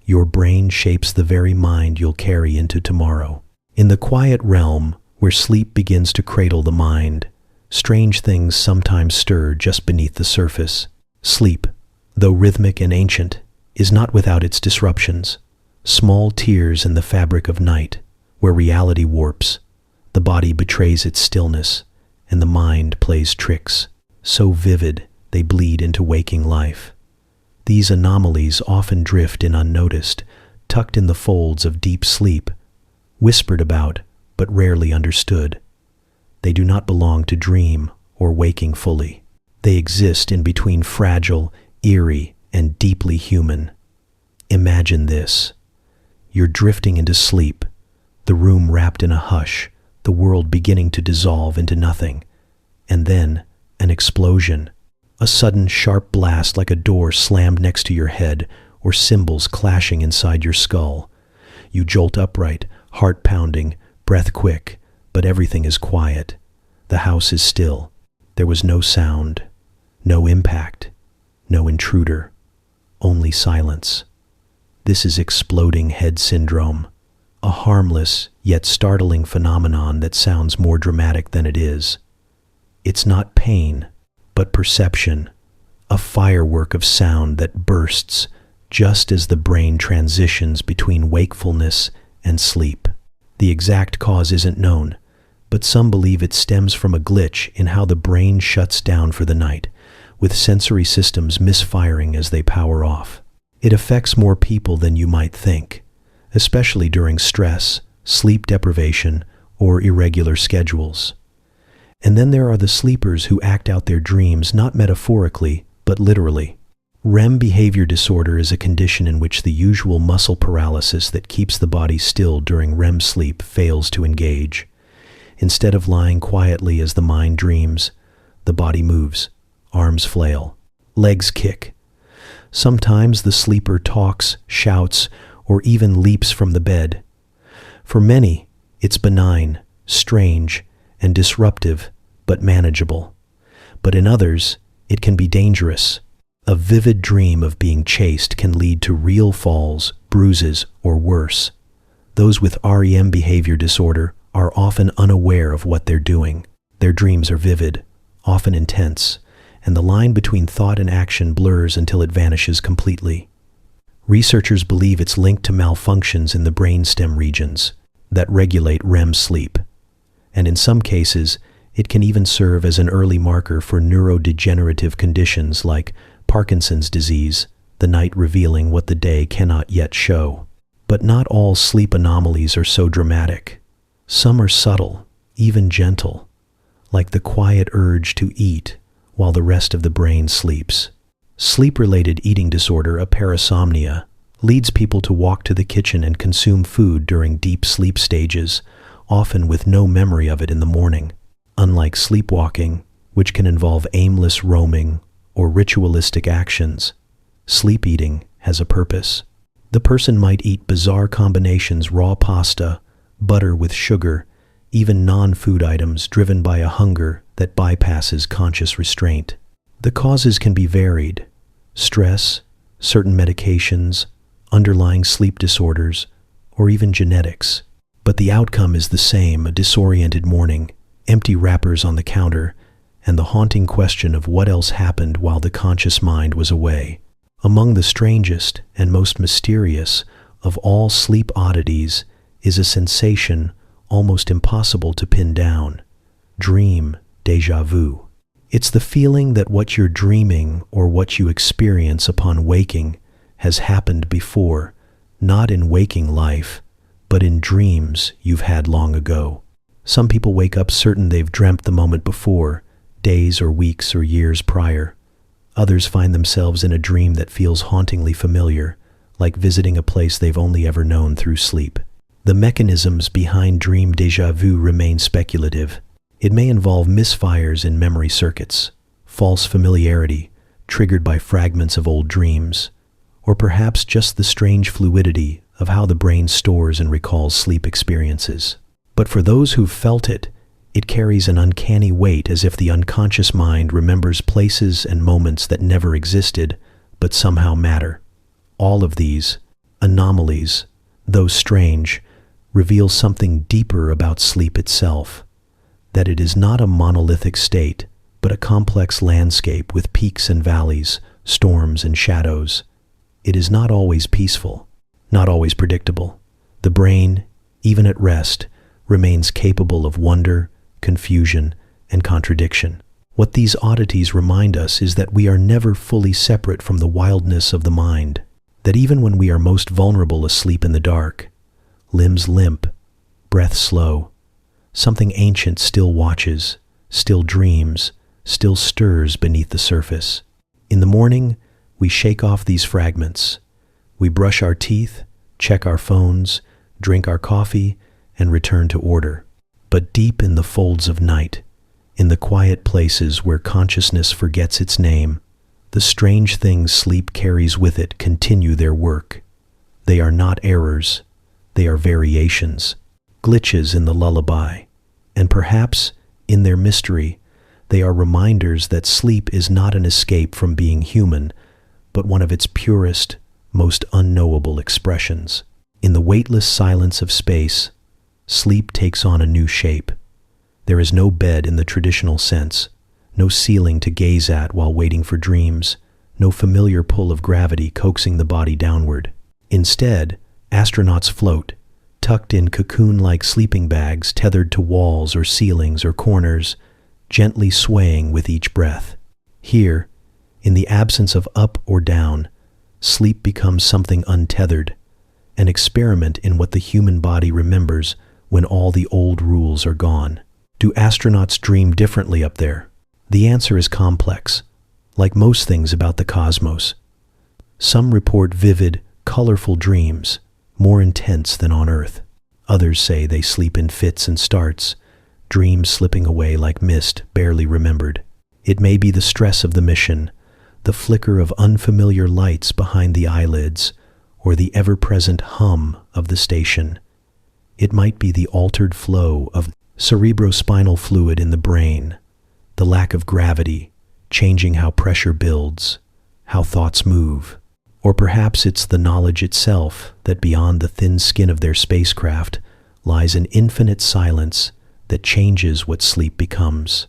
your brain shapes the very mind you'll carry into tomorrow. In the quiet realm where sleep begins to cradle the mind, strange things sometimes stir just beneath the surface. Sleep, though rhythmic and ancient, is not without its disruptions. Small tears in the fabric of night, where reality warps, the body betrays its stillness, and the mind plays tricks, so vivid they bleed into waking life. These anomalies often drift in unnoticed, tucked in the folds of deep sleep, whispered about but rarely understood. They do not belong to dream or waking fully. They exist in between fragile, eerie, and deeply human. Imagine this. You're drifting into sleep, the room wrapped in a hush, the world beginning to dissolve into nothing. And then, an explosion. A sudden sharp blast like a door slammed next to your head or cymbals clashing inside your skull. You jolt upright, heart pounding, breath quick, but everything is quiet. The house is still. There was no sound, no impact, no intruder, only silence. This is exploding head syndrome, a harmless yet startling phenomenon that sounds more dramatic than it is. It's not pain, but perception, a firework of sound that bursts just as the brain transitions between wakefulness and sleep. The exact cause isn't known, but some believe it stems from a glitch in how the brain shuts down for the night, with sensory systems misfiring as they power off. It affects more people than you might think, especially during stress, sleep deprivation, or irregular schedules. And then there are the sleepers who act out their dreams not metaphorically, but literally. REM behavior disorder is a condition in which the usual muscle paralysis that keeps the body still during REM sleep fails to engage. Instead of lying quietly as the mind dreams, the body moves, arms flail, legs kick. Sometimes the sleeper talks, shouts, or even leaps from the bed. For many, it's benign, strange, and disruptive, but manageable. But in others, it can be dangerous. A vivid dream of being chased can lead to real falls, bruises, or worse. Those with REM behavior disorder are often unaware of what they're doing. Their dreams are vivid, often intense, and the line between thought and action blurs until it vanishes completely. Researchers believe it's linked to malfunctions in the brainstem regions that regulate REM sleep. And in some cases, it can even serve as an early marker for neurodegenerative conditions like Parkinson's disease, the night revealing what the day cannot yet show. But not all sleep anomalies are so dramatic. Some are subtle, even gentle, like the quiet urge to eat while the rest of the brain sleeps. Sleep-related eating disorder, a parasomnia, leads people to walk to the kitchen and consume food during deep sleep stages, often with no memory of it in the morning. Unlike sleepwalking, which can involve aimless roaming or ritualistic actions, sleep eating has a purpose. The person might eat bizarre combinations: raw pasta, butter with sugar, even non-food items, driven by a hunger that bypasses conscious restraint. The causes can be varied: stress, certain medications, underlying sleep disorders, or even genetics. But the outcome is the same: a disoriented morning, empty wrappers on the counter, and the haunting question of what else happened while the conscious mind was away. Among the strangest and most mysterious of all sleep oddities is a sensation almost impossible to pin down: dream déjà vu. It's the feeling that what you're dreaming or what you experience upon waking has happened before, not in waking life, but in dreams you've had long ago. Some people wake up certain they've dreamt the moment before, days or weeks or years prior. Others find themselves in a dream that feels hauntingly familiar, like visiting a place they've only ever known through sleep. The mechanisms behind dream déjà vu remain speculative. It may involve misfires in memory circuits, false familiarity triggered by fragments of old dreams, or perhaps just the strange fluidity of how the brain stores and recalls sleep experiences. But for those who've felt it, it carries an uncanny weight, as if the unconscious mind remembers places and moments that never existed but somehow matter. All of these anomalies, though strange, reveal something deeper about sleep itself: that it is not a monolithic state, but a complex landscape with peaks and valleys, storms and shadows. It is not always peaceful, not always predictable. The brain, even at rest, remains capable of wonder, confusion, and contradiction. What these oddities remind us is that we are never fully separate from the wildness of the mind, that even when we are most vulnerable, asleep in the dark, limbs limp, breath slow, something ancient still watches, still dreams, still stirs beneath the surface. In the morning, we shake off these fragments. We brush our teeth, check our phones, drink our coffee, and return to order. But deep in the folds of night, in the quiet places where consciousness forgets its name, the strange things sleep carries with it continue their work. They are not errors, they are variations, glitches in the lullaby, and perhaps, in their mystery, they are reminders that sleep is not an escape from being human, but one of its purest, most unknowable expressions. In the weightless silence of space, sleep takes on a new shape. There is no bed in the traditional sense, no ceiling to gaze at while waiting for dreams, no familiar pull of gravity coaxing the body downward. Instead, astronauts float, tucked in cocoon-like sleeping bags tethered to walls or ceilings or corners, gently swaying with each breath. Here, in the absence of up or down, sleep becomes something untethered, an experiment in what the human body remembers when all the old rules are gone. Do astronauts dream differently up there? The answer is complex, like most things about the cosmos. Some report vivid, colorful dreams, more intense than on Earth. Others say they sleep in fits and starts, dreams slipping away like mist barely remembered. It may be the stress of the mission, the flicker of unfamiliar lights behind the eyelids, or the ever-present hum of the station. It might be the altered flow of cerebrospinal fluid in the brain, the lack of gravity, changing how pressure builds, how thoughts move. Or perhaps it's the knowledge itself that beyond the thin skin of their spacecraft lies an infinite silence that changes what sleep becomes.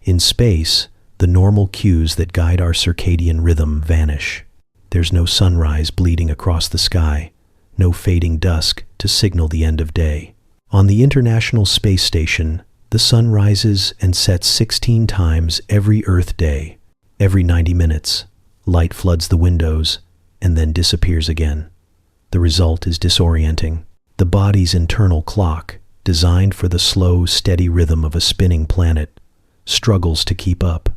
In space, the normal cues that guide our circadian rhythm vanish. There's no sunrise bleeding across the sky, no fading dusk to signal the end of day. On the International Space Station, the sun rises and sets 16 times every Earth day. Every 90 minutes, light floods the windows and then disappears again. The result is disorienting. The body's internal clock, designed for the slow, steady rhythm of a spinning planet, struggles to keep up.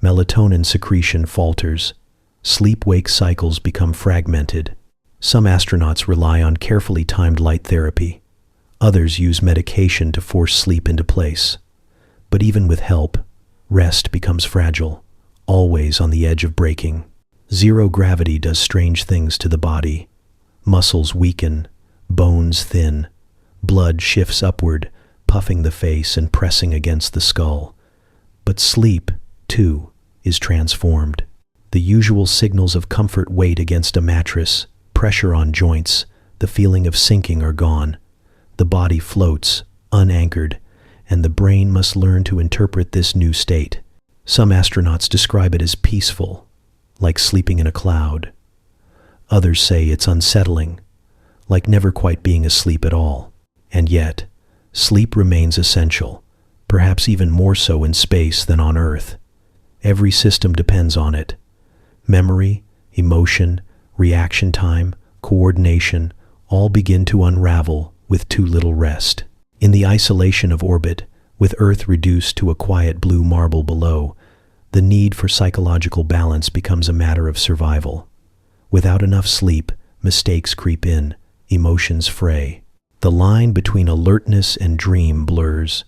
Melatonin secretion falters. Sleep-wake cycles become fragmented. Some astronauts rely on carefully timed light therapy. Others use medication to force sleep into place. But even with help, rest becomes fragile, always on the edge of breaking. Zero gravity does strange things to the body. Muscles weaken, bones thin. Blood shifts upward, puffing the face and pressing against the skull. But sleep, too, is transformed. The usual signals of comfort weight against a mattress, pressure on joints, the feeling of sinking are gone. The body floats, unanchored, and the brain must learn to interpret this new state. Some astronauts describe it as peaceful, like sleeping in a cloud. Others say it's unsettling, like never quite being asleep at all. And yet, sleep remains essential, perhaps even more so in space than on Earth. Every system depends on it. Memory, emotion, reaction time, coordination, all begin to unravel with too little rest. In the isolation of orbit, with Earth reduced to a quiet blue marble below, the need for psychological balance becomes a matter of survival. Without enough sleep, mistakes creep in, emotions fray. The line between alertness and dream blurs.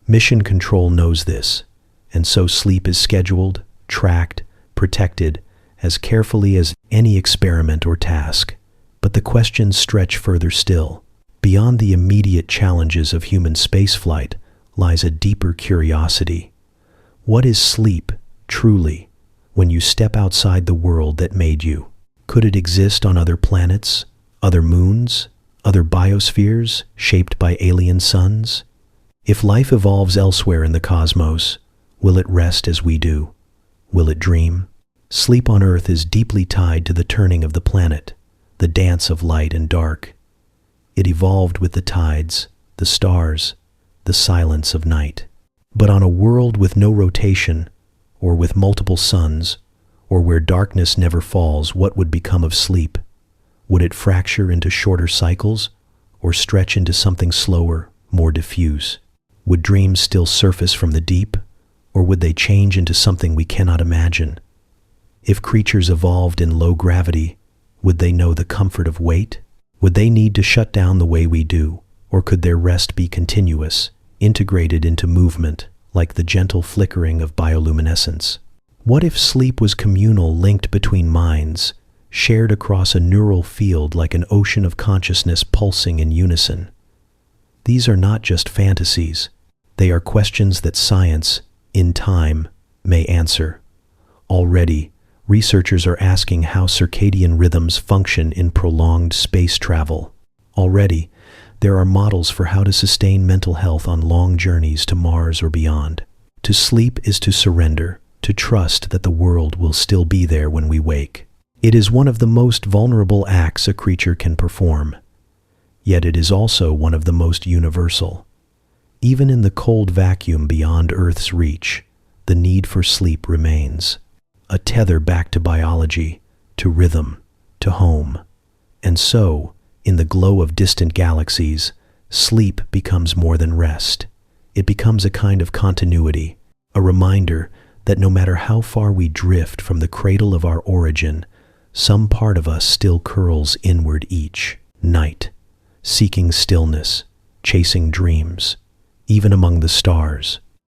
Mission Control knows this, and so sleep is scheduled, tracked, protected as carefully as any experiment or task. But the questions stretch further still. Beyond the immediate challenges of human spaceflight lies a deeper curiosity. What is sleep, truly, when you step outside the world that made you? Could it exist on other planets, other moons, other biospheres shaped by alien suns? If life evolves elsewhere in the cosmos, will it rest as we do? Will it dream? Sleep on Earth is deeply tied to the turning of the planet, the dance of light and dark. It evolved with the tides, the stars, the silence of night. But on a world with no rotation, or with multiple suns, or where darkness never falls, what would become of sleep? Would it fracture into shorter cycles, or stretch into something slower, more diffuse? Would dreams still surface from the deep, or would they change into something we cannot imagine? If creatures evolved in low gravity, would they know the comfort of weight? Would they need to shut down the way we do, or could their rest be continuous, integrated into movement, like the gentle flickering of bioluminescence? What if sleep was communal, linked between minds, shared across a neural field like an ocean of consciousness pulsing in unison? These are not just fantasies. They are questions that science, in time, may answer. Already, researchers are asking how circadian rhythms function in prolonged space travel. Already, there are models for how to sustain mental health on long journeys to Mars or beyond. To sleep is to surrender, to trust that the world will still be there when we wake. It is one of the most vulnerable acts a creature can perform. Yet it is also one of the most universal. Even in the cold vacuum beyond Earth's reach, the need for sleep remains. A tether back to biology, to rhythm, to home. And so, in the glow of distant galaxies, sleep becomes more than rest. It becomes a kind of continuity, a reminder that no matter how far we drift from the cradle of our origin, some part of us still curls inward each night, seeking stillness, chasing dreams, even among the stars.